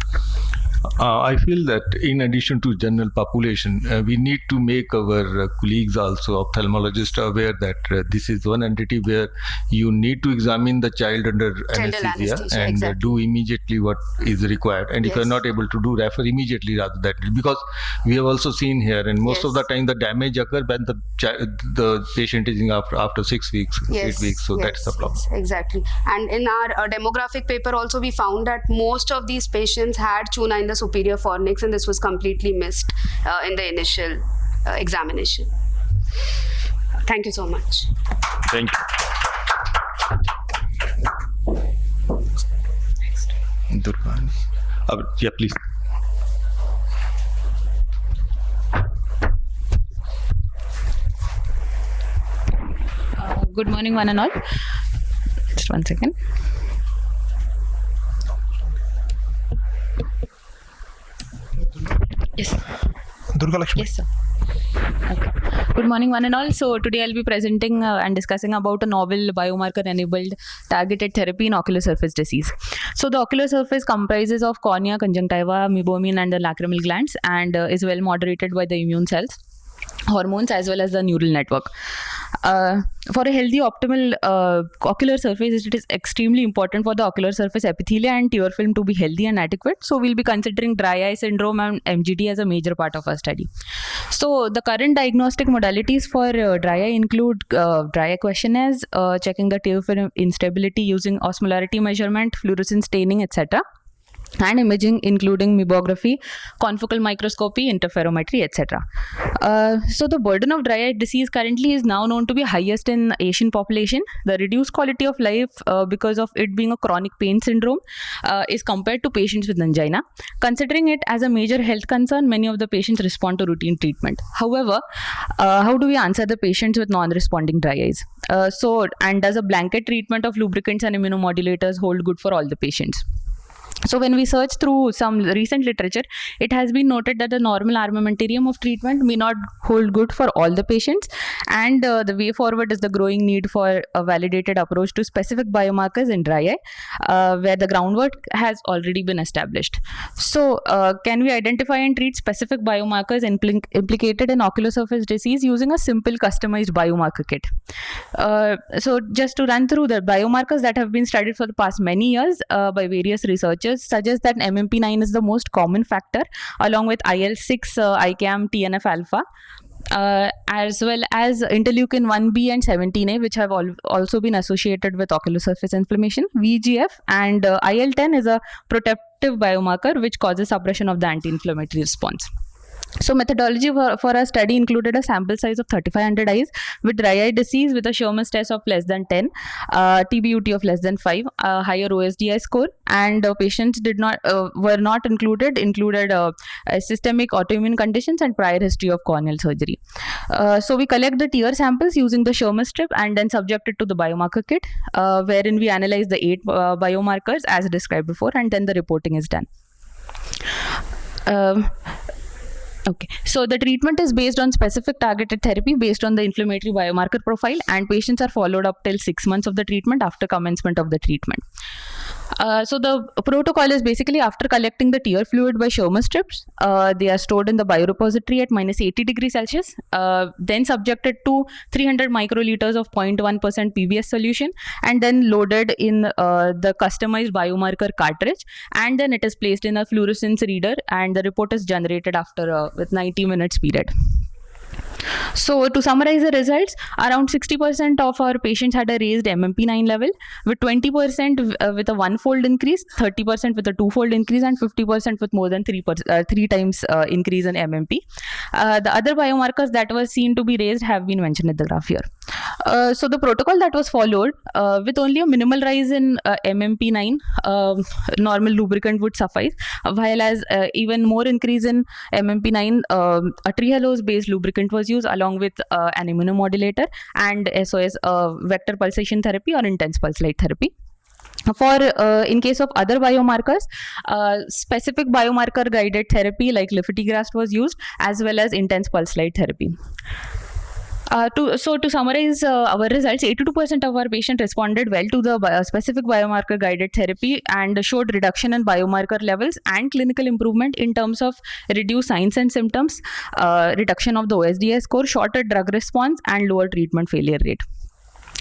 [SPEAKER 3] I feel that in addition to general population, we need to make our colleagues also, ophthalmologists, aware that this is one entity where you need to examine the child under anesthesia and
[SPEAKER 9] exactly.
[SPEAKER 3] do immediately what is required. And if you are
[SPEAKER 9] Yes.
[SPEAKER 3] not able to do, refer immediately rather than, because we have also seen here, and most of the
[SPEAKER 9] Yes.
[SPEAKER 3] time the damage occurs when the patient is in after 6 weeks, 8 weeks. So that's the problem.
[SPEAKER 9] Yes, exactly. And in our demographic paper also, we found that most of these patients had Chuna in the superior fornix, and this was completely missed in the initial examination. Thank you so much.
[SPEAKER 3] Thank you. Durga. Yeah, please.
[SPEAKER 12] Good morning, one and all. Just one second. Yes.
[SPEAKER 2] Durga Lakshmi.
[SPEAKER 12] Yes, sir. Okay. Good morning, one and all. So today I'll be presenting and discussing about a novel biomarker-enabled targeted therapy in ocular surface disease. So the ocular surface comprises of cornea, conjunctiva, meibomian, and the lacrimal glands, and is well moderated by the immune cells, hormones, as well as the neural network. For a healthy optimal ocular surface, it is extremely important for the ocular surface epithelia and tear film to be healthy and adequate. So we'll be considering dry eye syndrome and MGD as a major part of our study. So the current diagnostic modalities for dry eye include dry eye questionnaires, checking the tear film instability using osmolarity measurement, fluorescence staining, etc., and imaging including meibography, confocal microscopy, interferometry, etc. So the burden of dry eye disease currently is now known to be highest in Asian population. The reduced quality of life because of it being a chronic pain syndrome is compared to patients with angina. Considering it as a major health concern, many of the patients respond to routine treatment. However, how do we answer the patients with non-responding dry eyes? And does a blanket treatment of lubricants and immunomodulators hold good for all the patients? So when we search through some recent literature, it has been noted that the normal armamentarium of treatment may not hold good for all the patients, and the way forward is the growing need for a validated approach to specific biomarkers in dry eye, where the groundwork has already been established. So can we identify and treat specific biomarkers implicated in ocular surface disease using a simple customized biomarker kit? So just to run through the biomarkers that have been studied for the past many years by various researchers suggest that MMP9 is the most common factor, along with IL-6, ICAM, TNF-alpha, as well as interleukin 1B and 17A, which have also been associated with ocular surface inflammation. VEGF and IL-10 is a protective biomarker which causes suppression of the anti-inflammatory response. So methodology for our study included a sample size of 3,500 eyes with dry eye disease with a Sherman's test of less than 10, TBUT of less than 5, higher OSDI score, and patients were not included systemic autoimmune conditions and prior history of corneal surgery. So we collect the tear samples using the Sherman strip and then subject it to the biomarker kit, wherein we analyze the 8 biomarkers as described before, and then the reporting is done. Okay, so the treatment is based on specific targeted therapy based on the inflammatory biomarker profile, and patients are followed up till 6 months of the treatment after commencement of the treatment. So the protocol is basically after collecting the tear fluid by Sherman strips, they are stored in the biorepository at -80 degrees Celsius, then subjected to 300 microliters of 0.1% PBS solution, and then loaded in the customized biomarker cartridge, and then it is placed in a fluorescence reader, and the report is generated after with 90 minutes period. So to summarize the results, around 60% of our patients had a raised MMP9 level, with 20% with a one-fold increase, 30% with a two-fold increase, and 50% with more than three times increase in MMP. The other biomarkers that were seen to be raised have been mentioned in the graph here. So the protocol that was followed, with only a minimal rise in MMP9, normal lubricant would suffice, while as even more increase in MMP9, a trehalose-based lubricant was used along with an immunomodulator and SOS vector pulsation therapy or intense pulse light therapy. For in case of other biomarkers, specific biomarker guided therapy like lifitegrast was used, as well as intense pulse light therapy. To summarize our results, 82% of our patients responded well to the specific biomarker guided therapy and showed reduction in biomarker levels and clinical improvement in terms of reduced signs and symptoms, reduction of the OSDI score, shorter drug response, and lower treatment failure rate.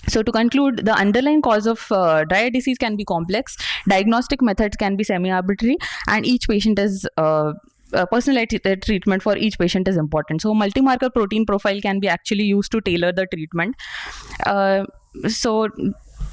[SPEAKER 12] So to conclude, the underlying cause of dry eye disease can be complex, diagnostic methods can be semi-arbitrary, and each patient is personalized treatment for each patient is important. So multi-marker protein profile can be actually used to tailor the treatment. So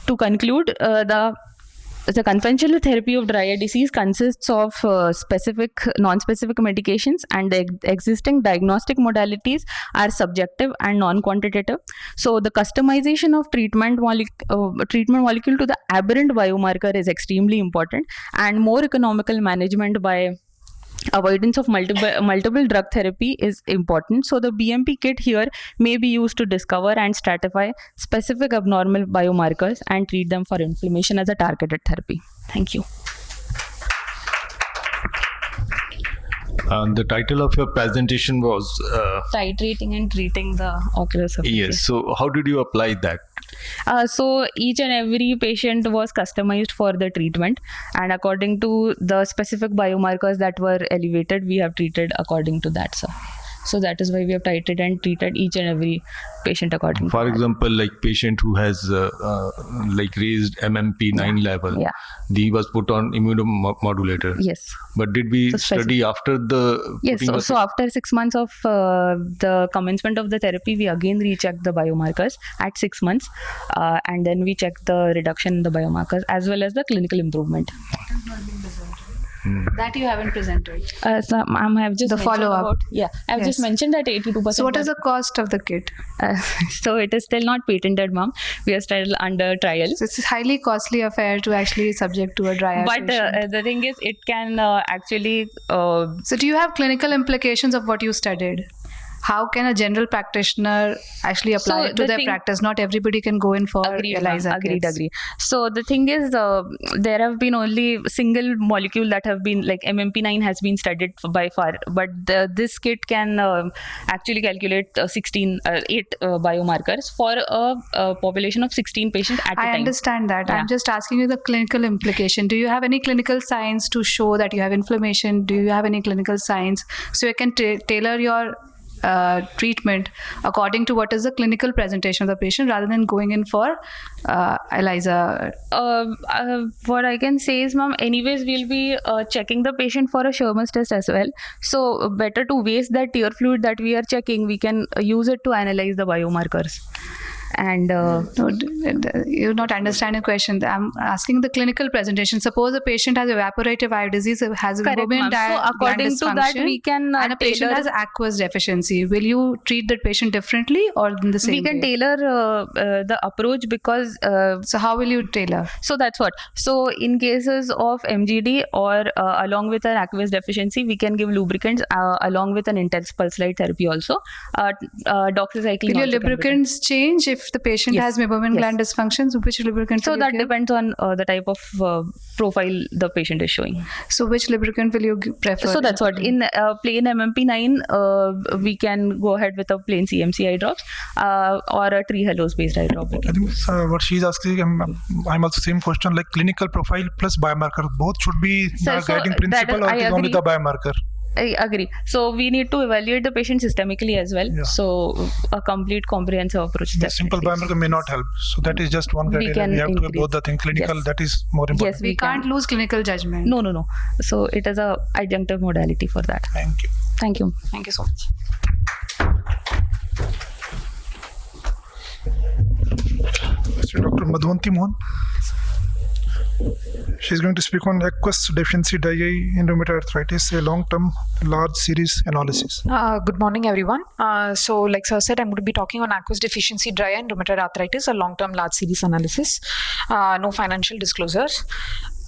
[SPEAKER 12] to conclude, the conventional therapy of dry eye disease consists of specific, non-specific medications, and the existing diagnostic modalities are subjective and non-quantitative. So the customization of treatment molecule to the aberrant biomarker is extremely important, and more economical management by avoidance of multiple drug therapy is important. So the BMP kit here may be used to discover and stratify specific abnormal biomarkers and treat them for inflammation as a targeted therapy. Thank you.
[SPEAKER 3] The title of your presentation was
[SPEAKER 12] Titrating and treating the ocular surface.
[SPEAKER 3] Yes. So how did you apply that?
[SPEAKER 12] So each and every patient was customized for the treatment, and according to the specific biomarkers that were elevated, we have treated according to that, sir. So that is why we have titrated and treated each and every patient according
[SPEAKER 3] For
[SPEAKER 12] to
[SPEAKER 3] example, like patient who has like raised MMP9 level, he was put on immunomodulator.
[SPEAKER 12] Yes.
[SPEAKER 3] But did we
[SPEAKER 12] So
[SPEAKER 3] study after the?
[SPEAKER 12] Yes, so after 6 months of the commencement of the therapy, we again recheck the biomarkers at 6 months, and then we check the reduction in the biomarkers as well as the clinical improvement.
[SPEAKER 4] That you haven't presented.
[SPEAKER 12] So I have just
[SPEAKER 4] The follow-up.
[SPEAKER 12] I've just mentioned that 82%.
[SPEAKER 4] So what is the cost of the kit?
[SPEAKER 12] So it is still not patented, ma'am. We are still under trial.
[SPEAKER 4] So it's a highly costly affair to actually subject to a dry eye
[SPEAKER 12] But
[SPEAKER 4] patient.
[SPEAKER 12] the thing is, it can actually.
[SPEAKER 4] So do you have clinical implications of what you studied? How can a general practitioner actually apply it to their practice? Not everybody can go in for ELISA kits.
[SPEAKER 12] Agree. So the thing is, there have been only single molecule that have been, like MMP9 has been studied by far, but this kit can actually calculate 8 biomarkers for a population of 16 patients at a time.
[SPEAKER 4] I understand that. I'm just asking you the clinical implication. Do you have any clinical signs to show that you have inflammation? Do you have any clinical signs so you can tailor your treatment according to what is the clinical presentation of the patient rather than going in for ELISA?
[SPEAKER 12] What I can say is, ma'am, anyways, we'll be checking the patient for a Sherman's test as well. So better to waste that tear fluid that we are checking. We can use it to analyze the biomarkers. And
[SPEAKER 4] No, you're not understanding the question. I'm asking the clinical presentation. Suppose a patient has evaporative eye disease, has a
[SPEAKER 12] correct,
[SPEAKER 4] meibomian
[SPEAKER 12] ma'am. So according to that, we can
[SPEAKER 4] and a patient
[SPEAKER 12] tailor.
[SPEAKER 4] has aqueous deficiency. Will you treat that patient differently or in the same
[SPEAKER 12] We can
[SPEAKER 4] way?
[SPEAKER 12] tailor the approach because
[SPEAKER 4] So how will you tailor?
[SPEAKER 12] so that's what. So in cases of MGD or along with an aqueous deficiency, we can give lubricants along with an intense pulse light therapy also. Doxycycline.
[SPEAKER 4] Will your
[SPEAKER 12] also can be done.
[SPEAKER 4] lubricants change if the patient
[SPEAKER 12] Yes.
[SPEAKER 4] has meibomian
[SPEAKER 12] Yes.
[SPEAKER 4] gland dysfunctions? Which lubricant?
[SPEAKER 12] So
[SPEAKER 4] will you
[SPEAKER 12] that
[SPEAKER 4] give?
[SPEAKER 12] depends on the type of profile the patient is showing.
[SPEAKER 4] So which lubricant will you prefer?
[SPEAKER 12] So that's what. In plain MMP9, we can go ahead with a plain CMC eye drops or a tree hellos based eye drop.
[SPEAKER 2] I think what she's asking, I'm also same question, like clinical profile plus biomarker, both should be
[SPEAKER 12] Sir,
[SPEAKER 2] the
[SPEAKER 12] so
[SPEAKER 2] guiding
[SPEAKER 12] that
[SPEAKER 2] principle,
[SPEAKER 12] is-
[SPEAKER 2] or
[SPEAKER 12] I
[SPEAKER 2] it is only
[SPEAKER 12] agree.
[SPEAKER 2] the biomarker?
[SPEAKER 12] I agree. So we need to evaluate the patient systemically as well.
[SPEAKER 2] Yeah.
[SPEAKER 12] So a complete comprehensive approach.
[SPEAKER 2] The simple
[SPEAKER 12] definitely.
[SPEAKER 2] biomarker may not help. So that is just one
[SPEAKER 12] We
[SPEAKER 2] criteria.
[SPEAKER 12] can
[SPEAKER 2] We have to have
[SPEAKER 12] increase.
[SPEAKER 2] both the thing. Clinical,
[SPEAKER 12] Yes.
[SPEAKER 2] that is more important.
[SPEAKER 12] Yes,
[SPEAKER 4] We can't lose clinical judgment.
[SPEAKER 12] No. So it is a adjunctive modality for that.
[SPEAKER 2] Thank you.
[SPEAKER 12] Thank you.
[SPEAKER 4] Thank you so much.
[SPEAKER 2] Mr. Dr. Madhwanti Mohan. She's going to speak on aqueous deficiency dry eye in rheumatoid arthritis, a long-term large series analysis.
[SPEAKER 13] Good morning, everyone. So, like Sir said, I'm going to be talking on aqueous deficiency dry eye and rheumatoid arthritis, a long-term large series analysis. No financial disclosures.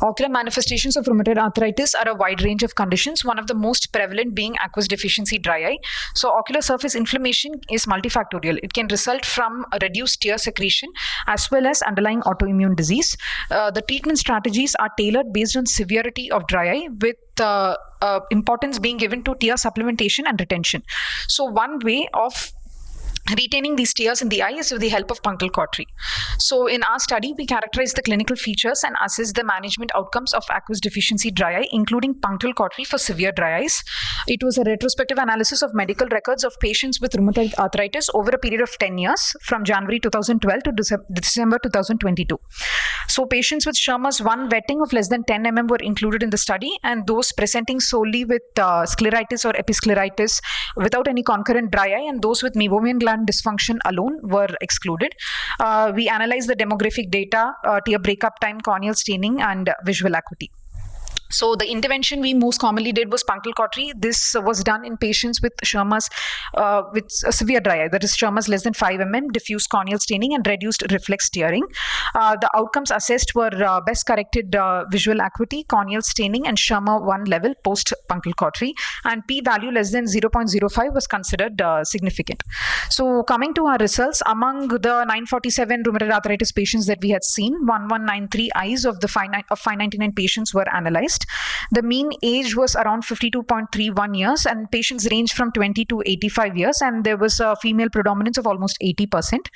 [SPEAKER 13] Ocular manifestations of rheumatoid arthritis are a wide range of conditions, one of the most prevalent being aqueous deficiency dry eye. So ocular surface inflammation is multifactorial. It can result from a reduced tear secretion as well as underlying autoimmune disease. The treatment strategies are tailored based on severity of dry eye, with importance being given to tear supplementation and retention. So one way of retaining these tears in the eye is with the help of punctal cautery. So in our study, we characterize the clinical features and assess the management outcomes of aqueous deficiency dry eye, including punctal cautery for severe dry eyes. It was a retrospective analysis of medical records of patients with rheumatoid arthritis over a period of 10 years from January 2012 to December 2022. So patients with Schirmer's 1 wetting of less than 10 mm were included in the study, and those presenting solely with scleritis or episcleritis without any concurrent dry eye, and those with meibomian gland dysfunction alone were excluded. We analyzed the demographic data, tear breakup time, corneal staining, and visual acuity. So the intervention we most commonly did was punctal cautery. This was done in patients with Schirmer's with a severe dry eye, that is Schirmer's less than 5 mm, diffuse corneal staining, and reduced reflex tearing. The outcomes assessed were best corrected visual acuity, corneal staining, and Schirmer 1 level post punctal cautery, and p-value less than 0.05 was considered significant. So coming to our results, among the 947 rheumatoid arthritis patients that we had seen, 1193 eyes of 599 patients were analyzed. The mean age was around 52.31 years, and patients ranged from 20 to 85 years, and there was a female predominance of almost 80%,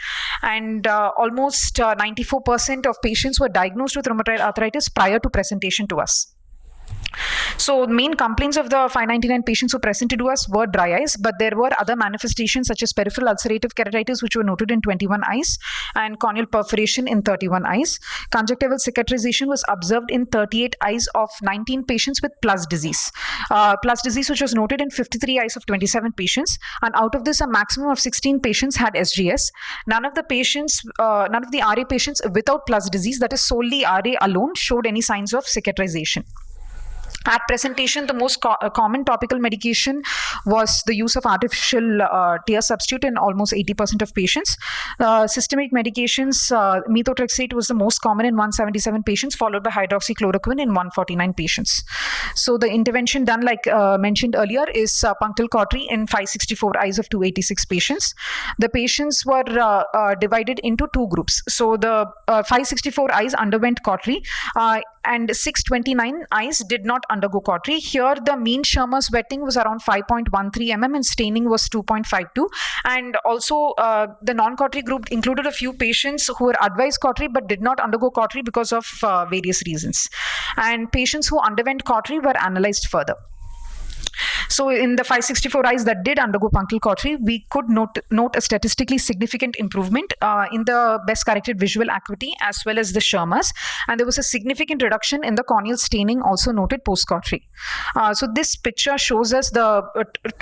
[SPEAKER 13] and almost 94% of patients were diagnosed with rheumatoid arthritis prior to presentation to us. So main complaints of the 599 patients who presented to us were dry eyes, but there were other manifestations such as peripheral ulcerative keratitis, which were noted in 21 eyes, and corneal perforation in 31 eyes. Conjunctival cicatrization was observed in 38 eyes of 19 patients with plus disease. Plus disease, which was noted in 53 eyes of 27 patients, and out of this, a maximum of 16 patients had SGS. None of the RA patients without plus disease, that is solely RA alone, showed any signs of cicatrization. At presentation, the most common topical medication was the use of artificial tear substitute in almost 80% of patients. Systemic medications, methotrexate was the most common in 177 patients, followed by hydroxychloroquine in 149 patients. So the intervention done, like mentioned earlier, is punctal cautery in 564 eyes of 286 patients. The patients were divided into two groups. So the 564 eyes underwent cautery, and 629 eyes did not undergo cautery. Here, the mean Schirmer's wetting was around 5.13 mm and staining was 2.52. And also, the non-cautery group included a few patients who were advised cautery but did not undergo cautery because of various reasons. And patients who underwent cautery were analyzed further. So in the 564 eyes that did undergo punctal cautery, we could note a statistically significant improvement in the best corrected visual acuity as well as the Schirmer's, and there was a significant reduction in the corneal staining also noted post cautery. So this picture shows us the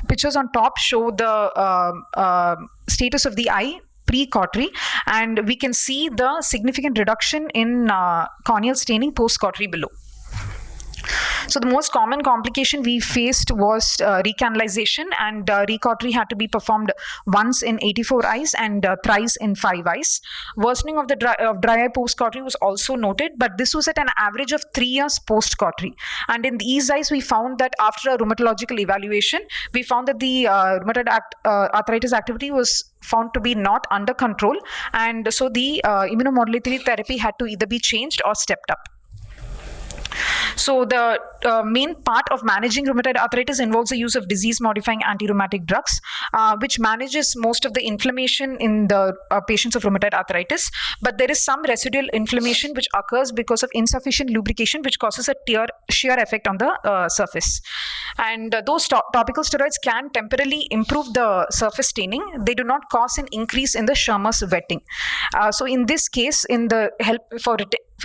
[SPEAKER 13] pictures on top show the status of the eye pre-cautery, and we can see the significant reduction in corneal staining post-cautery below. So the most common complication we faced was recanalization, and recautery had to be performed once in 84 eyes and thrice in 5 eyes. Worsening of the dry eye post-cautery was also noted, but this was at an average of 3 years post-cautery. And in these eyes, we found that after a rheumatological evaluation, we found that the rheumatoid arthritis activity was found to be not under control, and so the immunomodulatory therapy had to either be changed or stepped up. So the main part of managing rheumatoid arthritis involves the use of disease-modifying anti-rheumatic drugs, which manages most of the inflammation in the patients of rheumatoid arthritis. But there is some residual inflammation which occurs because of insufficient lubrication, which causes a shear effect on the surface. And those topical steroids can temporarily improve the surface staining. They do not cause an increase in the Schirmer's wetting. So in this case, in the help for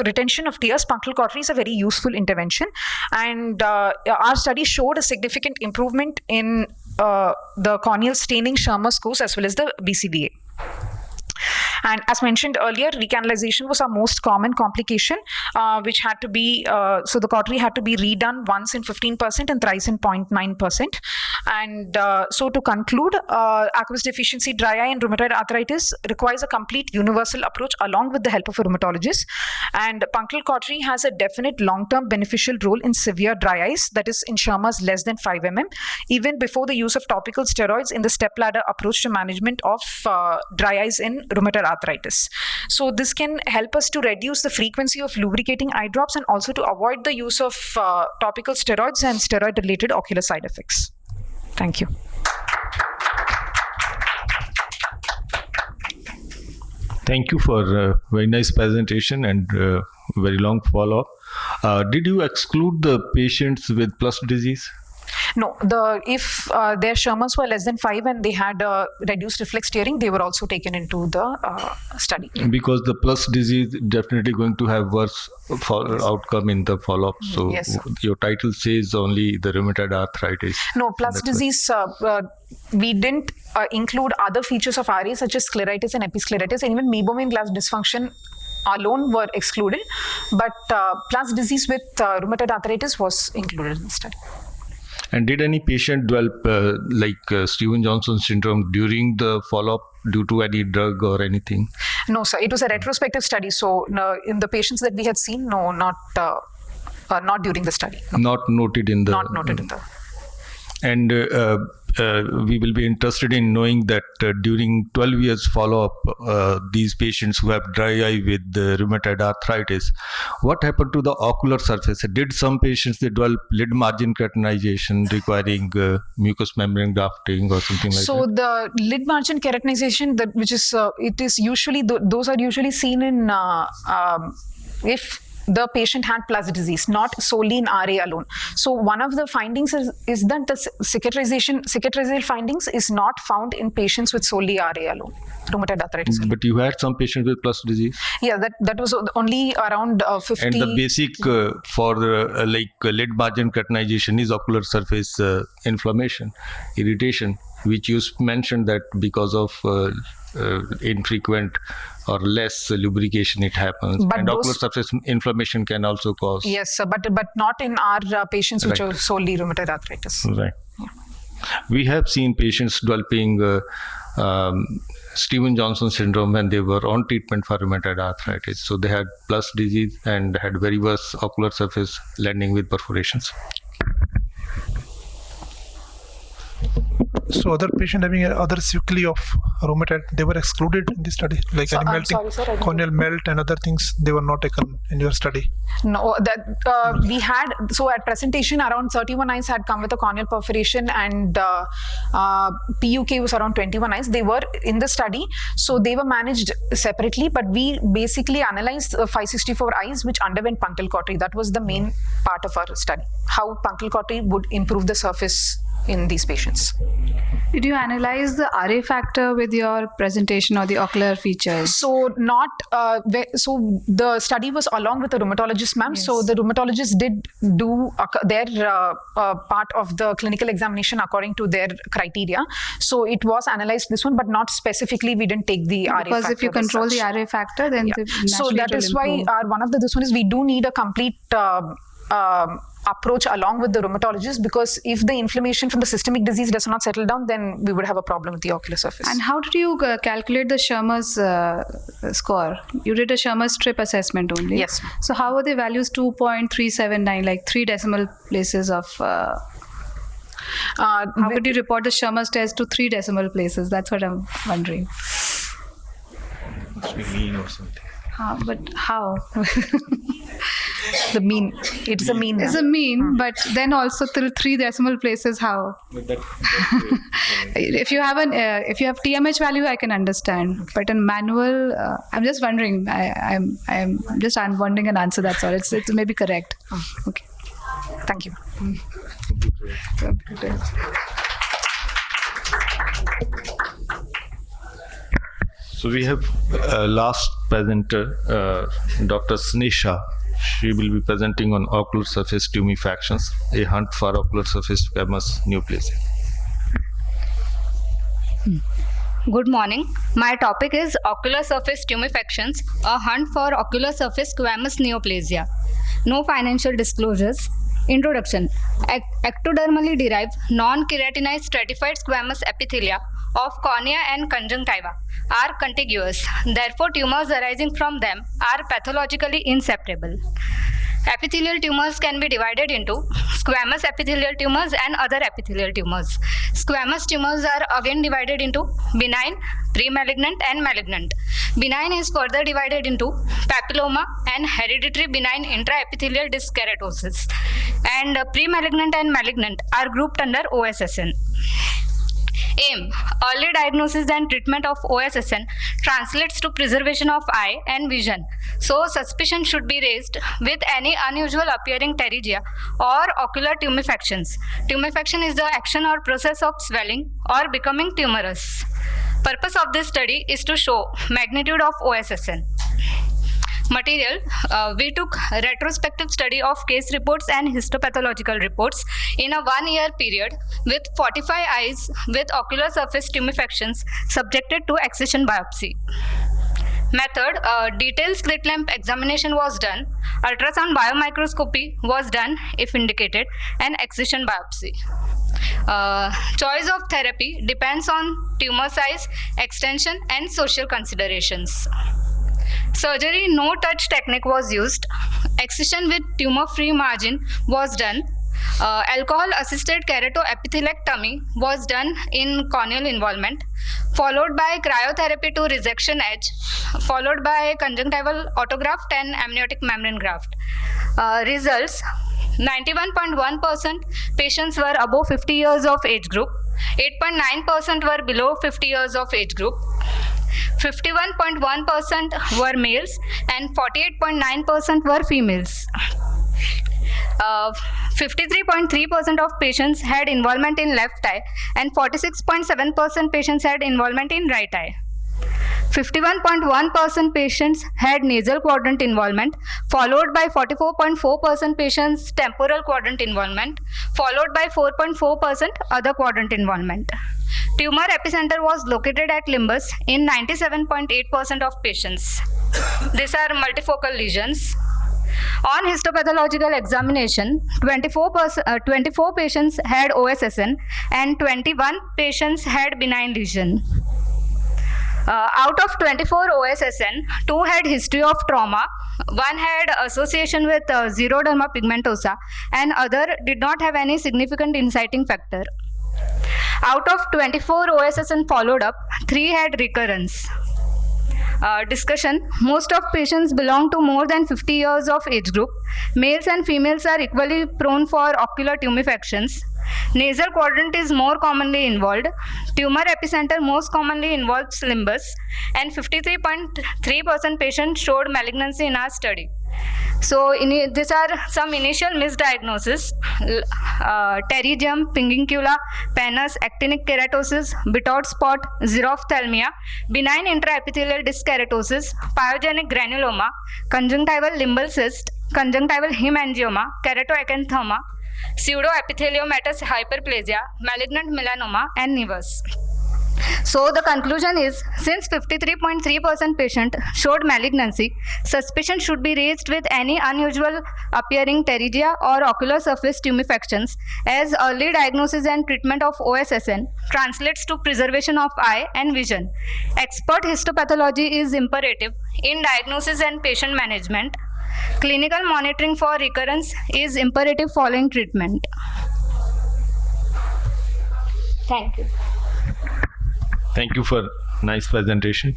[SPEAKER 13] retention of tears, punctal cautery is a very useful intervention, and our study showed a significant improvement in the corneal staining Schirmer scores as well as the BCVA. And as mentioned earlier, recanalization was our most common complication, which had to be, so the cautery had to be redone once in 15% and thrice in 0.9%. And so to conclude, aqueous deficiency dry eye and rheumatoid arthritis requires a complete universal approach along with the help of a rheumatologist. And punctal cautery has a definite long-term beneficial role in severe dry eyes, that is in Schirmer's less than 5 mm, even before the use of topical steroids in the stepladder approach to management of dry eyes in rheumatoid arthritis. So this can help us to reduce the frequency of lubricating eye drops and also to avoid the use of topical steroids and steroid-related ocular side effects. Thank you.
[SPEAKER 3] Thank you for a very nice presentation and very long follow-up. Did you exclude the patients with plus disease?
[SPEAKER 13] No, if their Schirmers were less than 5 and they had reduced reflex tearing, they were also taken into the study.
[SPEAKER 3] Because the plus disease definitely going to have worse outcome in the follow-up. So
[SPEAKER 13] yes,
[SPEAKER 3] your title says only the rheumatoid arthritis.
[SPEAKER 13] No, plus disease, we didn't include other features of RA such as scleritis and episcleritis, and even meibomian gland dysfunction alone were excluded. But plus disease with rheumatoid arthritis was included in the study.
[SPEAKER 3] And did any patient develop Stevens-Johnson syndrome during the follow-up due to any drug or anything?
[SPEAKER 13] No, sir. It was a retrospective study. So in the patients that we had seen, no, not during the study. No.
[SPEAKER 3] Not noted in the...
[SPEAKER 13] Not noted in the...
[SPEAKER 3] And we will be interested in knowing that during 12 years follow-up, these patients who have dry eye with rheumatoid arthritis, what happened to the ocular surface? Did some patients develop lid margin keratinization requiring mucous membrane grafting or something like that?
[SPEAKER 13] So the lid margin keratinization, it is usually, those are usually seen in if the patient had plus disease, not solely in RA alone. So one of the findings is that the cicatrizal findings is not found in patients with solely RA alone, rheumatoid arthritis.
[SPEAKER 3] But you had some patients with plus disease?
[SPEAKER 13] Yeah, that was only around 50.
[SPEAKER 3] And the basic for lid margin keratinization is ocular surface inflammation, irritation, which you mentioned that because of infrequent or less lubrication it happens,
[SPEAKER 13] but
[SPEAKER 3] and ocular surface inflammation can also cause.
[SPEAKER 13] Yes, but not in our patients which are solely rheumatoid arthritis.
[SPEAKER 3] Right. Yeah. We have seen patients developing Stevens-Johnson syndrome when they were on treatment for rheumatoid arthritis. So they had plus disease and had very worse ocular surface landing with perforations.
[SPEAKER 2] So other patient having other sequelae of rheumatoid, they were excluded in the study, like any melting, corneal melt and other things, they were not taken in your study?
[SPEAKER 13] No, we had, so at presentation around 31 eyes had come with a corneal perforation, and PUK was around 21 eyes. They were in the study, so they were managed separately, but we basically analyzed 564 eyes which underwent punctal cautery. That was the main part of our study, how punctal cautery would improve the surface in these patients.
[SPEAKER 4] Did you analyze the RA factor with your presentation or the ocular features?
[SPEAKER 13] So so the study was along with the rheumatologist, ma'am.
[SPEAKER 4] Yes.
[SPEAKER 13] So the rheumatologist did do their part of the clinical examination according to their criteria. So it was analyzed this one, but not specifically. We didn't take the RA factor.
[SPEAKER 4] Because if you control the RA factor, then
[SPEAKER 13] So that is why one of this one is we do need a complete approach along with the rheumatologist, because if the inflammation from the systemic disease does not settle down, then we would have a problem with the ocular surface.
[SPEAKER 4] And how did you calculate the Shermer's score? You did a Shermer's strip assessment only.
[SPEAKER 13] Yes.
[SPEAKER 4] So how were the values 2.379, like 3 decimal places of... how could you report the Shermer's test to 3 decimal places? That's what I'm wondering.
[SPEAKER 3] Must be mean or something.
[SPEAKER 4] But how?
[SPEAKER 13] The mean. It's a mean.
[SPEAKER 4] It's a mean, but then also till 3 decimal places, how? If you have TMH value, I can understand. But in manual, I'm just wondering. I'm just wondering an answer. That's all. It's maybe correct. Okay.
[SPEAKER 13] Thank you.
[SPEAKER 3] So we have last presenter, Dr. Snisha. She will be presenting on ocular surface tumefactions, a hunt for ocular surface squamous neoplasia.
[SPEAKER 14] Good morning. My topic is ocular surface tumefactions, a hunt for ocular surface squamous neoplasia. No financial disclosures. Introduction. Ectodermally derived, non-keratinized stratified squamous epithelia of cornea and conjunctiva are contiguous. Therefore, tumors arising from them are pathologically inseparable. Epithelial tumors can be divided into squamous epithelial tumors and other epithelial tumors. Squamous tumors are again divided into benign, pre-malignant and malignant. Benign is further divided into papilloma and hereditary benign intraepithelial disc keratosis. And pre-malignant and malignant are grouped under OSSN. Aim: early diagnosis and treatment of OSSN translates to preservation of eye and vision. So suspicion should be raised with any unusual appearing pterygia or ocular tumefactions. Tumefaction is the action or process of swelling or becoming tumorous. Purpose of this study is to show magnitude of OSSN. Material: we took retrospective study of case reports and histopathological reports in a 1-year period with 45 eyes with ocular surface tumefactions subjected to excision biopsy. Method: detailed slit lamp examination was done, ultrasound biomicroscopy was done if indicated, and excision biopsy. Choice of therapy depends on tumor size, extension, and social considerations. Surgery: no touch technique was used. Excision with tumor-free margin was done. Alcohol assisted keratoepithelectomy was done in corneal involvement, followed by cryotherapy to resection edge, followed by conjunctival autograft and amniotic membrane graft. Results: 91.1% patients were above 50 years of age group, 8.9% were below 50 years of age group, 51.1% were males and 48.9% were females. 53.3% of patients had involvement in left eye and 46.7% patients had involvement in right eye. 51.1% patients had nasal quadrant involvement, followed by 44.4% patients temporal quadrant involvement, followed by 4.4% other quadrant involvement. Tumor epicenter was located at limbus in 97.8% of patients. These are multifocal lesions. On histopathological examination, 24 patients had OSSN and 21 patients had benign lesion. Out of 24 OSSN, 2 had history of trauma, 1 had association with xeroderma pigmentosa, and other did not have any significant inciting factor. Out of 24 OSSN followed up, 3 had recurrence. Discussion: most of patients belong to more than 50 years of age group. Males and females are equally prone for ocular tumefactions. Nasal quadrant is more commonly involved. Tumor epicenter most commonly involves limbus, and 53.3% patients showed malignancy in our study. So these are some initial misdiagnoses: pterygium, pinguicula, pannus, actinic keratosis, Bitot spot, xerophthalmia, benign intraepithelial disc keratosis, pyogenic granuloma, conjunctival limbal cyst, conjunctival hemangioma, keratoacanthoma, pseudoepitheliomatous hyperplasia, malignant melanoma, and nevus. So the conclusion is, since 53.3% patient showed malignancy, suspicion should be raised with any unusual appearing pterygia or ocular surface tumefactions, as early diagnosis and treatment of OSSN translates to preservation of eye and vision. Expert histopathology is imperative in diagnosis and patient management. Clinical monitoring for recurrence is imperative following treatment. Thank you.
[SPEAKER 3] Thank you for nice presentation.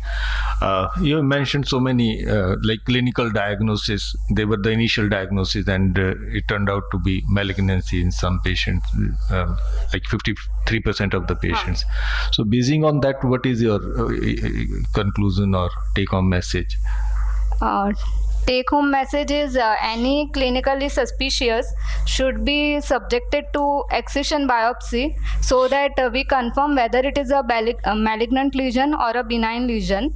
[SPEAKER 3] You have mentioned so many like clinical diagnosis. They were the initial diagnosis, and it turned out to be malignancy in some patients, like 53% of the patients. So, basing on that, what is your conclusion or take-home message?
[SPEAKER 14] Take-home message is any clinically suspicious should be subjected to excision biopsy so that we confirm whether it is a malignant lesion or a benign lesion.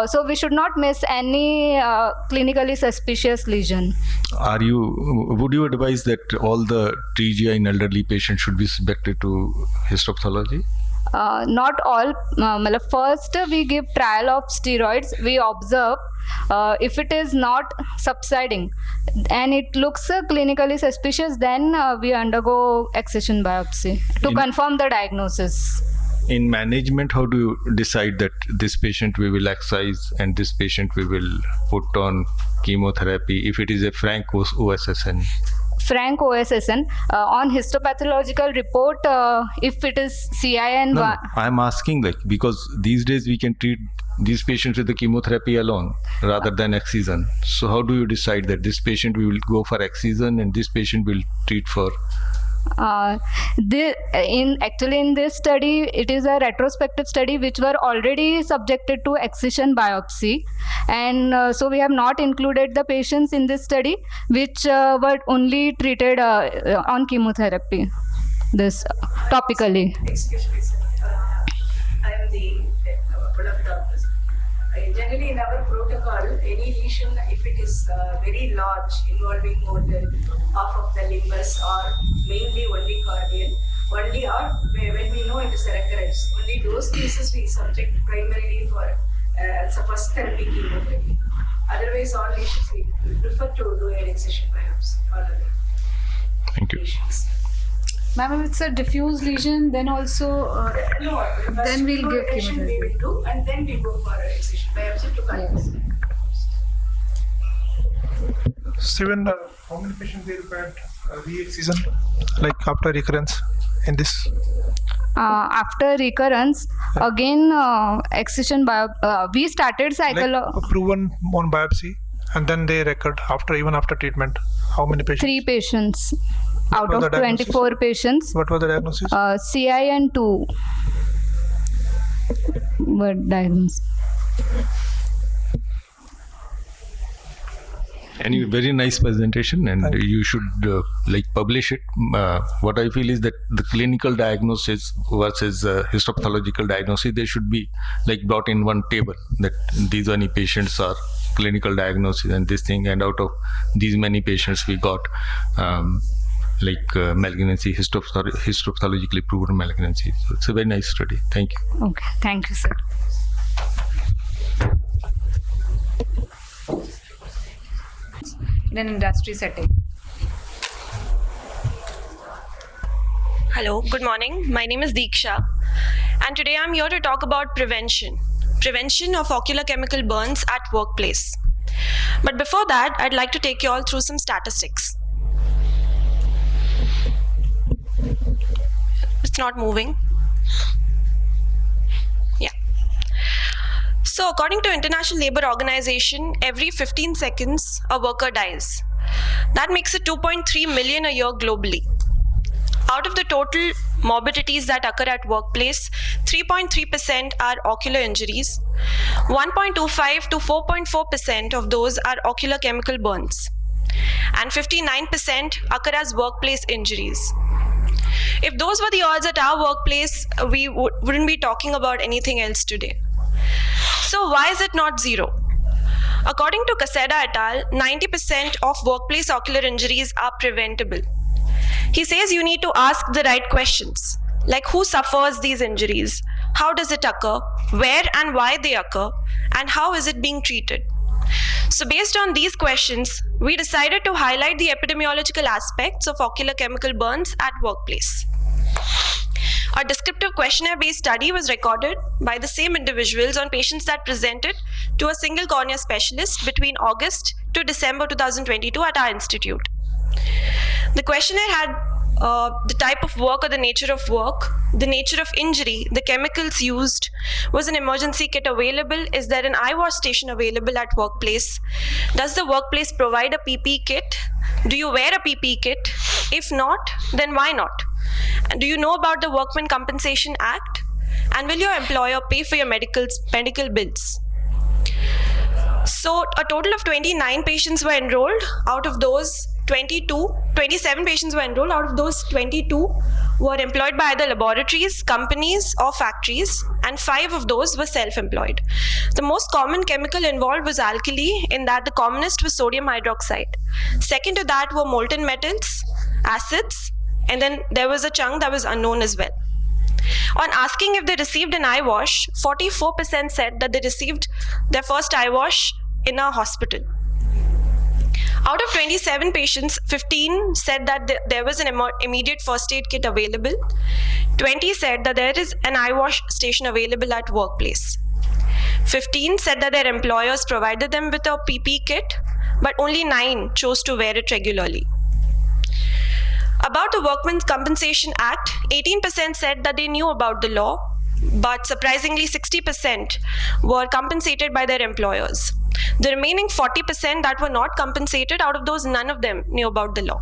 [SPEAKER 14] So we should not miss any clinically suspicious lesion.
[SPEAKER 3] Would you advise that all the pterygia in elderly patients should be subjected to histopathology?
[SPEAKER 14] Not all. First, we give trial of steroids. We observe if it is not subsiding and it looks clinically suspicious, then we undergo excision biopsy to confirm the diagnosis.
[SPEAKER 3] In management, how do you decide that this patient we will excise and this patient we will put on chemotherapy if it is a frank OSSN?
[SPEAKER 14] Frank OSSN, on histopathological report, if it is CIN.
[SPEAKER 3] No, I'm asking because these days we can treat these patients with the chemotherapy alone rather than excision. So how do you decide that this patient we will go for excision and this patient will treat for?
[SPEAKER 14] In this study, it is a retrospective study which were already subjected to excision biopsy, and so we have not included the patients in this study which were only treated on chemotherapy, this topically.
[SPEAKER 15] Excuse me, sir. I am the product office. Generally, in our protocol, any lesion, if it is very large, involving more than half of the limbus or mainly only corneal, when we know it is a recurrence, only those cases we subject primarily for first therapy chemotherapy. Otherwise, all lesions we prefer to do an excision biopsy.
[SPEAKER 3] Thank you.
[SPEAKER 4] Ma'am, if it's a diffuse lesion, then also then we'll give chemotherapy.
[SPEAKER 15] We will do, and then we go for excision biopsy to confirm.
[SPEAKER 2] Steven, how many patients they required re-excision, like after recurrence in this?
[SPEAKER 14] After recurrence, again excision biopsy. We started
[SPEAKER 2] proven on biopsy, and then they record even after treatment. How many patients?
[SPEAKER 14] 3 patients. Out of 24 patients.
[SPEAKER 2] What was the diagnosis?
[SPEAKER 14] CIN 2 were diagnosed.
[SPEAKER 3] Any very nice presentation, and you should publish it. What I feel is that the clinical diagnosis versus histopathological diagnosis, they should be brought in one table, that these many patients are clinical diagnosis and this thing, and out of these many patients we got malignancy, histopathologically proven malignancy. So it's a very nice study. Thank you.
[SPEAKER 14] Okay, thank you, sir. In an industry setting.
[SPEAKER 16] Hello, good morning. My name is Deeksha, and today I'm here to talk about prevention of ocular chemical burns at workplace. But before that, I'd like to take you all through some statistics. It's not moving. Yeah. So according to International Labour Organization, every 15 seconds a worker dies. That makes it 2.3 million a year globally. Out of the total morbidities that occur at workplace, 3.3% are ocular injuries, 1.25 to 4.4% of those are ocular chemical burns, and 59% occur as workplace injuries. If those were the odds at our workplace, we wouldn't be talking about anything else today. So why is it not zero? According to Caseda et al., 90% of workplace ocular injuries are preventable. He says you need to ask the right questions, like who suffers these injuries, how does it occur, where and why they occur, and how is it being treated. So based on these questions, we decided to highlight the epidemiological aspects of ocular chemical burns at workplace. A descriptive questionnaire-based study was recorded by the same individuals on patients that presented to a single cornea specialist between August to December 2022 at our institute. The questionnaire had the type of work or the nature of work, the nature of injury, the chemicals used, was an emergency kit available, is there an eye wash station available at workplace, does the workplace provide a PPE kit, do you wear a PPE kit, if not, then why not, and do you know about the Workmen Compensation Act, and will your employer pay for your medical bills. So a total of 29 patients were enrolled. Out of those 27 patients were enrolled. Out of those 22 were employed by either laboratories, companies, or factories, and 5 of those were self-employed. The most common chemical involved was alkali, in that the commonest was sodium hydroxide. Second to that were molten metals, acids, and then there was a chunk that was unknown as well. On asking if they received an eye wash, 44% said that they received their first eye wash in a hospital. Out of 27 patients, 15 said that there was an immediate first aid kit available. 20 said that there is an eye wash station available at workplace. 15 said that their employers provided them with a PPE kit, but only 9 chose to wear it regularly. About the Workmen's Compensation Act, 18% said that they knew about the law, but surprisingly 60% were compensated by their employers. The remaining 40% that were not compensated, out of those, none of them knew about the law.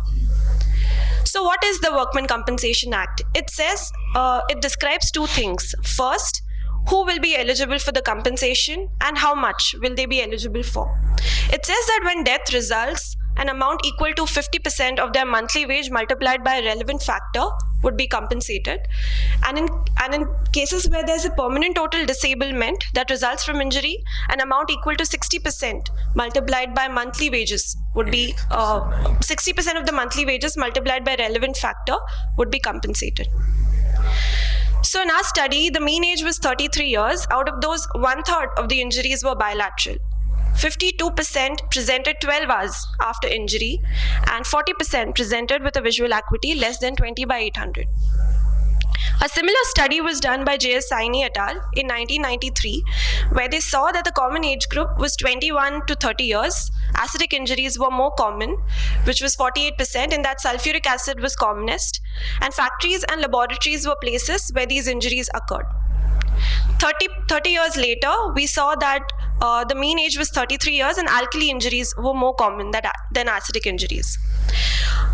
[SPEAKER 16] So what is the Workmen Compensation Act? It says, it describes 2 things. First, who will be eligible for the compensation and how much will they be eligible for. It says that when death results, an amount equal to 50% of their monthly wage multiplied by a relevant factor would be compensated. And in cases where there's a permanent total disablement that results from injury, an amount equal to 60% multiplied by monthly wages would be 60% of the monthly wages multiplied by a relevant factor would be compensated. So in our study, the mean age was 33 years. Out of those, 1/3 of the injuries were bilateral. 52% presented 12 hours after injury, and 40% presented with a visual acuity less than 20/800. A similar study was done by J.S. Saini et al. In 1993, where they saw that the common age group was 21 to 30 years. Acidic injuries were more common, which was 48%, and that sulfuric acid was commonest. And factories and laboratories were places where these injuries occurred. 30 years later, we saw that the mean age was 33 years and alkali injuries were more common than acidic injuries.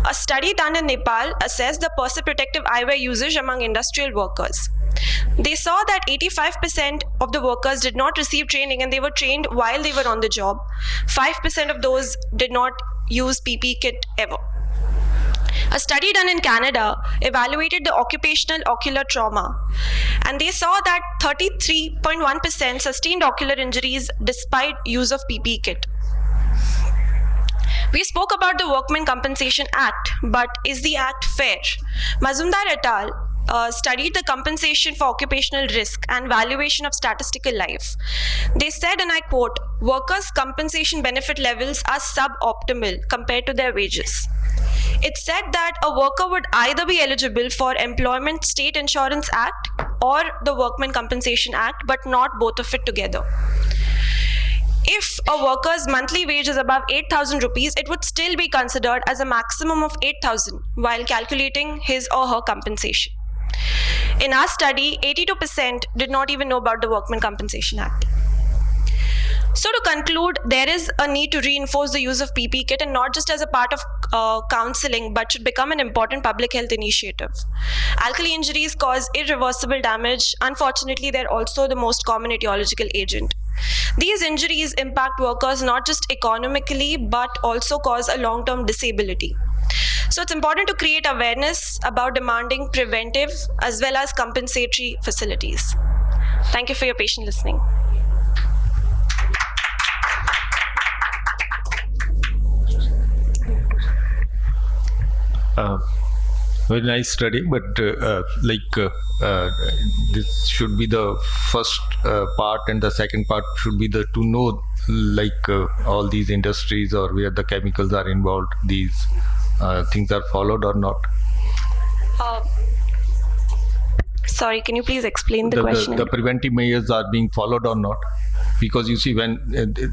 [SPEAKER 16] A study done in Nepal assessed the perceprotective eyewear usage among industrial workers. They saw that 85% of the workers did not receive training, and they were trained while they were on the job. 5% of those did not use PPE kit ever. A study done in Canada evaluated the occupational ocular trauma, and they saw that 33.1% sustained ocular injuries despite use of PPE kit. We spoke about the Workmen Compensation Act, but is the act fair? Mazumdar et al. Studied the compensation for occupational risk and valuation of statistical life. They said, and I quote, "Workers' compensation benefit levels are suboptimal compared to their wages." It said that a worker would either be eligible for Employment State Insurance Act or the Workmen Compensation Act, but not both of it together. If a worker's monthly wage is above 8,000 rupees, it would still be considered as a maximum of 8,000 while calculating his or her compensation. In our study, 82% did not even know about the Workmen Compensation Act. So to conclude, there is a need to reinforce the use of PPE kit, and not just as a part of counseling, but should become an important public health initiative. Alkali injuries cause irreversible damage. Unfortunately, they're also the most common etiological agent. These injuries impact workers not just economically, but also cause a long-term disability. So it's important to create awareness about demanding preventive as well as compensatory facilities. Thank you for your patient listening.
[SPEAKER 3] Very nice study, but this should be the first part, and the second part should be the to know all these industries or where the chemicals are involved, these things are followed or not.
[SPEAKER 16] Sorry, can you please explain the question?
[SPEAKER 3] The preventive measures are being followed or not? Because you see, when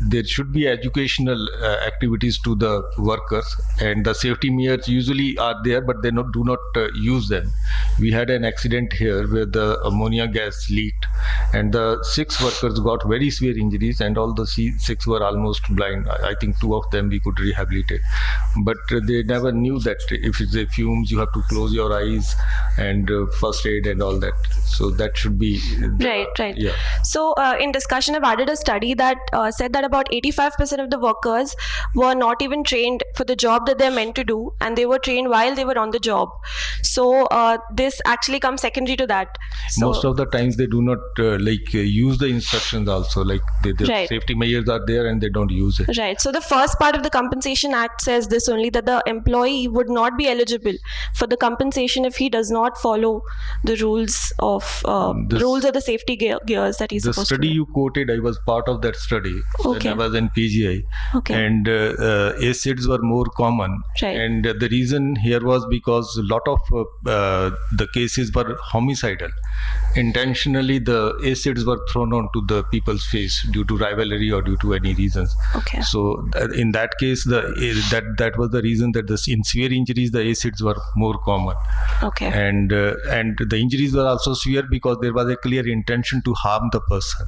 [SPEAKER 3] there should be educational activities to the workers, and the safety measures usually are there, but they do not use them. We had an accident here where the ammonia gas leaked, and the 6 workers got very severe injuries, and all the 6 were almost blind. I think 2 of them we could rehabilitate, but they never knew that if it's a fumes, you have to close your eyes and first aid and all that. So that should be
[SPEAKER 16] right.
[SPEAKER 3] Yeah.
[SPEAKER 16] So in discussion, I've added a study that said that about 85% of the workers were not even trained for the job that they're meant to do, and they were trained while they were on the job. So this actually comes secondary to that. So,
[SPEAKER 3] most of the times they do not use the instructions also, the
[SPEAKER 16] Right.
[SPEAKER 3] safety measures are there and they don't use it.
[SPEAKER 16] Right. So the first part of the Compensation Act says this only, that the employee would not be eligible for the compensation if he does not follow the rules of rules of the safety gears that he's
[SPEAKER 3] The
[SPEAKER 16] supposed
[SPEAKER 3] study
[SPEAKER 16] to do.
[SPEAKER 3] you quoted, I was part of that study
[SPEAKER 16] Okay.
[SPEAKER 3] when I was in PGI,
[SPEAKER 16] Okay.
[SPEAKER 3] and acids were more common.
[SPEAKER 16] Right.
[SPEAKER 3] And the reason here was because a lot of the cases were homicidal. Intentionally, the acids were thrown onto the people's face due to rivalry or due to any reasons.
[SPEAKER 16] Okay.
[SPEAKER 3] So in that case, that was the reason that in severe injuries the acids were more common.
[SPEAKER 16] Okay.
[SPEAKER 3] And the injuries were also severe because there was a clear intention to harm the person.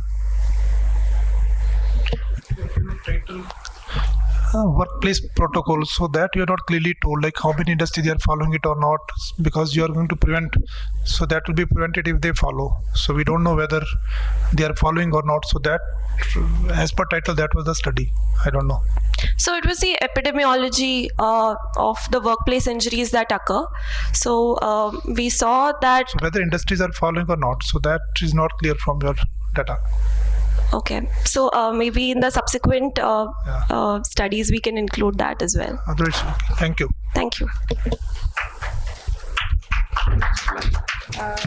[SPEAKER 2] Workplace protocol, so that you are not clearly told like how many industries they are following it or not, because you are going to prevent, so that will be prevented if they follow. So we don't know whether they are following or not. So that, as per title, that was the study. I don't know.
[SPEAKER 16] So it was the epidemiology of the workplace injuries that occur. So we saw that.
[SPEAKER 2] So whether industries are following or not, so that is not clear from your data.
[SPEAKER 16] Okay. So maybe in the subsequent studies we can include that as well.
[SPEAKER 2] Otherwise, thank you.
[SPEAKER 16] Thank you.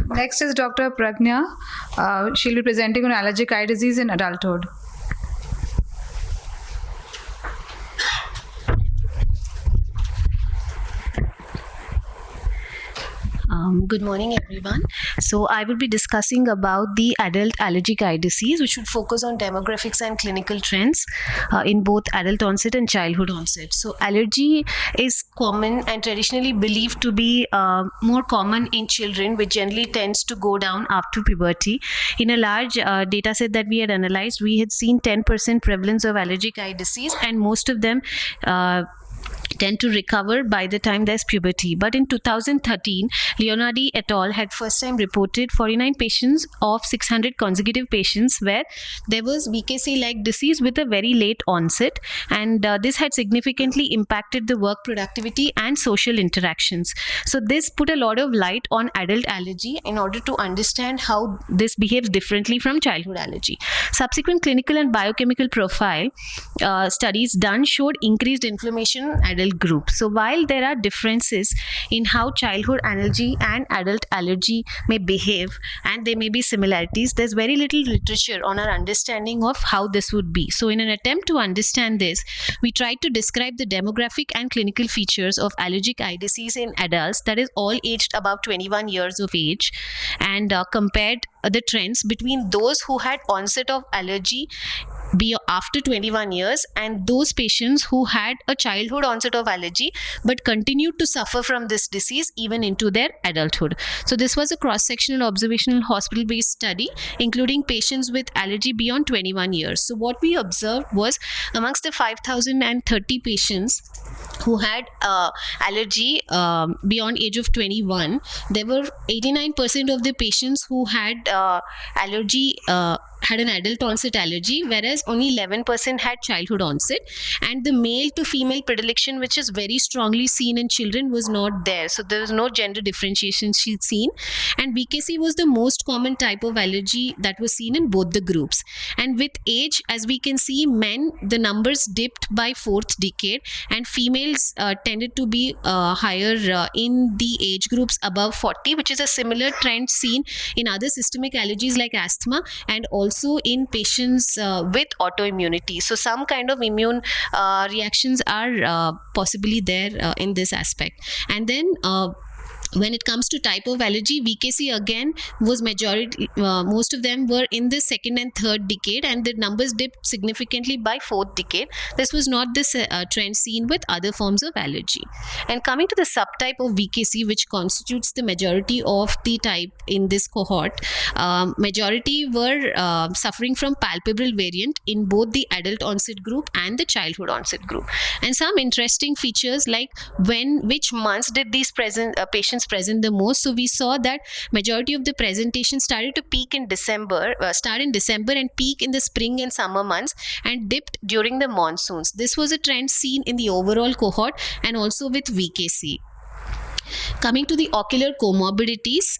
[SPEAKER 4] Next is Dr. Pragnya. She'll be presenting on allergic eye disease in adulthood.
[SPEAKER 17] Good morning, everyone. So I will be discussing about the adult allergic eye disease, which would focus on demographics and clinical trends in both adult onset and childhood onset. So allergy is common and traditionally believed to be more common in children, which generally tends to go down after puberty. In a large data set that we had analyzed, we had seen 10% prevalence of allergic eye disease, and most of them tend to recover by the time there's puberty. But in 2013, Leonardi et al. Had first time reported 49 patients of 600 consecutive patients where there was VKC-like disease with a very late onset, and this had significantly impacted the work productivity and social interactions. So this put a lot of light on adult allergy in order to understand how this behaves differently from childhood allergy. Subsequent clinical and biochemical profile studies done showed increased inflammation in adult group. So while there are differences in how childhood allergy and adult allergy may behave, and there may be similarities, there's very little literature on our understanding of how this would be. So in an attempt to understand this, we tried to describe the demographic and clinical features of allergic eye disease in adults, that is all aged above 21 years of age, and compared the trends between those who had onset of allergy after 21 years and those patients who had a childhood onset of allergy but continued to suffer from this disease even into their adulthood. So this was a cross-sectional observational hospital-based study including patients with allergy beyond 21 years. So what we observed was amongst the 5,030 patients who had allergy beyond age of 21, there were 89% of the patients who had allergy had an adult onset allergy, whereas only 11% had childhood onset, and the male to female predilection, which is very strongly seen in children, was not there. So there was no gender differentiation seen, and VKC was the most common type of allergy that was seen in both the groups. And with age, as we can see, men, the numbers dipped by fourth decade, and females tended to be higher in the age groups above 40, which is a similar trend seen in other systemic allergies like asthma and also in patients with autoimmunity. So some kind of immune reactions are possibly there in this aspect. And then when it comes to type of allergy, VKC again was majority, most of them were in the second and third decade, and the numbers dipped significantly by fourth decade. This was not the trend seen with other forms of allergy. And coming to the subtype of VKC, which constitutes the majority of the type in this cohort, majority were suffering from palpebral variant in both the adult onset group and the childhood onset group. And some interesting features like which months did these patients present the most. So we saw that majority of the presentation started to peak in December, start in December and peak in the spring and summer months and dipped during the monsoons. This was a trend seen in the overall cohort and also with VKC. Coming to the ocular comorbidities,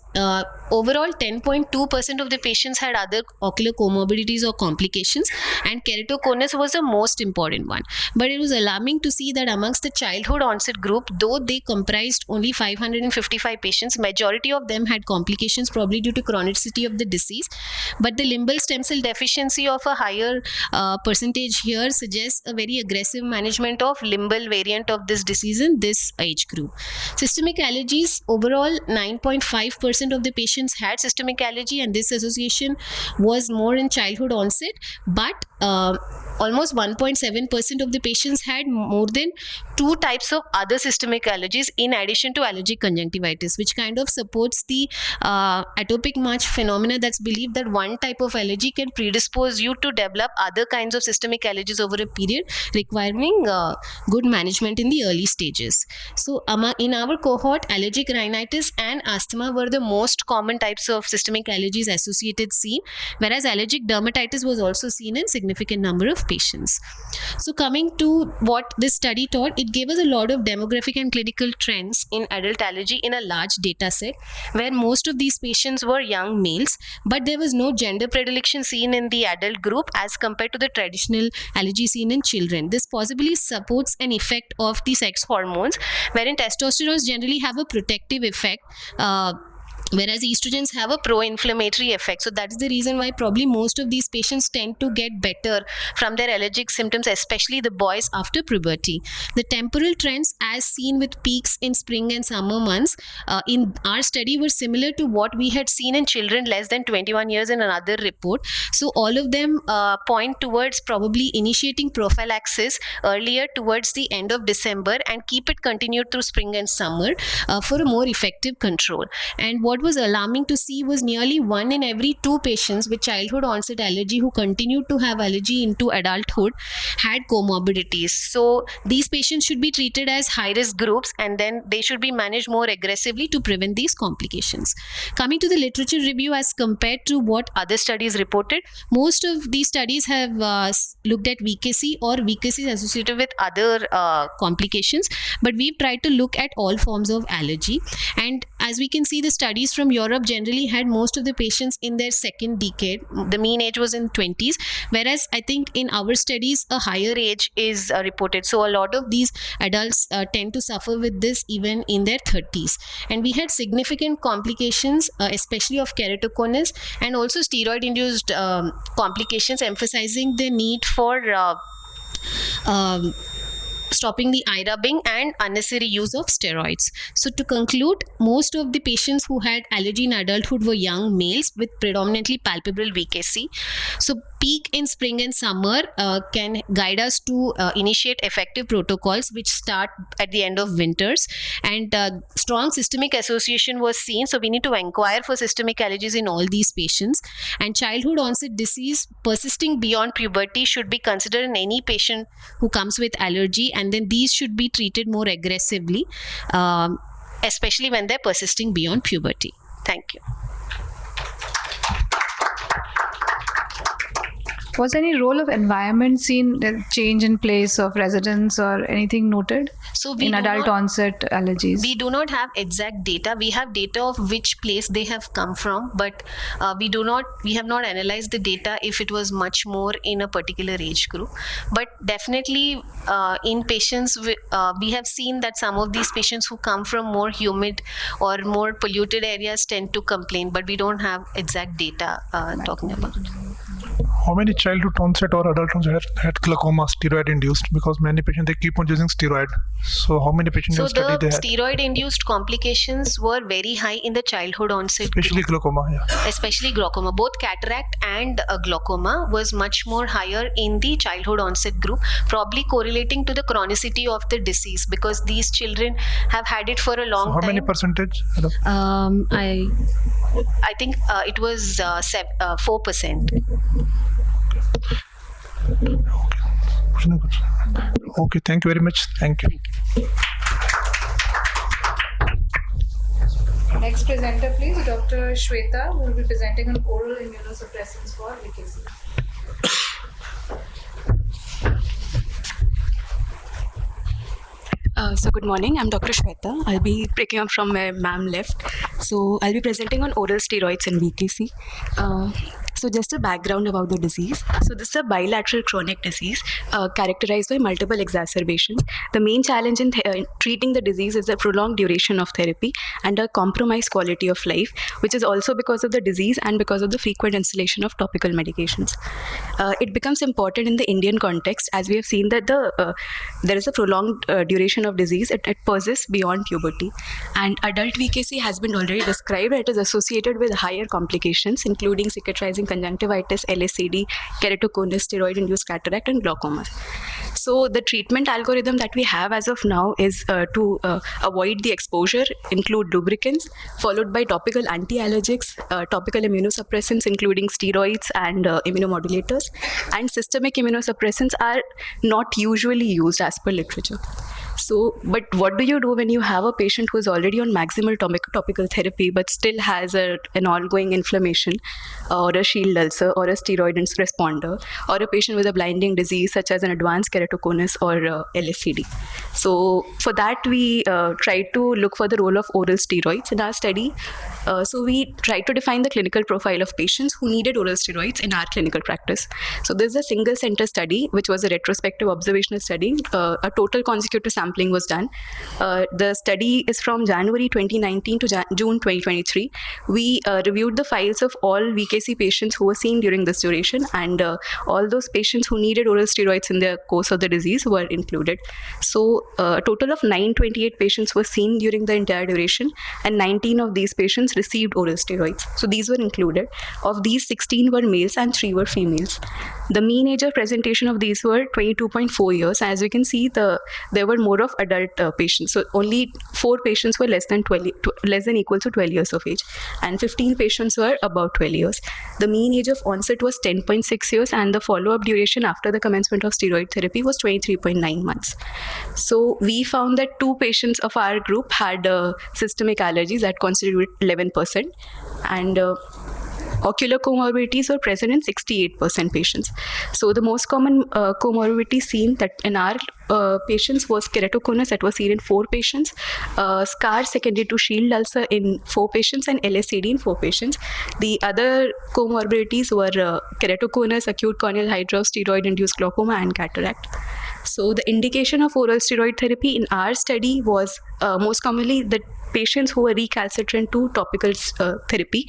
[SPEAKER 17] overall 10.2% of the patients had other ocular comorbidities or complications, and keratoconus was the most important one. But it was alarming to see that amongst the childhood onset group, though they comprised only 555 patients, majority of them had complications probably due to chronicity of the disease. But the limbal stem cell deficiency of a higher percentage here suggests a very aggressive management of limbal variant of this disease in this age group. Systemic allergies, overall 9.5% of the patients had systemic allergy, and this association was more in childhood onset, but almost 1.7% of the patients had more than 2 types of other systemic allergies in addition to allergic conjunctivitis, which kind of supports the atopic march phenomena that's believed that one type of allergy can predispose you to develop other kinds of systemic allergies over a period, requiring good management in the early stages. So in our cohort, allergic rhinitis and asthma were the most common types of systemic allergies associated seen, whereas allergic dermatitis was also seen in significant number of patients. So coming to what this study taught, it gave us a lot of demographic and clinical trends in adult allergy in a large data set, where most of these patients were young males, but there was no gender predilection seen in the adult group as compared to the traditional allergy seen in children. This possibly supports an effect of the sex hormones, wherein testosterone generally have a protective effect, whereas estrogens have a pro-inflammatory effect. So that's the reason why probably most of these patients tend to get better from their allergic symptoms, especially the boys after puberty. The temporal trends as seen with peaks in spring and summer months in our study were similar to what we had seen in children less than 21 years in another report. So all of them point towards probably initiating prophylaxis earlier towards the end of December and keep it continued through spring and summer for a more effective control. And what was alarming to see was nearly 1 in every 2 patients with childhood onset allergy who continued to have allergy into adulthood had comorbidities. So these patients should be treated as high-risk groups, and then they should be managed more aggressively to prevent these complications. Coming to the literature review as compared to what other studies reported, most of these studies have looked at VKC or VKC associated with other complications, but we've tried to look at all forms of allergy. And as we can see, the studies from Europe generally had most of the patients in their second decade. The mean age was in 20s, whereas I think in our studies a higher age is reported. So a lot of these adults tend to suffer with this even in their 30s. And we had significant complications, especially of keratoconus and also steroid-induced complications, emphasizing the need for stopping the eye rubbing and unnecessary use of steroids. So to conclude, most of the patients who had allergy in adulthood were young males with predominantly palpable VKC. So peak in spring and summer can guide us to initiate effective protocols which start at the end of winters, and strong systemic association was seen, so we need to inquire for systemic allergies in all these patients. And childhood onset disease persisting beyond puberty should be considered in any patient who comes with allergy, and then these should be treated more aggressively, especially when they're persisting beyond puberty. Thank you.
[SPEAKER 4] Was any role of environment seen, the change in place of residence or anything noted in adult onset allergies?
[SPEAKER 17] We do not have exact data. We have data of which place they have come from, but we have not analyzed the data if it was much more in a particular age group. But definitely in patients, we have seen that some of these patients who come from more humid or more polluted areas tend to complain, but we don't have exact data talking about it.
[SPEAKER 2] How many childhood onset or adult onset had glaucoma steroid induced? Because many patients, they keep on using steroid. So how many patients
[SPEAKER 17] So
[SPEAKER 2] you study they
[SPEAKER 17] the
[SPEAKER 2] had?
[SPEAKER 17] steroid induced complications were very high in the childhood onset
[SPEAKER 2] Especially
[SPEAKER 17] group.
[SPEAKER 2] glaucoma, yeah.
[SPEAKER 17] Especially glaucoma. Both cataract and glaucoma was much more higher in the childhood onset group, probably correlating to the chronicity of the disease, because these children have had it for a long
[SPEAKER 2] So how
[SPEAKER 17] time.
[SPEAKER 2] many percentage?
[SPEAKER 17] I think it was 4%.
[SPEAKER 2] Okay, thank you very much. Thank you.
[SPEAKER 4] Next presenter, please, Dr. Shweta, who will be presenting on oral immunosuppressants for VKC.
[SPEAKER 18] So good morning, I'm Dr. Shweta. I'll be picking up from where ma'am left. So I'll be presenting on oral steroids in VKC. So just a background about the disease. So this is a bilateral chronic disease characterized by multiple exacerbations. The main challenge in treating the disease is the prolonged duration of therapy and a compromised quality of life, which is also because of the disease and because of the frequent installation of topical medications. It becomes important in the Indian context as we have seen that there is a prolonged duration of disease. It persists beyond puberty. And adult VKC has been already described. It is associated with higher complications including cicatrizing conjunctivitis, LACD, keratoconus, steroid-induced cataract, and glaucoma. So the treatment algorithm that we have as of now is to avoid the exposure, include lubricants, followed by topical anti-allergics, topical immunosuppressants, including steroids and immunomodulators, and systemic immunosuppressants are not usually used as per literature. So, but what do you do when you have a patient who is already on maximal topical therapy but still has an ongoing inflammation or a shield ulcer or a steroid responder, or a patient with a blinding disease such as an advanced keratoconus or LACD? So for that we tried to look for the role of oral steroids in our study. So we tried to define the clinical profile of patients who needed oral steroids in our clinical practice. So this is a single center study which was a retrospective observational study. A total consecutive sampling was done. The study is from January 2019 to June 2023. We reviewed the files of all VKC patients who were seen during this duration, and all those patients who needed oral steroids in the course of the disease were included. So a total of 928 patients were seen during the entire duration, and 19 of these patients received oral steroids. So these were included. Of these, 16 were males and 3 were females. The mean age of presentation of these were 22.4 years. As we can see, there were more of adult patients. So only 4 patients were less than equal to 12 years of age, and 15 patients were about 12 years. The mean age of onset was 10.6 years, and the follow-up duration after the commencement of steroid therapy was 23.9 months. So we found that 2 patients of our group had systemic allergies that constituted 11%, and ocular comorbidities were present in 68% patients. So the most common comorbidity seen that in our patients was keratoconus, that was seen in 4 patients, scar secondary to shield ulcer in 4 patients, and LACD in 4 patients. The other comorbidities were keratoconus, acute corneal hydrous, steroid-induced glaucoma, and cataract. So the indication of oral steroid therapy in our study was most commonly that patients who were recalcitrant to topical therapy,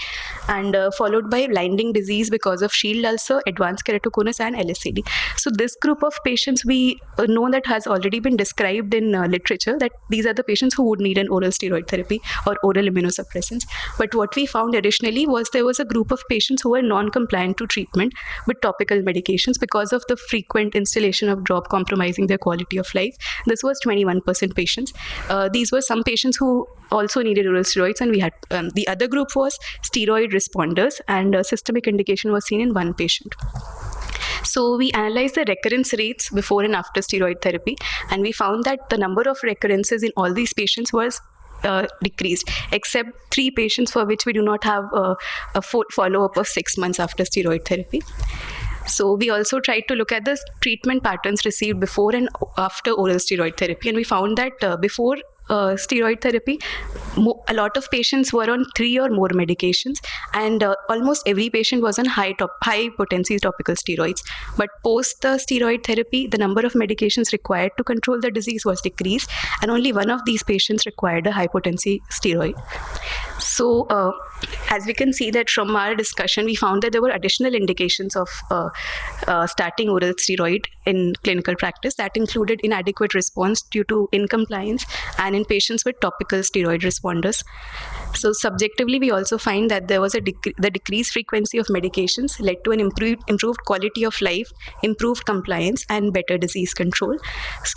[SPEAKER 18] and followed by blinding disease because of shield ulcer, advanced keratoconus, and LSCD. So this group of patients we know that has already been described in literature, that these are the patients who would need an oral steroid therapy or oral immunosuppressants. But what we found additionally was there was a group of patients who were non-compliant to treatment with topical medications because of the frequent installation of drop compromising their quality of life. This was 21% patients. These were some patients who also needed oral steroids, and we had the other group was steroid responders, and systemic indication was seen in one patient. So we analyzed the recurrence rates before and after steroid therapy, and we found that the number of recurrences in all these patients was decreased, except 3 patients for which we do not have a follow-up of 6 months after steroid therapy. So we also tried to look at the treatment patterns received before and after oral steroid therapy, and we found that before steroid therapy, a lot of patients were on 3 or more medications, and almost every patient was on high potency topical steroids. But post the steroid therapy, the number of medications required to control the disease was decreased, and only one of these patients required a high potency steroid. So as we can see that from our discussion, we found that there were additional indications of starting oral steroid in clinical practice that included inadequate response due to incompliance and in patients with topical steroid responders. So subjectively, we also find that there was the decreased frequency of medications led to an improved quality of life, improved compliance, and better disease control.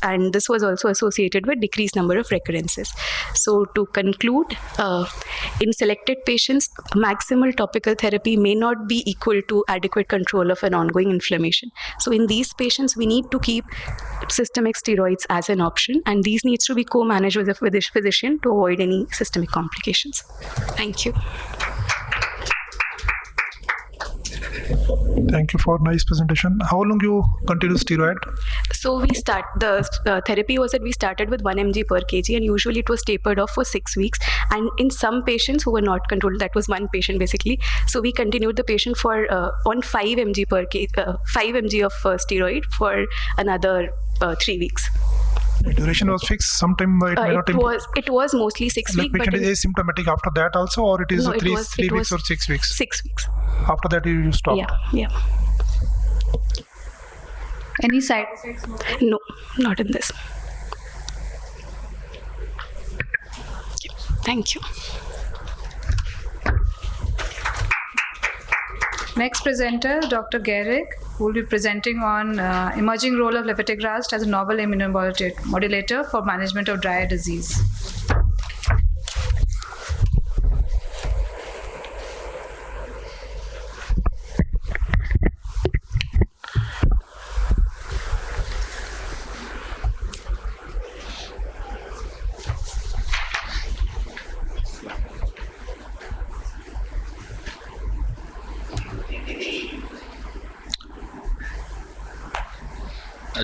[SPEAKER 18] And this was also associated with decreased number of recurrences. So to conclude, in selected patients, maximal topical therapy may not be equal to adequate control of an ongoing inflammation. So in these patients, we need to keep systemic steroids as an option, and these needs to be co-managed with a physician to avoid any systemic complications. Thank you.
[SPEAKER 2] Thank you for nice presentation. How long you continue steroid?
[SPEAKER 18] So the therapy was that we started with 1 mg per kg, and usually it was tapered off for 6 weeks. And in some patients who were not controlled, that was one patient basically. So we continued the patient for on 5 mg per kg, 5 mg of steroid for another 3 weeks.
[SPEAKER 2] The duration was fixed. Sometime
[SPEAKER 18] it was mostly 6 weeks.
[SPEAKER 2] Patient is asymptomatic after that also, or it is
[SPEAKER 18] no,
[SPEAKER 2] 3 weeks or 6 weeks?
[SPEAKER 18] 6 weeks.
[SPEAKER 2] After that you stop.
[SPEAKER 18] Yeah.
[SPEAKER 4] Any side effects?
[SPEAKER 18] No, not in this. Thank you.
[SPEAKER 4] Next presenter, Dr. Garrick, who will be presenting on emerging role of levetiracetam as a novel immunomodulator for management of dry eye disease.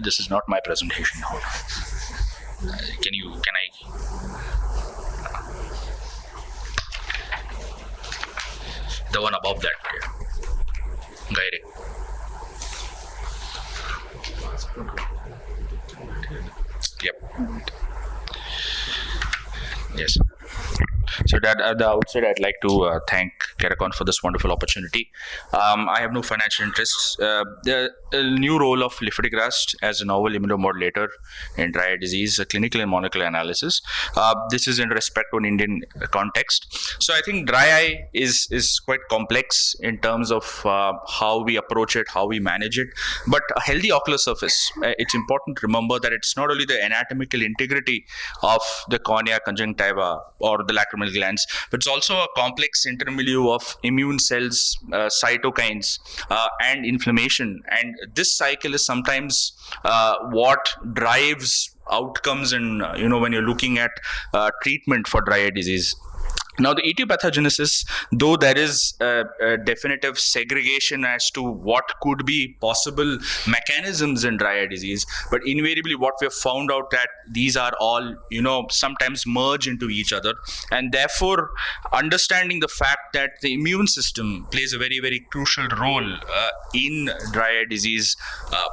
[SPEAKER 19] This is not my presentation. Hold on. Can I? The one above that. Guide it. Yep. Yes. So that at the outset, I'd like to thank Keracon for this wonderful opportunity. I have no financial interests. The new role of levetiracetam as a novel immunomodulator in dry eye disease, clinical and molecular analysis. This is in respect to an Indian context. So I think dry eye is quite complex in terms of how we approach it, how we manage it. But a healthy ocular surface, it's important to remember that it's not only the anatomical integrity of the cornea, conjunctiva, or the lacrimal glands, but it's also a complex intermilieu of immune cells, cytokines, and inflammation. And this cycle is sometimes what drives outcomes in, when you're looking at treatment for dry eye disease. Now, the etiopathogenesis, though there is a definitive segregation as to what could be possible mechanisms in dry eye disease, but invariably what we have found out that these are all, sometimes merge into each other. And therefore, understanding the fact that the immune system plays a very, very crucial role in dry eye disease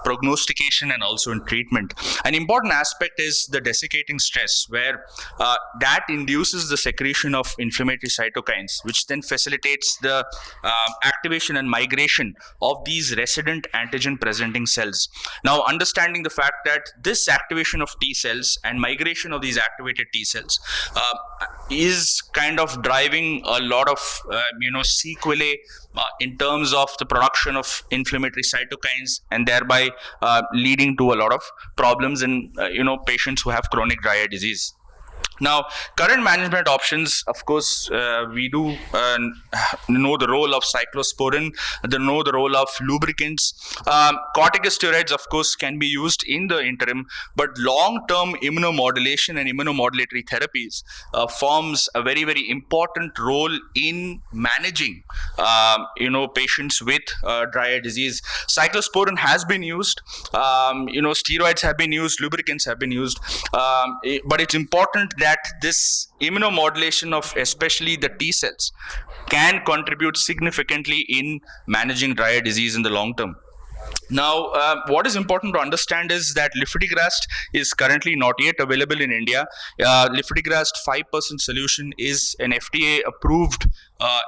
[SPEAKER 19] prognostication and also in treatment. An important aspect is the desiccating stress, where that induces the secretion of inflammatory cytokines, which then facilitates the activation and migration of these resident antigen presenting cells. Now, understanding the fact that this activation of T cells and migration of these activated T cells is kind of driving a lot of sequelae in terms of the production of inflammatory cytokines, and thereby leading to a lot of problems in patients who have chronic dry eye disease. Now, current management options, of course, we do know the role of cyclosporin, know the role of lubricants. Corticosteroids, of course, can be used in the interim, but long-term immunomodulation and immunomodulatory therapies forms a very, very important role in managing, patients with dry eye disease. Cyclosporin has been used, steroids have been used, lubricants have been used, but it's important that this immunomodulation of especially the T cells can contribute significantly in managing dry eye disease in the long term. Now, what is important to understand is that lifitegrast is currently not yet available in India. Lifitegrast 5% solution is an FDA-approved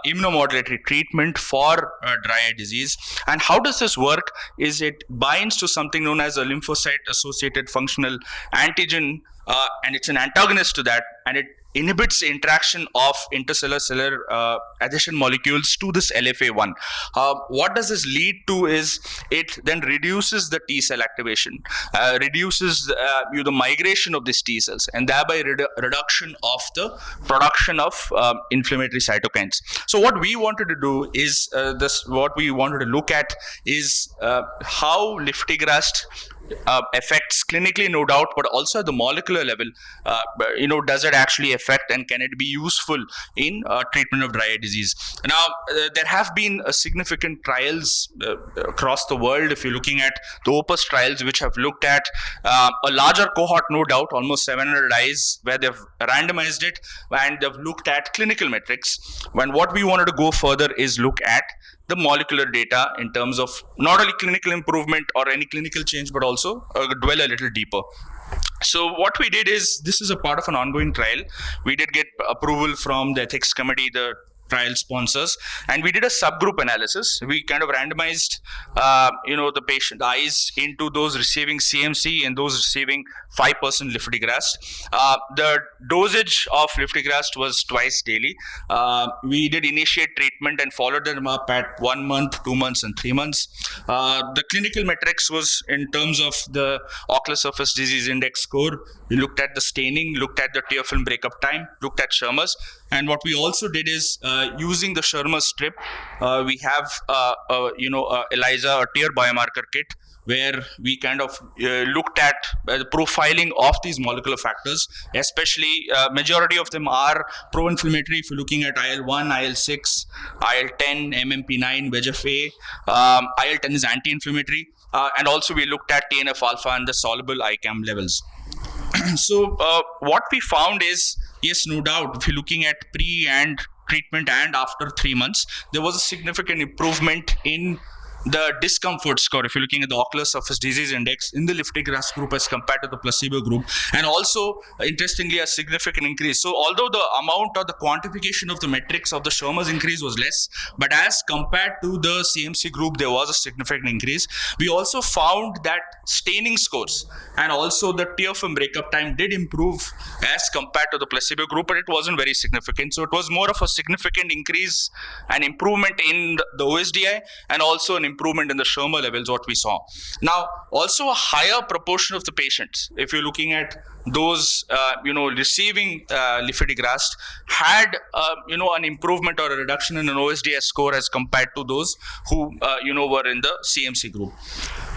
[SPEAKER 19] immunomodulatory treatment for dry eye disease. And how does this work? Is it binds to something known as a lymphocyte-associated functional antigen, and it's an antagonist to that, and it inhibits the interaction of intercellular adhesion molecules to this LFA1. What does this lead to is it then reduces the T cell activation, reduces the migration of these T cells, and thereby reduction of the production of inflammatory cytokines. So what we wanted to do is what we wanted to look at is how lifitegrast affects clinically, no doubt, but also at the molecular level, does it actually affect, and can it be useful in treatment of dry eye disease? Now, there have been significant trials across the world. If you're looking at the OPUS trials, which have looked at a larger cohort, no doubt, almost 700 eyes, where they've randomized it and they've looked at clinical metrics. And what we wanted to go further is look at the molecular data in terms of not only clinical improvement or any clinical change, but also dwell a little deeper. So what we did is, this is a part of an ongoing trial. We did get approval from the ethics committee, the trial sponsors, and we did a subgroup analysis. We kind of randomized, the patient eyes into those receiving CMC and those receiving 5% lifitegrast. The dosage of lifitegrast was twice daily. We did initiate treatment and followed them up at 1 month, 2 months, and 3 months. The clinical metrics was in terms of the ocular surface disease index score. We looked at the staining, looked at the tear film breakup time, looked at Schirmer's. And what we also did is, using the Schirmer's strip, we have ELISA, a tear biomarker kit, where we kind of looked at the profiling of these molecular factors, especially majority of them are pro-inflammatory. If you're looking at IL-1, IL-6, IL-10, MMP9, VEGF-A, IL-10 is anti-inflammatory, and also we looked at TNF-alpha and the soluble ICAM levels. So what we found is, yes, no doubt, if you're looking at pre and treatment and after 3 months, there was a significant improvement in the discomfort score, if you're looking at the ocular surface disease index in the lifitegrast group as compared to the placebo group, and also interestingly a significant increase. So although the amount or the quantification of the metrics of the Schirmer's increase was less, but as compared to the CMC group, there was a significant increase. We also found that staining scores and also the tear film breakup time did improve as compared to the placebo group, but it wasn't very significant. So it was more of a significant increase and improvement in the OSDI, and also an improvement in the Schirmer levels, what we saw. Now, also a higher proportion of the patients, if you're looking at those, receiving lifitegrast, had, an improvement or a reduction in an OSDI score as compared to those who, were in the CMC group.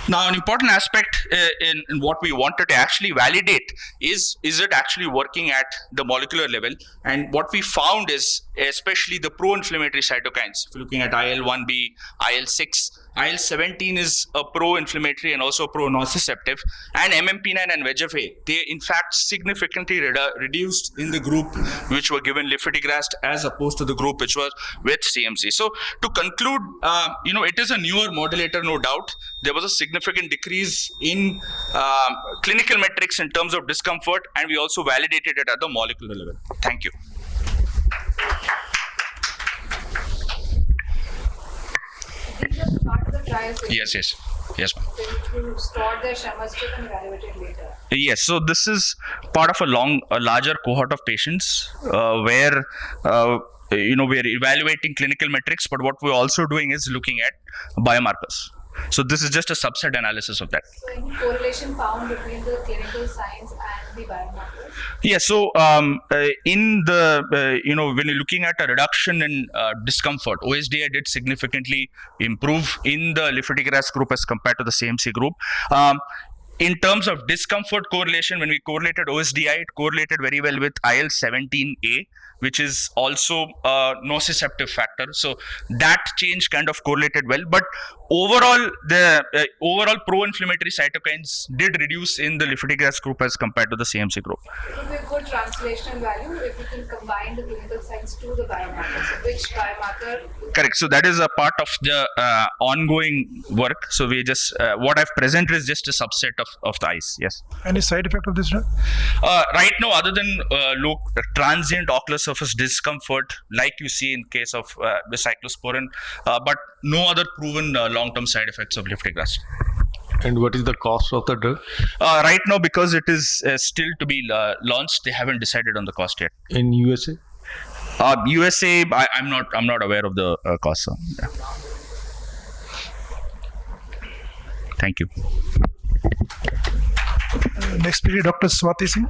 [SPEAKER 19] Now, an important aspect in what we wanted to actually validate is it actually working at the molecular level? And what we found is especially the pro-inflammatory cytokines. If you're looking at IL-1B, IL-6, IL-17 is a pro-inflammatory and also pro-nociceptive, and MMP9 and VEGF-A, they in fact significantly reduced in the group which were given lifitegrast as opposed to the group which was with CMC. So to conclude, it is a newer modulator, no doubt. There was a significant decrease in clinical metrics in terms of discomfort, and we also validated it at the molecular level. Thank you.
[SPEAKER 4] These are part of the trials.
[SPEAKER 19] Yes, ma'am.
[SPEAKER 4] To store the Sharma strip and evaluate it later.
[SPEAKER 19] Yes, so this is part of a larger cohort of patients where we're evaluating clinical metrics, but what we're also doing is looking at biomarkers. So this is just a subset analysis of that.
[SPEAKER 4] So any correlation found between the clinical signs and the biomarkers?
[SPEAKER 19] Yeah, so in the, when you're looking at a reduction in discomfort, OSDI did significantly improve in the lifitegrast group as compared to the CMC group. In terms of discomfort correlation, when we correlated OSDI, it correlated very well with IL-17A, which is also a nociceptive factor. So that change kind of correlated well. But overall, the overall pro-inflammatory cytokines did reduce in the lifitegrast group as compared to the CMC group.
[SPEAKER 4] It would be a good translational value if you can combine the clinical signs to the biomarkers. So which biomarker?
[SPEAKER 19] Correct. So that is a part of the ongoing work. So we just, what I've presented is just a subset of the eyes. Yes.
[SPEAKER 2] Any side effect of this drug?
[SPEAKER 19] Right now, other than transient ocular surface discomfort, like you see in case of the cyclosporin, but no other proven long-term side effects of lifitegrast.
[SPEAKER 3] And what is the cost of the drug?
[SPEAKER 19] Right now, because it is still to be launched, they haven't decided on the cost yet.
[SPEAKER 3] In USA?
[SPEAKER 19] USA, I'm not aware of the cost. So, yeah. Thank you.
[SPEAKER 2] Next speaker, Dr. Swati Singh.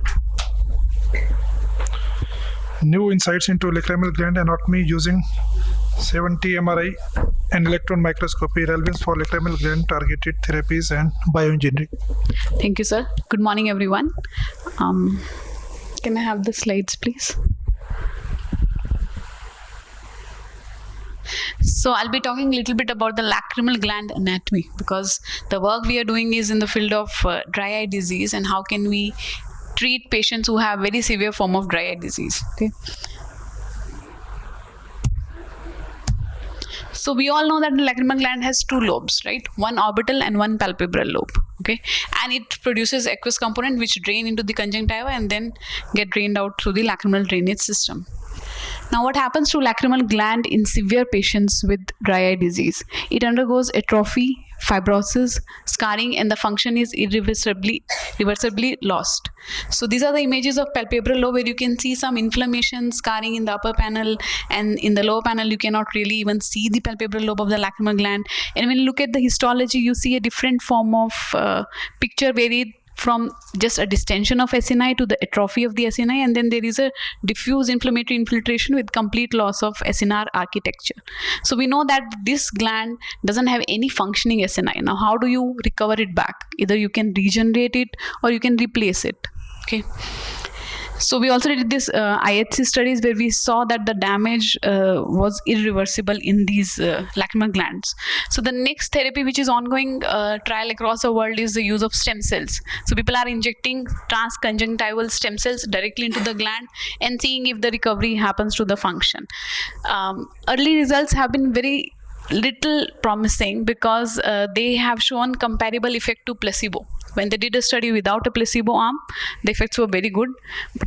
[SPEAKER 2] New insights into lacrimal gland anatomy using 70 MRI and electron microscopy, relevance for lacrimal gland targeted therapies and bioengineering.
[SPEAKER 20] Thank you, sir. Good morning, everyone. Can I have the slides, please? So I'll be talking a little bit about the lacrimal gland anatomy, because the work we are doing is in the field of dry eye disease and how can we treat patients who have very severe form of dry eye disease. Okay. So we all know that the lacrimal gland has two lobes, right? One orbital and one palpebral lobe. Okay, and it produces aqueous component which drain into the conjunctiva and then get drained out through the lacrimal drainage system. Now, what happens to lacrimal gland in severe patients with dry eye disease? It undergoes atrophy, fibrosis, scarring, and the function is irreversibly lost. So these are the images of palpebral lobe where you can see some inflammation, scarring in the upper panel, and in the lower panel you cannot really even see the palpebral lobe of the lacrimal gland. And when you look at the histology, you see a different form of picture where it from just a distension of acini to the atrophy of the acini, and then there is a diffuse inflammatory infiltration with complete loss of acinar architecture. So we know that this gland doesn't have any functioning acini. Now, how do you recover it back? Either you can regenerate it or you can replace it. Okay. So we also did this IHC studies where we saw that the damage was irreversible in these lacrimal glands. So the next therapy which is ongoing trial across the world is the use of stem cells. So people are injecting transconjunctival stem cells directly into the gland and seeing if the recovery happens to the function. Early results have been very little promising because they have shown comparable effect to placebo. When they did a study without a placebo arm, the effects were very good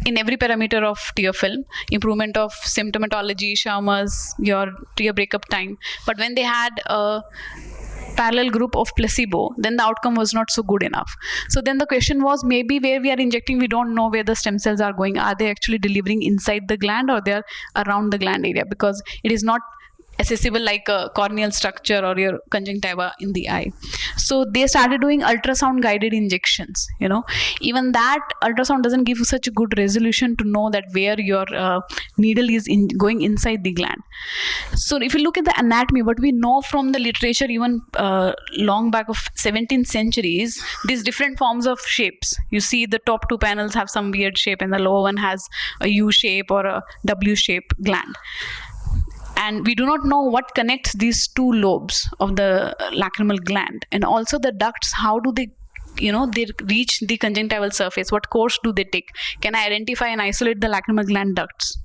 [SPEAKER 20] in every parameter of tear film, improvement of symptomatology, Sharma's, your tear breakup time. But when they had a parallel group of placebo, then the outcome was not so good enough. So then the question was, maybe where we are injecting, we don't know where the stem cells are going. Are they actually delivering inside the gland or they are around the gland area? Because it is not accessible like a corneal structure or your conjunctiva in the eye. So they started doing ultrasound guided injections. Even that ultrasound doesn't give such a good resolution to know that where your needle is going inside the gland. So if you look at the anatomy, what we know from the literature, even long back of 17th centuries, these different forms of shapes. You see the top two panels have some weird shape and the lower one has a U shape or a W shape gland. And we do not know what connects these two lobes of the lacrimal gland, and also the ducts. How do they they reach the conjunctival surface? What course do they take? Can I identify and isolate the lacrimal gland ducts?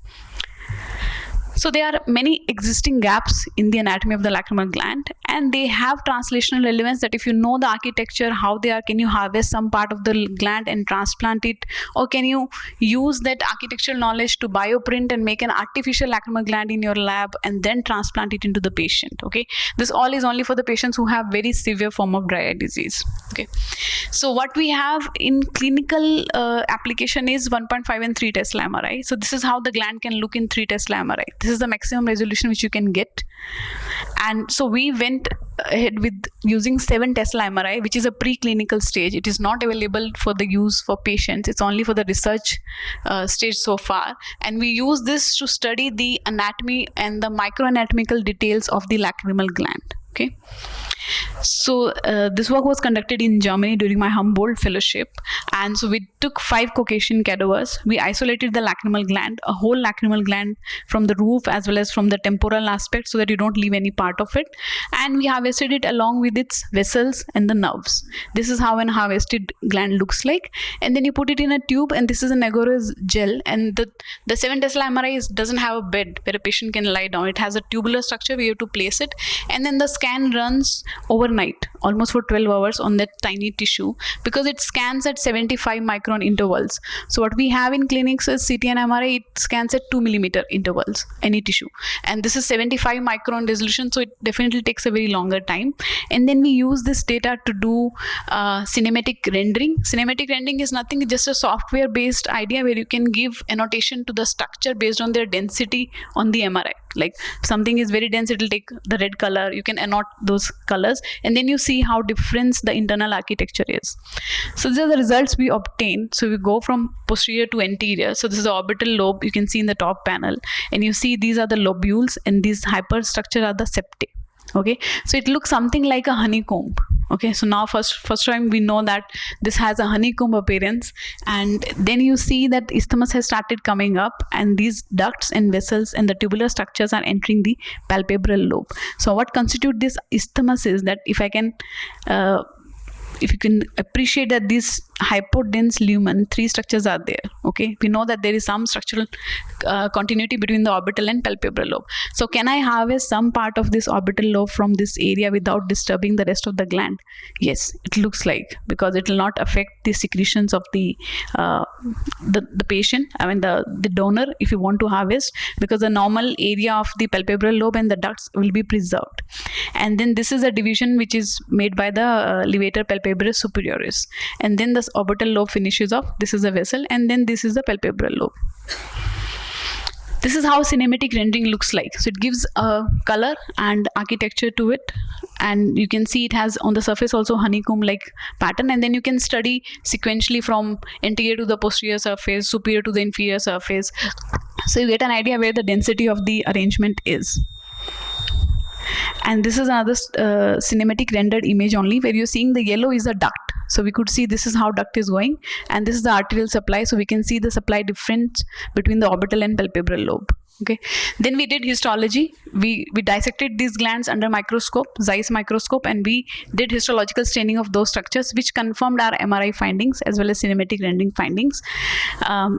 [SPEAKER 20] So there are many existing gaps in the anatomy of the lacrimal gland, and they have translational relevance that if you know the architecture, how they are, can you harvest some part of the gland and transplant it, or can you use that architectural knowledge to bioprint and make an artificial lacrimal gland in your lab and then transplant it into the patient? Okay, this all is only for the patients who have very severe form of dry eye disease. Okay, so what we have in clinical application is 1.5 and 3 Tesla MRI. So this is how the gland can look in 3 Tesla MRI. This is the maximum resolution which you can get. And so we went ahead with using 7 Tesla MRI, which is a preclinical stage. It is not available for the use for patients. It's only for the research stage so far. And we use this to study the anatomy and the microanatomical details of the lacrimal gland. Okay. So this work was conducted in Germany during my Humboldt fellowship, and so we took 5 Caucasian cadavers. We isolated the lacrimal gland, a whole lacrimal gland, from the roof as well as from the temporal aspect, so that you don't leave any part of it, and we harvested it along with its vessels and the nerves. This is how an harvested gland looks like, and then you put it in a tube, and this is an agarose gel, and the 7 Tesla MRI doesn't have a bed where a patient can lie down. It has a tubular structure where you have to place it, and then the scan runs overnight, almost for 12 hours on that tiny tissue, because it scans at 75 micron intervals. So what we have in clinics is CT and MRI, it scans at 2 millimeter intervals, any tissue, and this is 75 micron resolution, so it definitely takes a very longer time. And then we use this data to do cinematic rendering. Cinematic rendering is nothing, just a software based idea where you can give annotation to the structure based on their density on the MRI. Like something is very dense, it will take the red color, you can annotate those colors, and then you see how different the internal architecture is. So these are the results we obtain. So we go from posterior to anterior. So this is the orbital lobe, you can see in the top panel, and you see these are the lobules, and these hyperstructure are the septae. Okay, so it looks something like a honeycomb. Okay, so now first time we know that this has a honeycomb appearance, and then you see that isthmus has started coming up, and these ducts and vessels and the tubular structures are entering the palpebral lobe. So what constitutes this isthmus is that if you can appreciate that this hypodense lumen, 3 structures are there. Okay, we know that there is some structural continuity between the orbital and palpebral lobe. So can I harvest some part of this orbital lobe from this area without disturbing the rest of the gland? Yes, it looks like, because it will not affect the secretions of the patient, I mean the donor, if you want to harvest, because the normal area of the palpebral lobe and the ducts will be preserved. And then this is a division which is made by the levator palpebrae superioris, and then the orbital lobe finishes off. This is a vessel, and then this is the palpebral lobe. This is how cinematic rendering looks like. So it gives a color and architecture to it, and you can see it has on the surface also honeycomb like pattern, and then you can study sequentially from anterior to the posterior surface, superior to the inferior surface, so you get an idea where the density of the arrangement is. And this is another cinematic rendered image only, where you're seeing the yellow is a duct. So we could see this is how duct is going, and this is the arterial supply, so we can see the supply difference between the orbital and palpebral lobe. Okay, then we did histology. We dissected these glands under microscope, Zeiss microscope, and we did histological staining of those structures, which confirmed our MRI findings as well as cinematic rendering findings.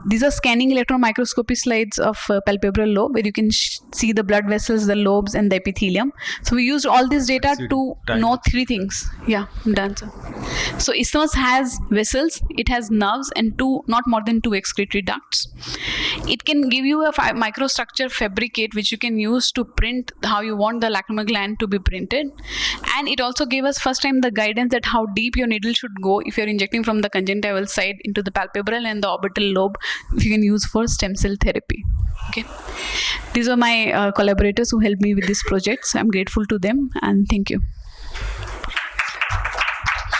[SPEAKER 20] These are scanning electron microscopy slides of palpebral lobe, where you can see the blood vessels, the lobes, and the epithelium. So we used all this data to know 3 things. Yeah, I'm done, sir. So isthmus has vessels, it has nerves, and not more than 2 excretory ducts. It can give you a microstructure structure fabricate which you can use to print how you want the lacrimal gland to be printed. And it also gave us first time the guidance that how deep your needle should go if you're injecting from the conjunctival side into the palpebral and the orbital lobe, if you can use for stem cell therapy. Okay, these are my collaborators who helped me with this project, so I'm grateful to them and thank you.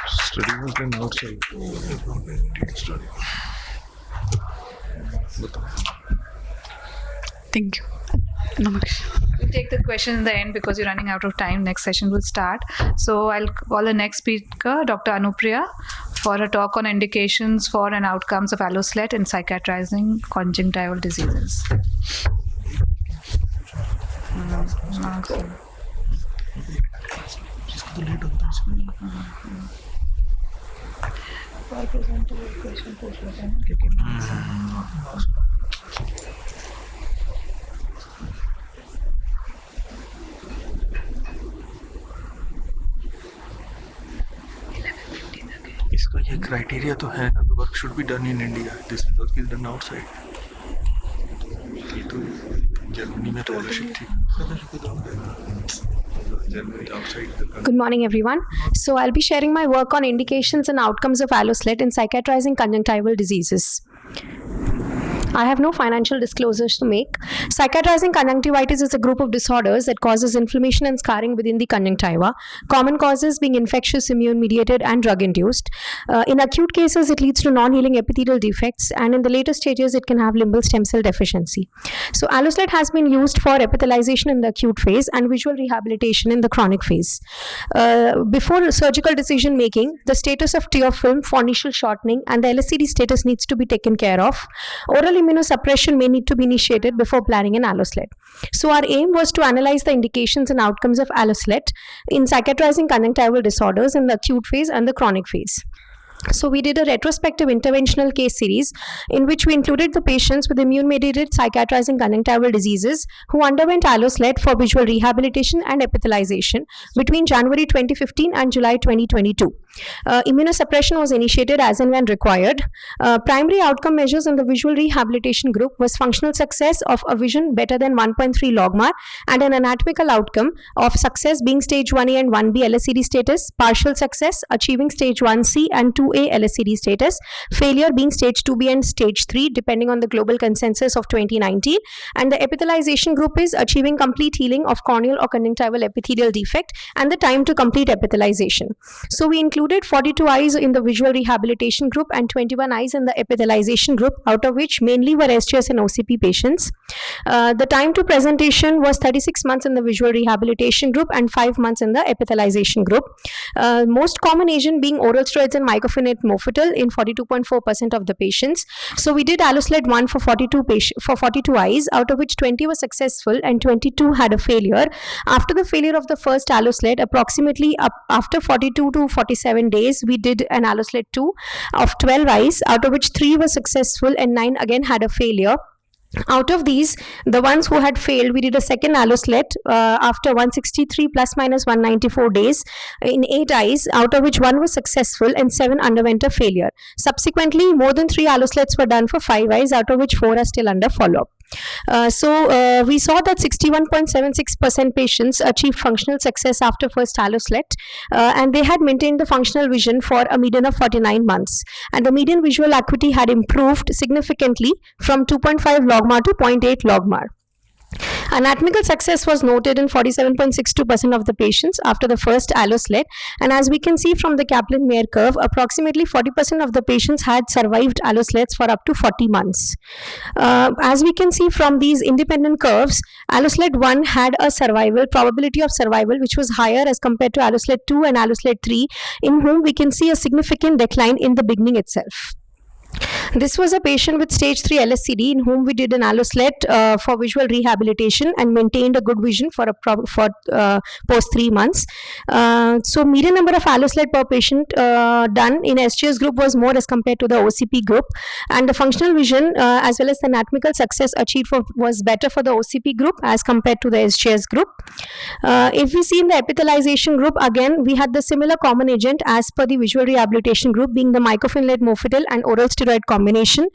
[SPEAKER 3] Study was done outside.
[SPEAKER 20] Thank you.
[SPEAKER 4] We'll take the question in the end because you're running out of time. Next session will start. So I'll call the next speaker, Dr. Anupriya, for a talk on indications for and outcomes of alloslet in cicatrizing conjunctival diseases.
[SPEAKER 3] इसका ये criteria तो है ना, the work should be done in India. This work is done outside. ये तो Germany में fellowship थी.
[SPEAKER 21] Good morning, everyone. So I'll be sharing my work on indications and outcomes of alloslet in cicatrizing conjunctival diseases. I have no financial disclosures to make. Cicatrizing conjunctivitis is a group of disorders that causes inflammation and scarring within the conjunctiva. Common causes being infectious, immune-mediated, and drug-induced. In acute cases, it leads to non-healing epithelial defects, and in the later stages, it can have limbal stem cell deficiency. So alloslet has been used for epithelialization in the acute phase and visual rehabilitation in the chronic phase. Before surgical decision-making, the status of tear film, fornical shortening, and the LSCD status needs to be taken care of. Oral immunosuppression may need to be initiated before planning an alloslet. So our aim was to analyze the indications and outcomes of alloslet in cicatrizing conjunctival disorders in the acute phase and the chronic phase. So we did a retrospective interventional case series in which we included the patients with immune-mediated cicatrizing conjunctival diseases who underwent alloslet for visual rehabilitation and epithelialization between January 2015 and July 2022. Immunosuppression was initiated as and when required. Primary outcome measures in the visual rehabilitation group was functional success of a vision better than 1.3 logmar and an anatomical outcome of success being stage 1A and 1B LSCD status, partial success achieving stage 1C and 2A LSCD status, failure being stage 2B and stage 3 depending on the global consensus of 2019, and the epithelialization group is achieving complete healing of corneal or conjunctival epithelial defect and the time to complete epithelialization. So we included 42 eyes in the visual rehabilitation group and 21 eyes in the epithelialization group, out of which mainly were SGS and OCP patients. The time to presentation was 36 months in the visual rehabilitation group and 5 months in the epithelialization group. Most common agent being oral steroids and mycophenolate mofetil in 42.4% of the patients. So we did alloslet 1 for 42 eyes, out of which 20 were successful and 22 had a failure. After the failure of the first alloslet, approximately after 42 to 47 days, we did an alloslet 2 of 12 eyes, out of which 3 were successful and 9 again had a failure. Out of these, the ones who had failed, we did a second alloslet after 163 plus minus 194 days in 8 eyes, out of which 1 was successful and 7 underwent a failure. Subsequently, more than 3 alloslets were done for 5 eyes, out of which 4 are still under follow-up. We saw that 61.76% patients achieved functional success after first alloslet, and they had maintained the functional vision for a median of 49 months. And the median visual acuity had improved significantly from 2.5 logmar to 0.8 logmar. Anatomical success was noted in 47.62% of the patients after the first alloslet, and as we can see from the Kaplan-Meier curve, approximately 40% of the patients had survived alloslets for up to 40 months. As we can see from these independent curves, alloslet 1 had a probability of survival which was higher as compared to alloslet 2 and alloslet 3, in whom we can see a significant decline in the beginning itself. This was a patient with stage 3 LSCD in whom we did an alloslet for visual rehabilitation and maintained a good vision for post 3 months. So median number of alloslet per patient done in SGS group was more as compared to the OCP group, and the functional vision as well as the anatomical success achieved was better for the OCP group as compared to the SGS group. If we see in the epithelialization group, again we had the similar common agent as per the visual rehabilitation group, being the mycophenolate mofetil and oral steroid steroid combination.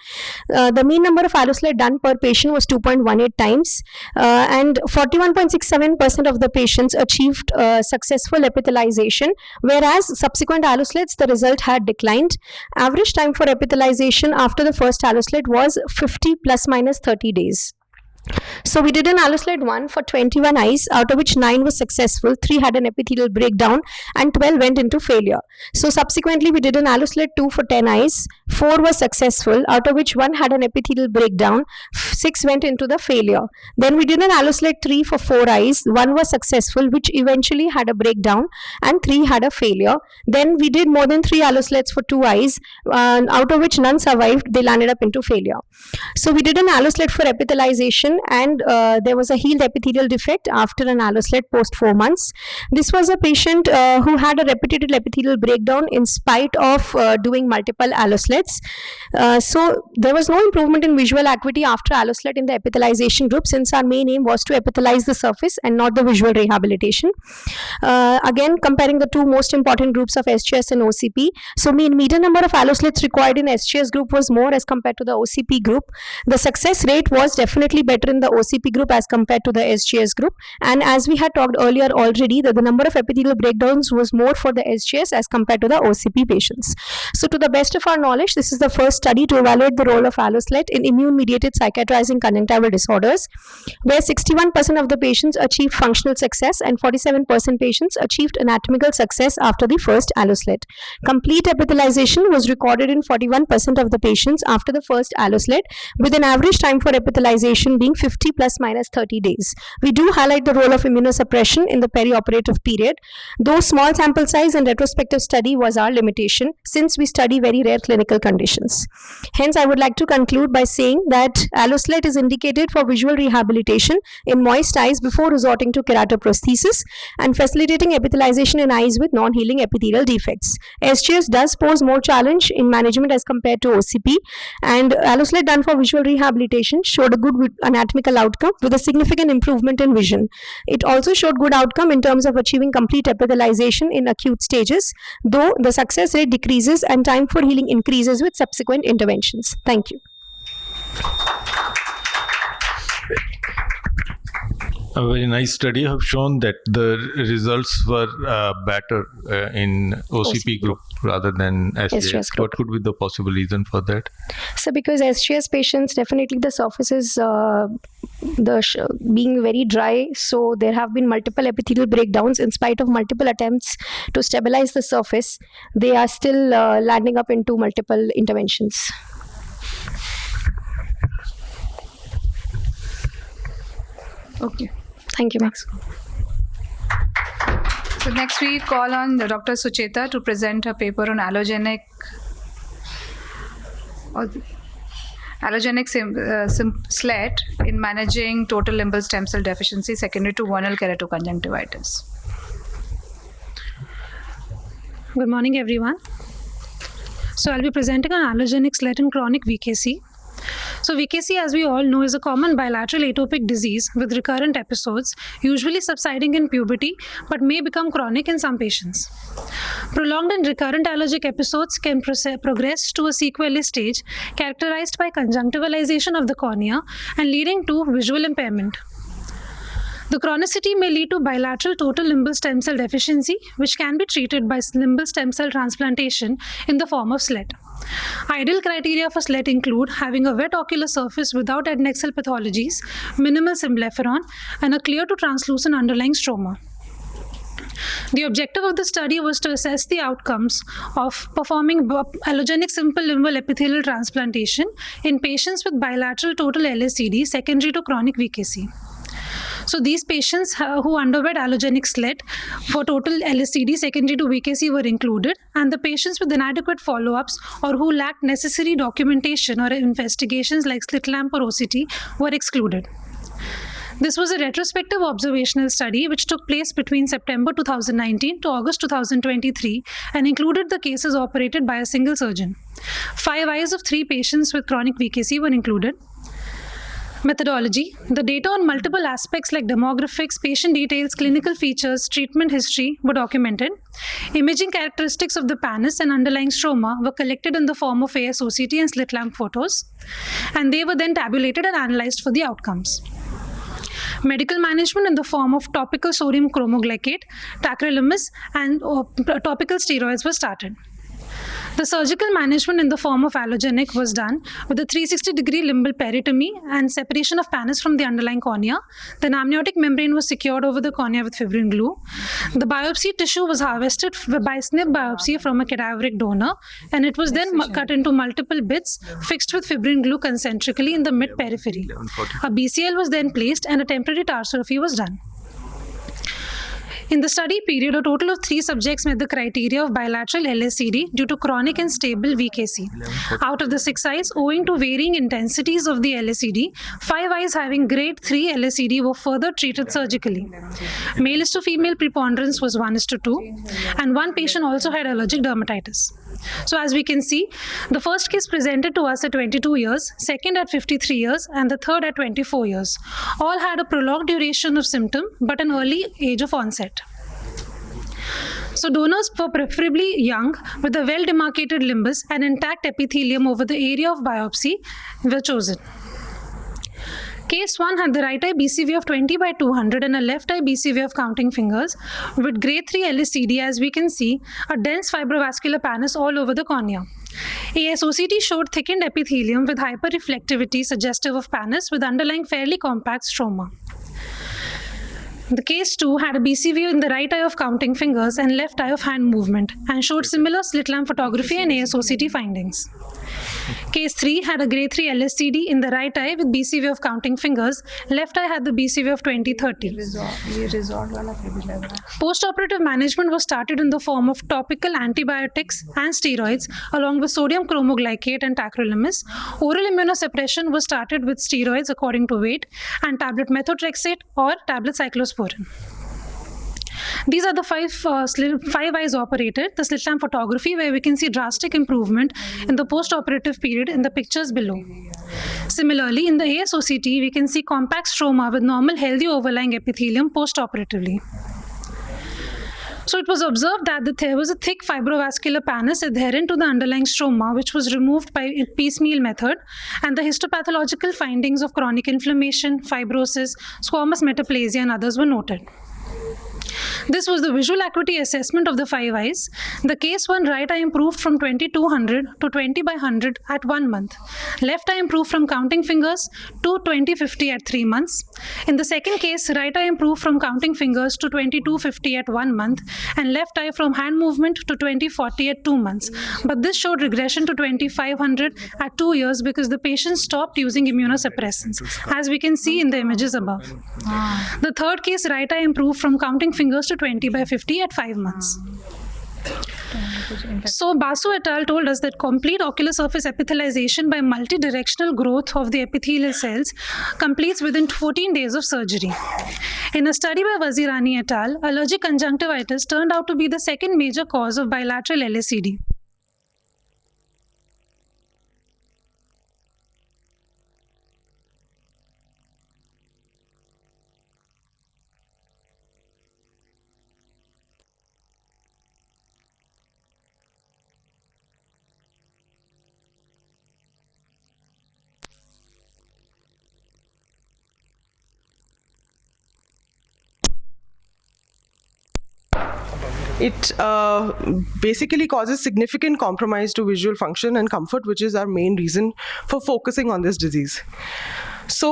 [SPEAKER 21] The mean number of alloslet done per patient was 2.18 times, and 41.67% of the patients achieved successful epithelialization, whereas subsequent alloslets, the result had declined. Average time for epithelialization after the first alloslet was 50 plus minus 30 days. So we did an alloslet 1 for 21 eyes, out of which 9 was successful, 3 had an epithelial breakdown, and 12 went into failure. So subsequently we did an alloslet 2 for 10 eyes, 4 was successful, out of which 1 had an epithelial breakdown, 6 went into the failure. Then we did an alloslet 3 for 4 eyes, 1 was successful, which eventually had a breakdown, and 3 had a failure. Then we did more than 3 alloslets for 2 eyes, out of which none survived, they landed up into failure. So we did an alloslet for epithelialization, and there was a healed epithelial defect after an alloslet post 4 months. This was a patient who had a repeated epithelial breakdown in spite of doing multiple alloslets. So there was no improvement in visual acuity after alloslet in the epithelialization group, since our main aim was to epithelialize the surface and not the visual rehabilitation. Again, comparing the two most important groups of SGS and OCP, so median number of alloslets required in SGS group was more as compared to the OCP group. The success rate was definitely better in the OCP group as compared to the SGS group, and as we had talked earlier already, that the number of epithelial breakdowns was more for the SGS as compared to the OCP patients. So to the best of our knowledge, this is the first study to evaluate the role of alloslet in immune-mediated cicatrizing conjunctival disorders, where 61% of the patients achieved functional success and 47% patients achieved anatomical success after the first alloslet. Complete epithelialization was recorded in 41% of the patients after the first alloslet, with an average time for epithelialization being 50 plus minus 30 days. We do highlight the role of immunosuppression in the perioperative period, though small sample size and retrospective study was our limitation, since we study very rare clinical conditions. Hence, I would like to conclude by saying that alloslet is indicated for visual rehabilitation in moist eyes before resorting to keratoprosthesis and facilitating epithelialization in eyes with non-healing epithelial defects. SGS does pose more challenge in management as compared to OCP, and alloslet done for visual rehabilitation showed a good anatomical outcome with a significant improvement in vision. It also showed good outcome in terms of achieving complete epithelialization in acute stages, though the success rate decreases and time for healing increases with subsequent interventions. Thank you.
[SPEAKER 3] A very nice study have shown that the results were better in OCP group rather than SGS. What could be the possible reason for that?
[SPEAKER 21] So because SGS patients, definitely the surface is being very dry, so there have been multiple epithelial breakdowns. In spite of multiple attempts to stabilize the surface, they are still landing up into multiple interventions.
[SPEAKER 4] Okay.
[SPEAKER 21] Thank you, Max.
[SPEAKER 4] So next we call on Dr. Sucheta to present her paper on allogenic slet in managing total limbal stem cell deficiency secondary to vernal keratoconjunctivitis.
[SPEAKER 11] Good morning, everyone. So I'll be presenting on allogenic slet in chronic VKC. So VKC, as we all know, is a common bilateral atopic disease with recurrent episodes, usually subsiding in puberty, but may become chronic in some patients. Prolonged and recurrent allergic episodes can progress to a sequelae stage characterized by conjunctivalization of the cornea and leading to visual impairment. The chronicity may lead to bilateral total limbal stem cell deficiency, which can be treated by limbal stem cell transplantation in the form of slet. Ideal criteria for slet include having a wet ocular surface without adnexal pathologies, minimal symblepharon, and a clear to translucent underlying stroma. The objective of the study was to assess the outcomes of performing allogenic simple limbal epithelial transplantation in patients with bilateral total LSCD secondary to chronic VKC. So these patients who underwent allogenic slet for total LSCD secondary to VKC were included, and the patients with inadequate follow-ups or who lacked necessary documentation or investigations like slit lamp or OCT were excluded. This was a retrospective observational study which took place between September 2019 to August 2023 and included the cases operated by a single surgeon. 5 eyes of 3 patients with chronic VKC were included. Methodology. The data on multiple aspects like demographics, patient details, clinical features, treatment history were documented. Imaging characteristics of the panis and underlying stroma were collected in the form of ASOCT and slit lamp photos, and they were then tabulated and analyzed for the outcomes. Medical management in the form of topical sodium chromoglycate, tacrolimus, and topical steroids was started. The surgical management in the form of allogenic was done with a 360-degree limbal peritomy and separation of panis from the underlying cornea. The amniotic membrane was secured over the cornea with fibrin glue. The biopsy tissue was harvested by snip biopsy from a cadaveric donor, and it was then cut into multiple bits fixed with fibrin glue concentrically in the mid-periphery. A BCL was then placed and a temporary tarsorrhaphy was done. In the study period, a total of 3 subjects met the criteria of bilateral LSCD due to chronic and stable VKC. Out of the 6 eyes, owing to varying intensities of the LSCD, 5 eyes having grade 3 LSCD were further treated surgically. Male is to female preponderance was 1:2, and 1 patient also had allergic dermatitis. So as we can see, the first case presented to us at 22 years, second at 53 years, and the third at 24 years. All had a prolonged duration of symptom, but an early age of onset. So donors were preferably young with a well-demarcated limbus and intact epithelium over the area of biopsy were chosen. Case 1 had the right eye BCV of 20/200 and a left eye BCV of counting fingers with grade 3 LSCD, as we can see, a dense fibrovascular panis all over the cornea. ASOCT showed thickened epithelium with hyperreflectivity suggestive of panis with underlying fairly compact stroma. The case 2 had a BCV in the right eye of counting fingers and left eye of hand movement and showed similar slit lamp photography and ASOCT findings. Case 3 had a grade 3 LSCD in the right eye with BCV of counting fingers. Left eye had the BCV of 20/30. Post-operative management was started in the form of topical antibiotics and steroids along with sodium chromoglycate and tacrolimus. Oral immunosuppression was started with steroids according to weight and tablet methotrexate or tablet cyclosporin. These are the 5 eyes operated, the slit lamp photography, where we can see drastic improvement in the post-operative period in the pictures below. Similarly, in the ASOCT, we can see compact stroma with normal healthy overlying epithelium post-operatively. So it was observed that there was a thick fibrovascular panis adherent to the underlying stroma, which was removed by a piecemeal method, and the histopathological findings of chronic inflammation, fibrosis, squamous metaplasia, and others were noted. This was the visual acuity assessment of the 5 eyes. The case 1 right eye improved from 20/200 to 20/100 at 1 month. Left eye improved from counting fingers to 20/50 at 3 months. In the second case, right eye improved from counting fingers to 22/50 at 1 month and left eye from hand movement to 20/40 at 2 months. But this showed regression to 2500 at 2 years because the patient stopped using immunosuppressants, as we can see in the images above. The third case, right eye improved from counting fingers to 20/50 at 5 months. So Basu et al. Told us that complete ocular surface epithelialization by multidirectional growth of the epithelial cells completes within 14 days of surgery. In a study by Wazirani et al., allergic conjunctivitis turned out to be the second major cause of bilateral LSCD.
[SPEAKER 1] It basically causes significant compromise to visual function and comfort, which is our main reason for focusing on this disease. So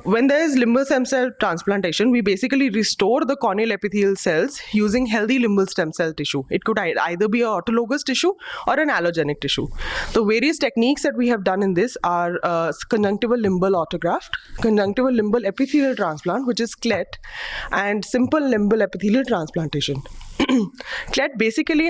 [SPEAKER 1] when there is limbal stem cell transplantation, we basically restore the corneal epithelial cells using healthy limbal stem cell tissue. It could either be an autologous tissue or an allogenic tissue. The various techniques that we have done in this are conjunctival limbal autograft, conjunctival limbal epithelial transplant, which is CLET, and simple limbal epithelial transplantation. CLET basically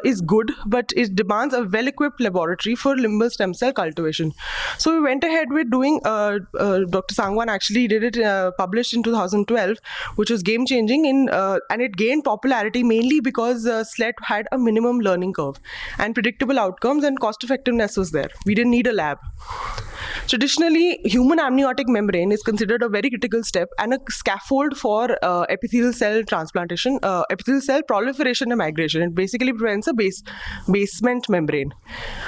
[SPEAKER 1] is good, but it demands a well-equipped laboratory for limbal stem cell cultivation. So we went ahead with doing, Dr. Sangwan actually did it, published in 2012, which was game-changing, and it gained popularity mainly because SLET had a minimum learning curve and predictable outcomes, and cost-effectiveness was there. We didn't need a lab. Traditionally, human amniotic membrane is considered a very critical step and a scaffold for epithelial cell transplantation, epithelial cell proliferation and migration. It basically prevents a basement membrane.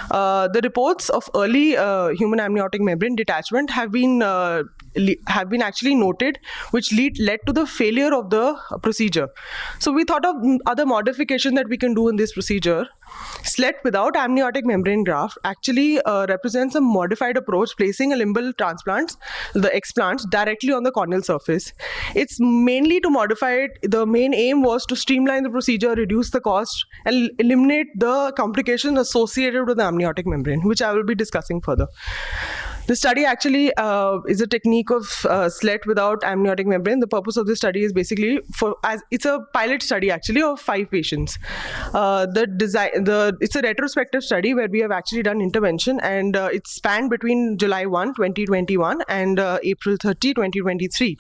[SPEAKER 1] The reports of early human amniotic membrane detachment have been actually noted, which led to the failure of the procedure. So we thought of other modification that we can do in this procedure. SLET without amniotic membrane graft actually represents a modified approach, placing a limbal transplants, the explants, directly on the corneal surface. It's mainly to modify it. The main aim was to streamline the procedure, reduce the cost, and eliminate the complications associated with the amniotic membrane, which I will be discussing further. The study actually is a technique of SLET without amniotic membrane. The purpose of this study is basically it's a pilot study actually of 5 patients. It's a retrospective study where we have actually done intervention, and it spanned between July 1, 2021 and April 30, 2023.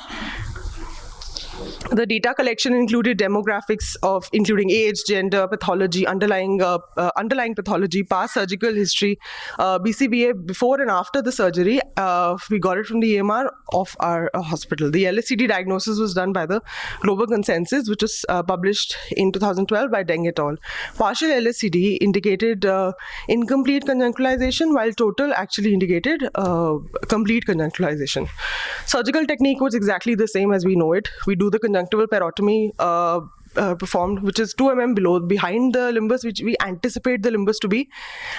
[SPEAKER 1] The data collection included demographics including age, gender, pathology, underlying pathology, past surgical history, BCVA before and after the surgery. We got it from the EMR of our hospital. The LSCD diagnosis was done by the Global Consensus, which was published in 2012 by Deng et al. Partial LSCD indicated incomplete conjunctivalization, while total actually indicated complete conjunctivalization. Surgical technique was exactly the same as we know it. We do the conjunctival parotomy performed, which is 2 mm behind the limbus, which we anticipate the limbus to be,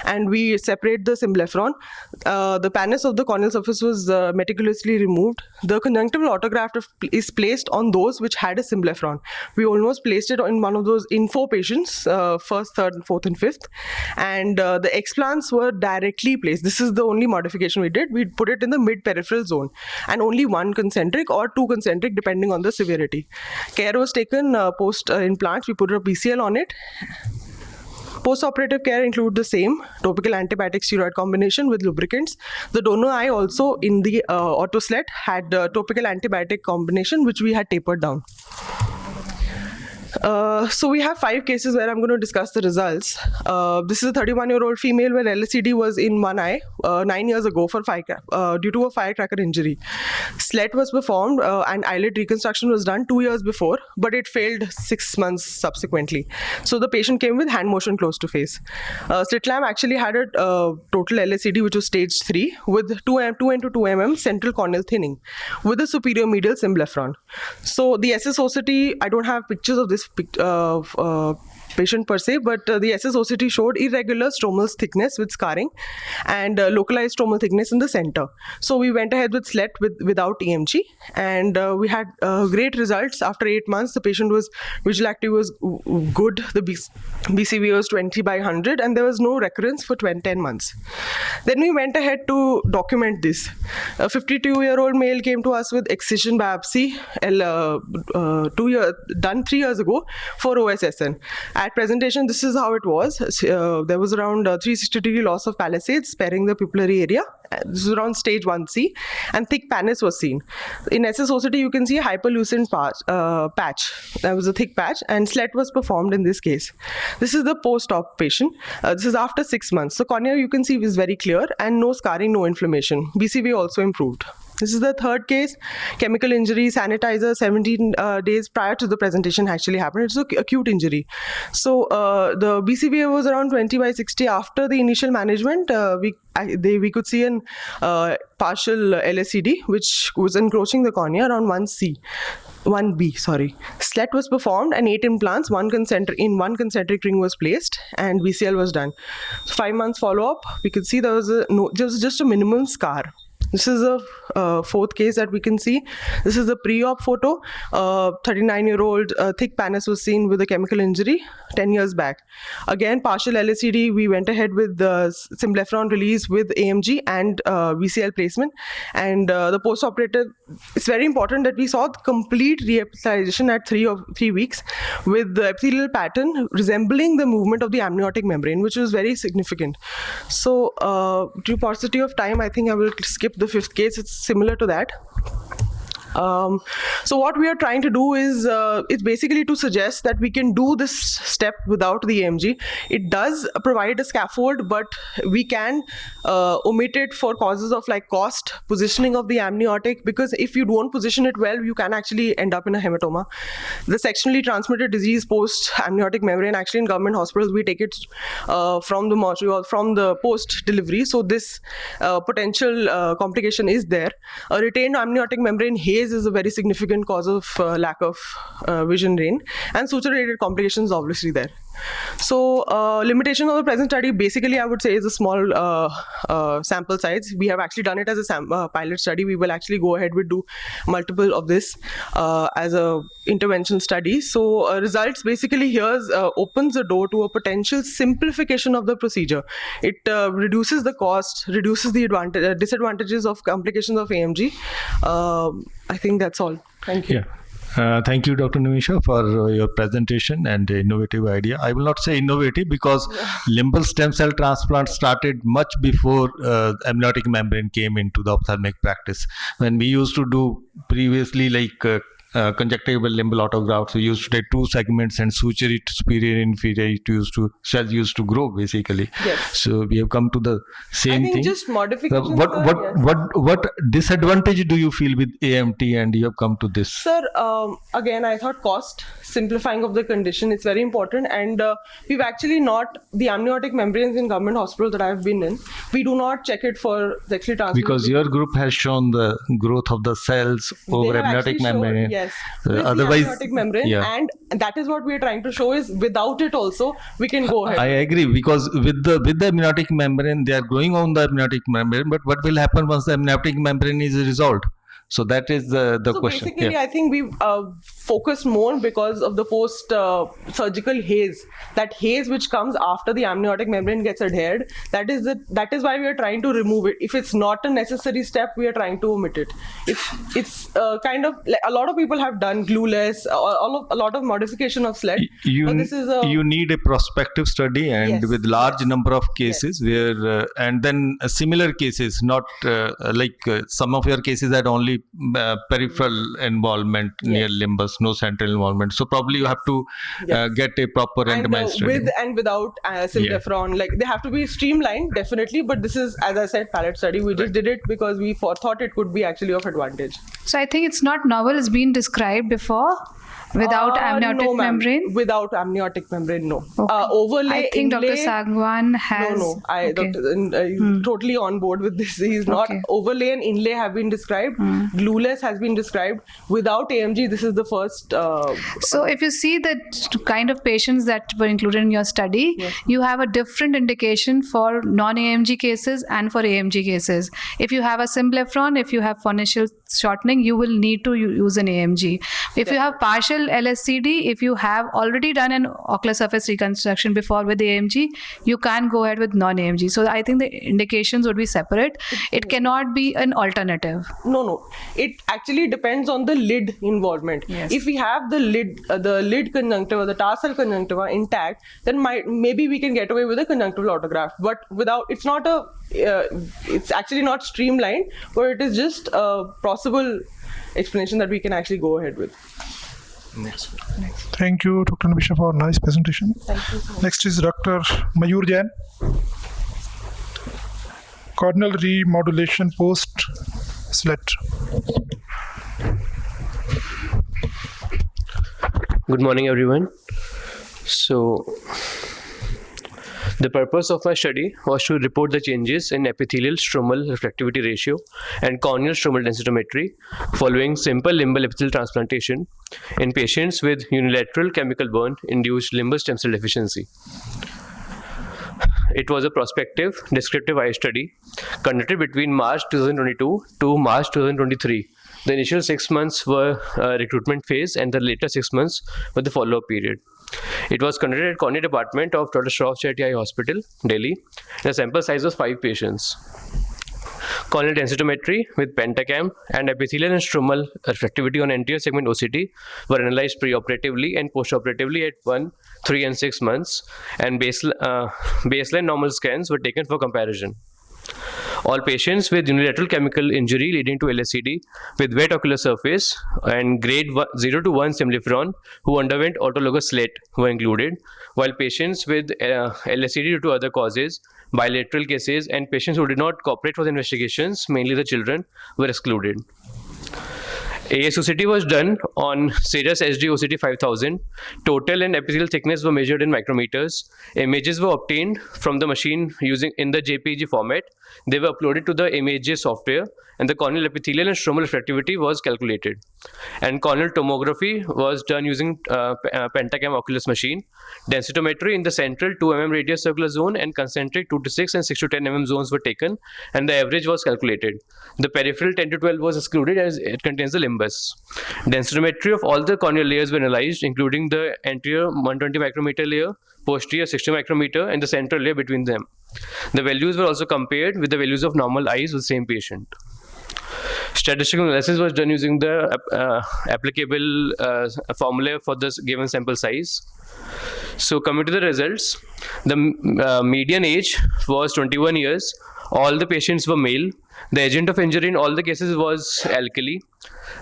[SPEAKER 1] and we separate the symblepharon. The pannus of the corneal surface was meticulously removed. The conjunctival autograft is placed on those which had a symblepharon. We almost placed it in one of those in 4 patients, 1st, 3rd, 4th, and 5th, and the explants were directly placed. This is the only modification we did. We put it in the mid-peripheral zone, and only 1 concentric or 2 concentric depending on the severity. Care was taken post implants. We put a PCL on it. Post-operative care include the same topical antibiotic steroid combination with lubricants. The donor eye also in the autoslet had topical antibiotic combination, which we had tapered down. So we have 5 cases where I'm going to discuss the results. This is a 31-year-old female where LSCD was in one eye 9 years ago due to a firecracker injury. SLET was performed and eyelid reconstruction was done 2 years before, but it failed 6 months subsequently. So the patient came with hand motion close to face. Slit lamp actually had a total LSCD, which was stage 3, with 2 into 2 mm central corneal thinning with a superior medial symblepharon. So the SSOCT, I don't have pictures of this patient per se, but the SSOCT showed irregular stromal thickness with scarring and localized stromal thickness in the center. So we went ahead with SLET without EMG, and we had great results. After 8 months, the patient was visual acuity was good. The BCVA was 20/100, and there was no recurrence for 10 months. Then we went ahead to document this. A 52-year-old male came to us with excision biopsy done 3 years ago for OSSN. At presentation, this is how it was. There was around 360-degree loss of palisades sparing the pupillary area. This is around stage 1C, and thick pannus was seen. In SSOCT, you can see a hyperlucent patch. That was a thick patch, and SLET was performed in this case. This is the post-op patient. This is after 6 months. So cornea, you can see, is very clear, and no scarring, no inflammation. BCVA also improved. This is the 3rd case. Chemical injury, sanitizer, 17 days prior to the presentation actually happened. It's an acute injury. So the BCVA was around 20/60. After the initial management, we could see an partial LSCD, which was encroaching the cornea around 1B. SLET was performed, and 8 implants, one concentric ring was placed, and VCL was done. 5 months follow-up, we could see there was just a minimum scar. This is a 4th case that we can see. This is the pre-op photo. 39-year-old thick pannus was seen with a chemical injury 10 years back. Again, partial LSCD, we went ahead with the symblepharon release with AMG and VCL placement. And the post-operative, it's very important that we saw the complete re-epithelialization at 3 weeks with the epithelial pattern resembling the movement of the amniotic membrane, which was very significant. So due paucity of time, I think I will skip the 5th case. It's similar to that. So what we are trying to do is it's basically to suggest that we can do this step without the AMG. It does provide a scaffold, but we can omit it for causes of like cost, positioning of the amniotic, because if you don't position it well, you can actually end up in a hematoma. The sexually transmitted disease post amniotic membrane, actually in government hospitals, we take it from the mortuary or from the post delivery. So this potential complication is there. A retained amniotic membrane haze is a very significant cause of lack of vision gain, and suture-related complications obviously there. So limitation of the present study, basically I would say, is a small sample size. We have actually done it as a pilot study. We will actually go ahead with do multiple of this as a intervention study. So results basically here opens the door to a potential simplification of the procedure. It reduces the cost, reduces the disadvantages of complications of AMG. I think that's all. Thank you.
[SPEAKER 3] Yeah. Thank you, Dr. Nimisha, for your presentation and innovative idea. I will not say innovative because limbal stem cell transplant started much before amniotic membrane came into the ophthalmic practice. When we used to do previously like conjunctival limbal autografts, we used to take 2 segments and suture it superior inferior. Cells used to grow basically.
[SPEAKER 1] Yes.
[SPEAKER 3] So we have come to the same
[SPEAKER 1] I think
[SPEAKER 3] thing.
[SPEAKER 1] just modifications.
[SPEAKER 3] What disadvantage do you feel with AMT and you have come to this?
[SPEAKER 1] Sir, again, I thought cost, simplifying of the condition is very important, and we've actually not, the amniotic membranes in government hospitals that I've been in, we do not check it for sexually transmitted.
[SPEAKER 3] Because your group has shown the growth of the cells over amniotic membrane.
[SPEAKER 1] Yes. With
[SPEAKER 3] Otherwise,
[SPEAKER 1] the amniotic membrane,
[SPEAKER 3] yeah.
[SPEAKER 1] and that is what we are trying to show is without it also we can go ahead.
[SPEAKER 3] I agree, because with the amniotic membrane, they are growing on the amniotic membrane, but what will happen once the amniotic membrane is resolved? So that is the question.
[SPEAKER 1] Basically, I think we focused more because of the post-surgical haze. That haze which comes after the amniotic membrane gets adhered. That is why we are trying to remove it. If it's not a necessary step, we are trying to omit it. It's kind of like a lot of people have done glueless, a lot of modification of SLED.
[SPEAKER 3] You
[SPEAKER 1] You
[SPEAKER 3] need a prospective study and
[SPEAKER 1] Yes.
[SPEAKER 3] with large number of cases where and then similar cases, not like some of your cases had only peripheral involvement near limbus, no central involvement. So probably you have to get a proper randomized study.
[SPEAKER 1] with and without syntefron, like they have to be streamlined definitely. But this is, as I said, pilot study. We just did it because we thought it could be actually of advantage.
[SPEAKER 4] So I think it's not novel. It's been described before. Without amniotic
[SPEAKER 1] no, ma'am.
[SPEAKER 4] membrane?
[SPEAKER 1] Without amniotic membrane, no. Overlay,
[SPEAKER 4] I think
[SPEAKER 1] inlay,
[SPEAKER 4] Dr. Sagwan has.
[SPEAKER 1] No.
[SPEAKER 4] Okay.
[SPEAKER 1] He's totally on board with this. He's not. Overlay and inlay have been described. Glueless has been described. Without AMG, this is the first.
[SPEAKER 4] So if you see the kind of patients that were included in your study, you have a different indication for non-AMG cases and for AMG cases. If you have a symblepharon, if you have pharyngeal shortening, you will need to use an AMG. If you have partial LSCD, if you have already done an ocular surface reconstruction before with AMG, you can go ahead with non-AMG. So I think the indications would be separate. It cannot be an alternative.
[SPEAKER 1] No. It actually depends on the lid involvement.
[SPEAKER 4] Yes.
[SPEAKER 1] If we have the lid conjunctiva, the tarsal conjunctiva intact, then maybe we can get away with a conjunctival autograft. But without, it's not a. It's actually not streamlined, but it is just a possible explanation that we can actually go ahead with.
[SPEAKER 2] Thank you, Dr. Nimisha, for a nice presentation.
[SPEAKER 1] Thank you so much.
[SPEAKER 2] Next is Dr. Mayur Jain. Corneal remodulation post SLED.
[SPEAKER 5] Good morning, everyone. So, the purpose of my study was to report the changes in epithelial stromal refractivity ratio and corneal stromal densitometry following simple limbal epithelial transplantation in patients with unilateral chemical burn-induced limbal stem cell deficiency. It was a prospective descriptive eye study conducted between March 2022 to March 2023. The initial 6 months were recruitment phase and the later 6 months were the follow-up period. It was conducted at cornea department of Dr. Shroff Chetty Eye Hospital, Delhi. The sample size was 5 patients. Corneal densitometry with pentacam and epithelial and stromal refractivity on anterior segment OCT were analyzed preoperatively and postoperatively at 1, 3 and 6 months, and baseline normal scans were taken for comparison. All patients with unilateral chemical injury leading to LSCD with wet ocular surface and grade 0 to 1 semifron who underwent autologous slit were included, while patients with LSCD due to other causes, bilateral cases, and patients who did not cooperate for the investigations, mainly the children, were excluded. ASOCT was done on Cirrus HD OCT 5000. Total and epithelial thickness were measured in micrometers. Images were obtained from the machine using in the JPEG format. They were uploaded to the images software, and the corneal epithelial and stromal refractivity was calculated. And corneal tomography was done using Pentacam Oculus machine. Densitometry in the central 2 mm radius circular zone and concentric 2 to 6 and 6 to 10 mm zones were taken, and the average was calculated. The peripheral 10 to 12 was excluded as it contains the limbus. Densitometry of all the corneal layers were analyzed, including the anterior 120 micrometer layer, posterior 60 micrometer, and the central layer between them. The values were also compared with the values of normal eyes with the same patient. Statistical analysis was done using the applicable formula for this given sample size. So coming to the results, the median age was 21 years. All the patients were male. The agent of injury in all the cases was alkali.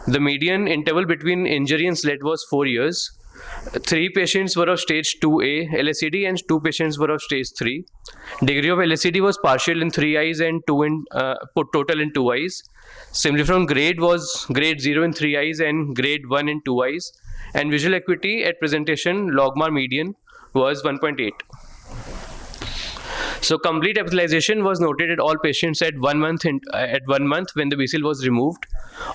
[SPEAKER 5] The median interval between injury and slit was 4 years. 3 patients were of stage 2A LSCD and 2 patients were of stage 3. Degree of LSCD was partial in 3 eyes and total in 2 eyes. Semifron grade was grade 0 in 3 eyes and grade 1 in 2 eyes. And visual acuity at presentation logmar median was 1.8. So complete epithelialization was noted at all patients at 1 month when the BCL was removed.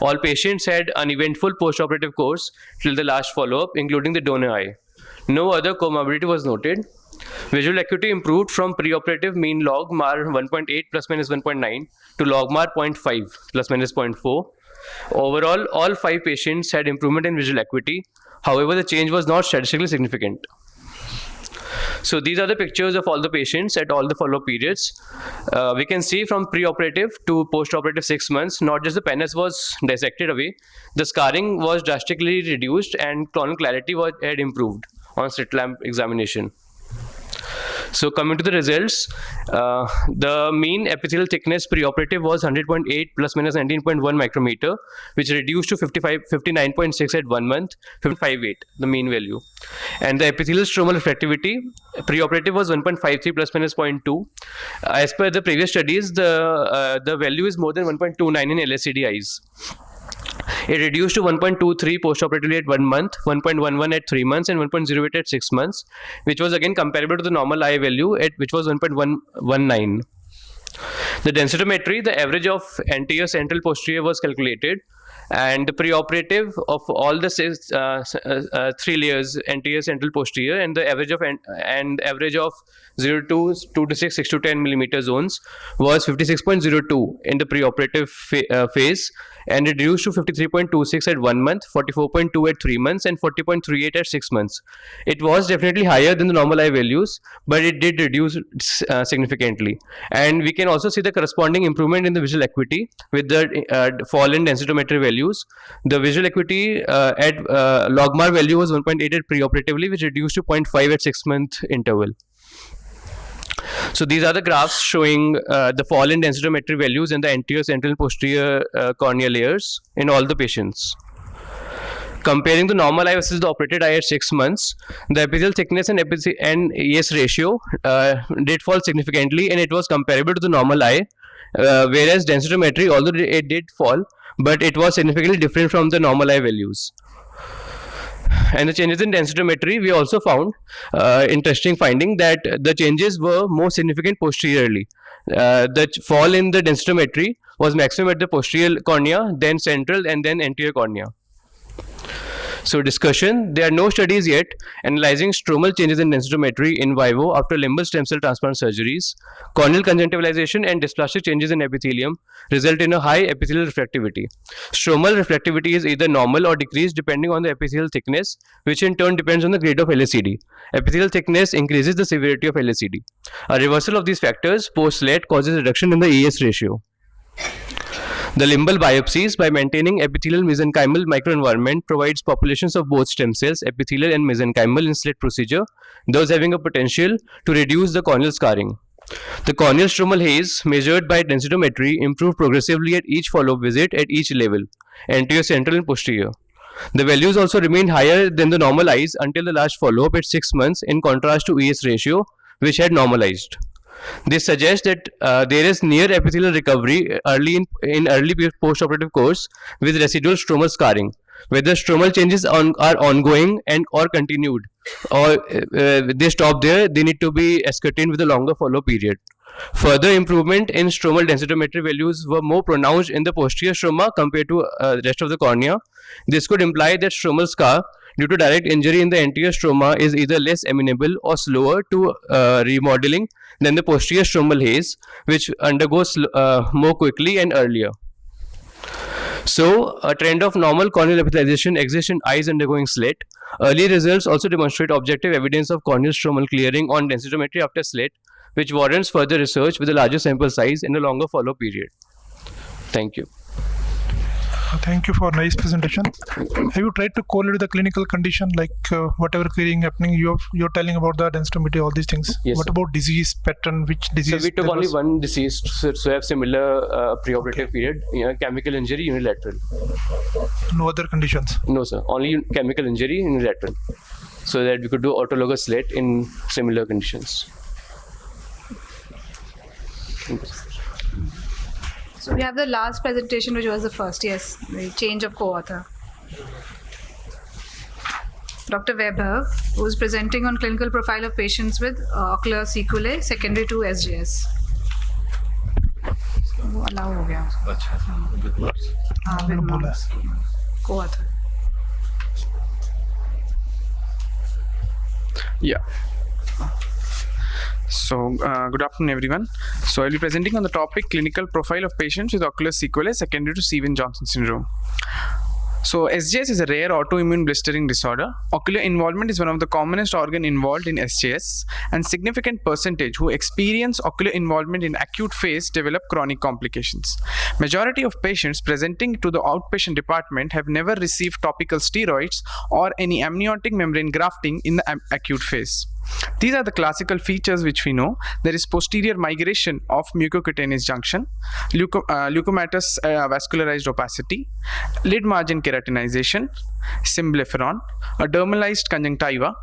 [SPEAKER 5] All patients had uneventful postoperative course till the last follow-up, including the donor eye. No other comorbidity was noted. Visual acuity improved from preoperative mean log MAR 1.8 plus minus 1.9 to log MAR 0.5 plus minus 0.4. Overall, all 5 patients had improvement in visual acuity. However, the change was not statistically significant. So these are the pictures of all the patients at all the follow-up periods. We can see from pre-operative to post-operative 6 months, not just the pannus was dissected away, the scarring was drastically reduced and corneal clarity had improved on slit lamp examination. So coming to the results, the mean epithelial thickness preoperative was 100.8 plus minus 19.1 micrometer, which reduced to 59.6 at 1 month, 55.8 the mean value. And the epithelial stromal refractivity preoperative was 1.53 plus minus 0.2. As per the previous studies, the value is more than 1.29 in LSCD eyes. It reduced to 1.23 postoperatively at 1 month, 1.11 at 3 months, and 1.08 at 6 months, which was again comparable to the normal eye value, which was 1.119. The densitometry, the average of anterior, central, posterior was calculated, and the preoperative of all the 3 layers, anterior, central, posterior, and the average of 0 to 2 to 6, 6 to 10 millimeter zones was 56.02 in the preoperative phase, and reduced to 53.26 at 1 month, 44.2 at 3 months, and 40.38 at 6 months. It was definitely higher than the normal eye values, but it did reduce significantly. And we can also see the corresponding improvement in the visual acuity with the fall in densitometry values. The visual acuity at logmar value was 1.8 at preoperatively, which reduced to 0.5 at 6 month interval. So these are the graphs showing the fall in densitometry values in the anterior, central, and posterior corneal layers in all the patients. Comparing the normal eye versus the operated eye at 6 months, the epithelial thickness and ES ratio did fall significantly, and it was comparable to the normal eye, whereas densitometry, although it did fall, but it was significantly different from the normal eye values. And the changes in densitometry, we also found interesting finding that the changes were more significant posteriorly. The fall in the densitometry was maximum at the posterior cornea, then central, and then anterior cornea. So discussion, there are no studies yet analyzing stromal changes in densitometry in vivo after limbal stem cell transplant surgeries. Corneal conjunctivalization and dysplastic changes in epithelium result in a high epithelial refractivity. Stromal refractivity is either normal or decreased depending on the epithelial thickness, which in turn depends on the grade of LSCD. Epithelial thickness increases the severity of LSCD. A reversal of these factors post-slit causes reduction in the ES ratio. The limbal biopsies, by maintaining epithelial mesenchymal microenvironment, provides populations of both stem cells, epithelial and mesenchymal, in slit procedure, thus having a potential to reduce the corneal scarring. The corneal stromal haze measured by densitometry improved progressively at each follow-up visit at each level, anterior, central and posterior. The values also remained higher than the normal eyes until the last follow-up at 6 months in contrast to ES ratio, which had normalized. This suggests that there is near epithelial recovery in early post-operative course with residual stromal scarring. Whether stromal changes are ongoing and or continued, or they stop there, they need to be ascertained with a longer follow-up period. Further improvement in stromal densitometry values were more pronounced in the posterior stroma compared to the rest of the cornea. This could imply that stromal scar due to direct injury in the anterior stroma is either less amenable or slower to remodeling than the posterior stromal haze, which undergoes more quickly and earlier. So, a trend of normal corneal epithelialization exists in eyes undergoing slit. Early results also demonstrate objective evidence of corneal stromal clearing on densitometry after slit, which warrants further research with a larger sample size and a longer follow-up period. Thank you.
[SPEAKER 2] Thank you for nice presentation. Have you tried to correlate with the clinical condition, like whatever querying happening? You're telling about the densitometry, all these things.
[SPEAKER 5] Yes,
[SPEAKER 2] what
[SPEAKER 5] sir.
[SPEAKER 2] about disease pattern? Which disease?
[SPEAKER 5] So we took only one disease, so have similar preoperative period, chemical injury unilateral.
[SPEAKER 2] No other conditions?
[SPEAKER 5] No, sir. Only chemical injury unilateral. So that we could do autologous slit in similar conditions.
[SPEAKER 4] So we have the last presentation, which was the first, yes, the change of co-author. Dr. Weber, who is presenting on clinical profile of patients with ocular sequelae secondary to SJS. वो allow हो गया with marks. Co-author.
[SPEAKER 7] Yeah. So, good afternoon, everyone. So, I'll be presenting on the topic clinical profile of patients with ocular sequelae secondary to Stevens-Johnson syndrome. So, SJS is a rare autoimmune blistering disorder. Ocular involvement is one of the commonest organ involved in SJS, and significant percentage who experience ocular involvement in acute phase develop chronic complications. Majority of patients presenting to the outpatient department have never received topical steroids or any amniotic membrane grafting in the acute phase. These are the classical features which we know. There is posterior migration of mucocutaneous junction, leukomatous vascularized opacity, lid margin keratinization, symblepharon, a dermalized conjunctiva.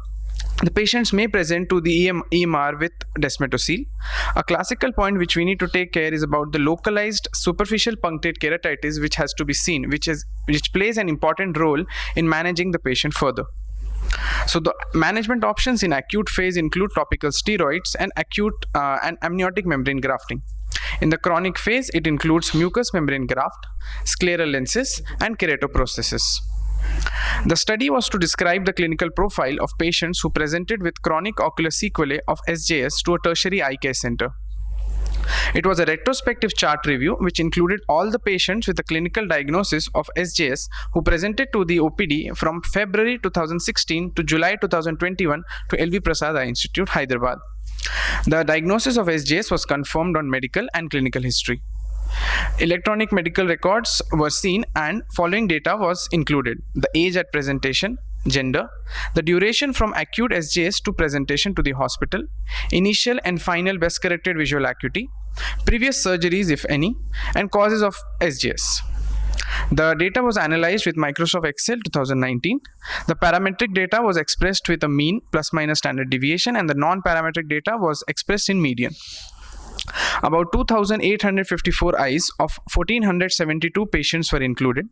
[SPEAKER 7] The patients may present to the EMR with desmetocele. A classical point which we need to take care is about the localized superficial punctate keratitis, which has to be seen, which plays an important role in managing the patient further. So the management options in acute phase include topical steroids and acute and amniotic membrane grafting. In the chronic phase, it includes mucous membrane graft, scleral lenses, and keratoprosthesis. The study was to describe the clinical profile of patients who presented with chronic ocular sequelae of SJS to a tertiary eye care center. It was a retrospective chart review which included all the patients with a clinical diagnosis of SJS who presented to the OPD from February 2016 to July 2021 to LV Prasad Eye Institute, Hyderabad. The diagnosis of SJS was confirmed on medical and clinical history. Electronic medical records were seen and following data was included: the age at presentation, gender, the duration from acute SJS to presentation to the hospital, initial and final best corrected visual acuity, previous surgeries if any, and causes of SJS. The data was analyzed with Microsoft Excel 2019. The parametric data was expressed with a mean plus minus standard deviation, and the non-parametric data was expressed in median. About 2,854 eyes of 1,472 patients were included.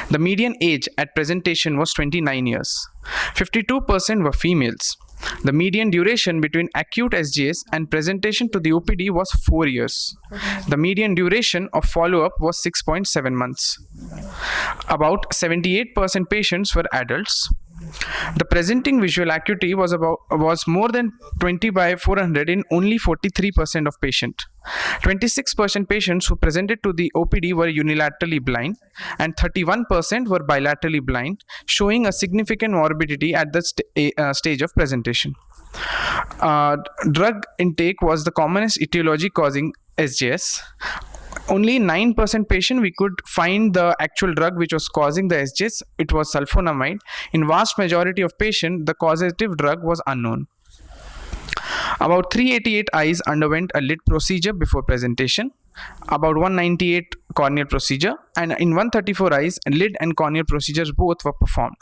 [SPEAKER 7] The median age at presentation was 29 years. 52% were females. The median duration between acute SJS and presentation to the OPD was 4 years. The median duration of follow-up was 6.7 months. About 78% patients were adults. The presenting visual acuity was more than 20 by 400 in only 43% of patients. 26% patients who presented to the OPD were unilaterally blind, and 31% were bilaterally blind, showing a significant morbidity at the stage of presentation. Drug intake was the commonest etiology causing SJS. Only 9% patient we could find the actual drug which was causing the SJS. It was sulfonamide. In vast majority of patient, the causative drug was unknown. About 388 eyes underwent a lid procedure before presentation, about 198 corneal procedure, and in 134 eyes, lid and corneal procedures both were performed.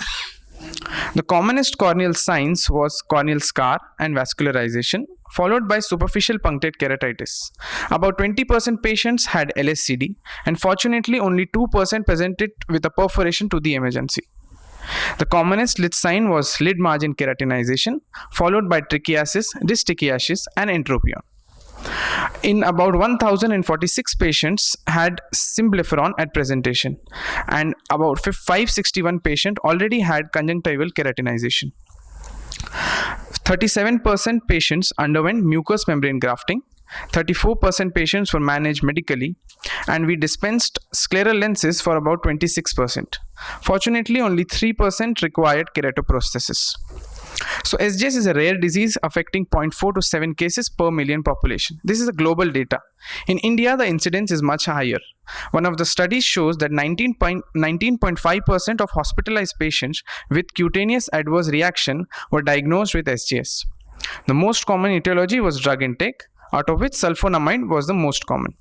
[SPEAKER 7] The commonest corneal signs was corneal scar and vascularization, followed by superficial punctate keratitis. About 20% patients had LSCD, and fortunately only 2% presented with a perforation to the emergency. The commonest lid sign was lid margin keratinization, followed by trichiasis, dystichiasis, and entropion. In about 1,046 patients had symblepharon at presentation, and about 561 patients already had conjunctival keratinization. 37% patients underwent mucous membrane grafting, 34% patients were managed medically, and we dispensed scleral lenses for about 26%. Fortunately, only 3% required keratoprosthesis. So SJS is a rare disease affecting 0.4 to 7 cases per million population. This is a global data. In India, the incidence is much higher. One of the studies shows that 19.5% of hospitalized patients with cutaneous adverse reaction were diagnosed with SJS. The most common etiology was drug intake, out of which sulfonamide was the most common.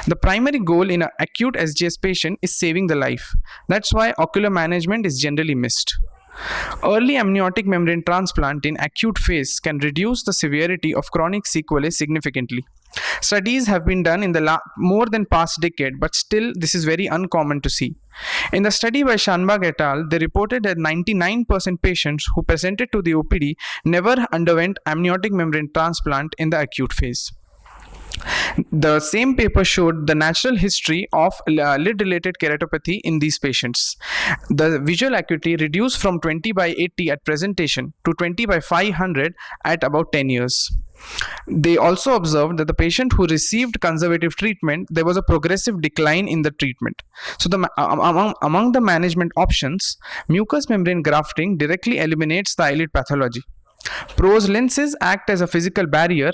[SPEAKER 7] The primary goal in an acute SJS patient is saving the life. That's why ocular management is generally missed. Early amniotic membrane transplant in acute phase can reduce the severity of chronic sequelae significantly. Studies have been done in the more than past decade, but still this is very uncommon to see. In the study by Shanbag et al., they reported that 99% patients who presented to the OPD never underwent amniotic membrane transplant in the acute phase. The same paper showed the natural history of lid-related keratopathy in these patients. The visual acuity reduced from 20/80 at presentation to 20/500 at about 10 years. They also observed that the patient who received conservative treatment, there was a progressive decline in the treatment. So among the management options, mucous membrane grafting directly eliminates the eyelid pathology. Prose lenses act as a physical barrier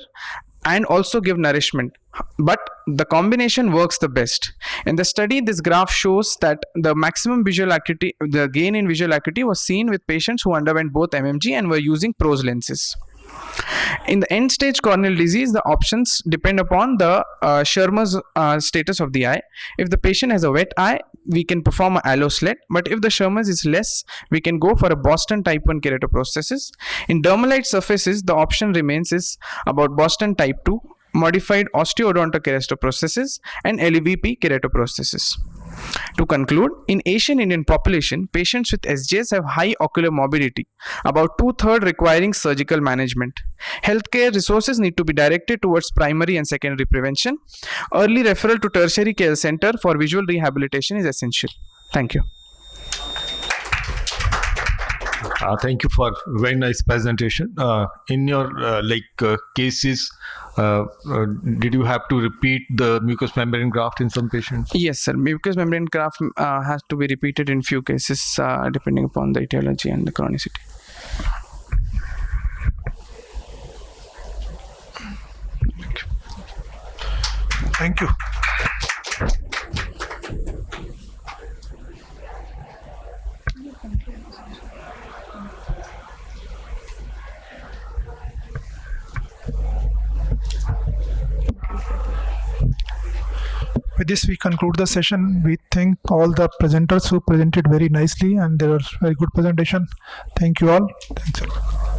[SPEAKER 7] and also give nourishment, but the combination works the best. In the study, this graph shows that the maximum visual acuity, the gain in visual acuity was seen with patients who underwent both MMG and were using Prose lenses. In the end-stage corneal disease, the options depend upon the Schirmer's status of the eye. If the patient has a wet eye, we can perform an allo-slit, but if the Schirmer's is less, we can go for a Boston type 1 keratoprosthesis. In dermalite surfaces, the option remains is about Boston type 2, modified osteodontokeratoprosthesis, and LVP keratoprosthesis. To conclude, in Asian Indian population, patients with SJS have high ocular morbidity, about 2/3 requiring surgical management. Healthcare resources need to be directed towards primary and secondary prevention. Early referral to tertiary care center for visual rehabilitation is essential. Thank you.
[SPEAKER 3] Thank you for very nice presentation. In your cases, did you have to repeat the mucous membrane graft in some patients?
[SPEAKER 7] Yes, sir. Mucous membrane graft has to be repeated in few cases depending upon the etiology and the chronicity.
[SPEAKER 2] Thank you. With this, we conclude the session. We thank all the presenters who presented very nicely, and they were very good presentation. Thank you all. Thanks a lot.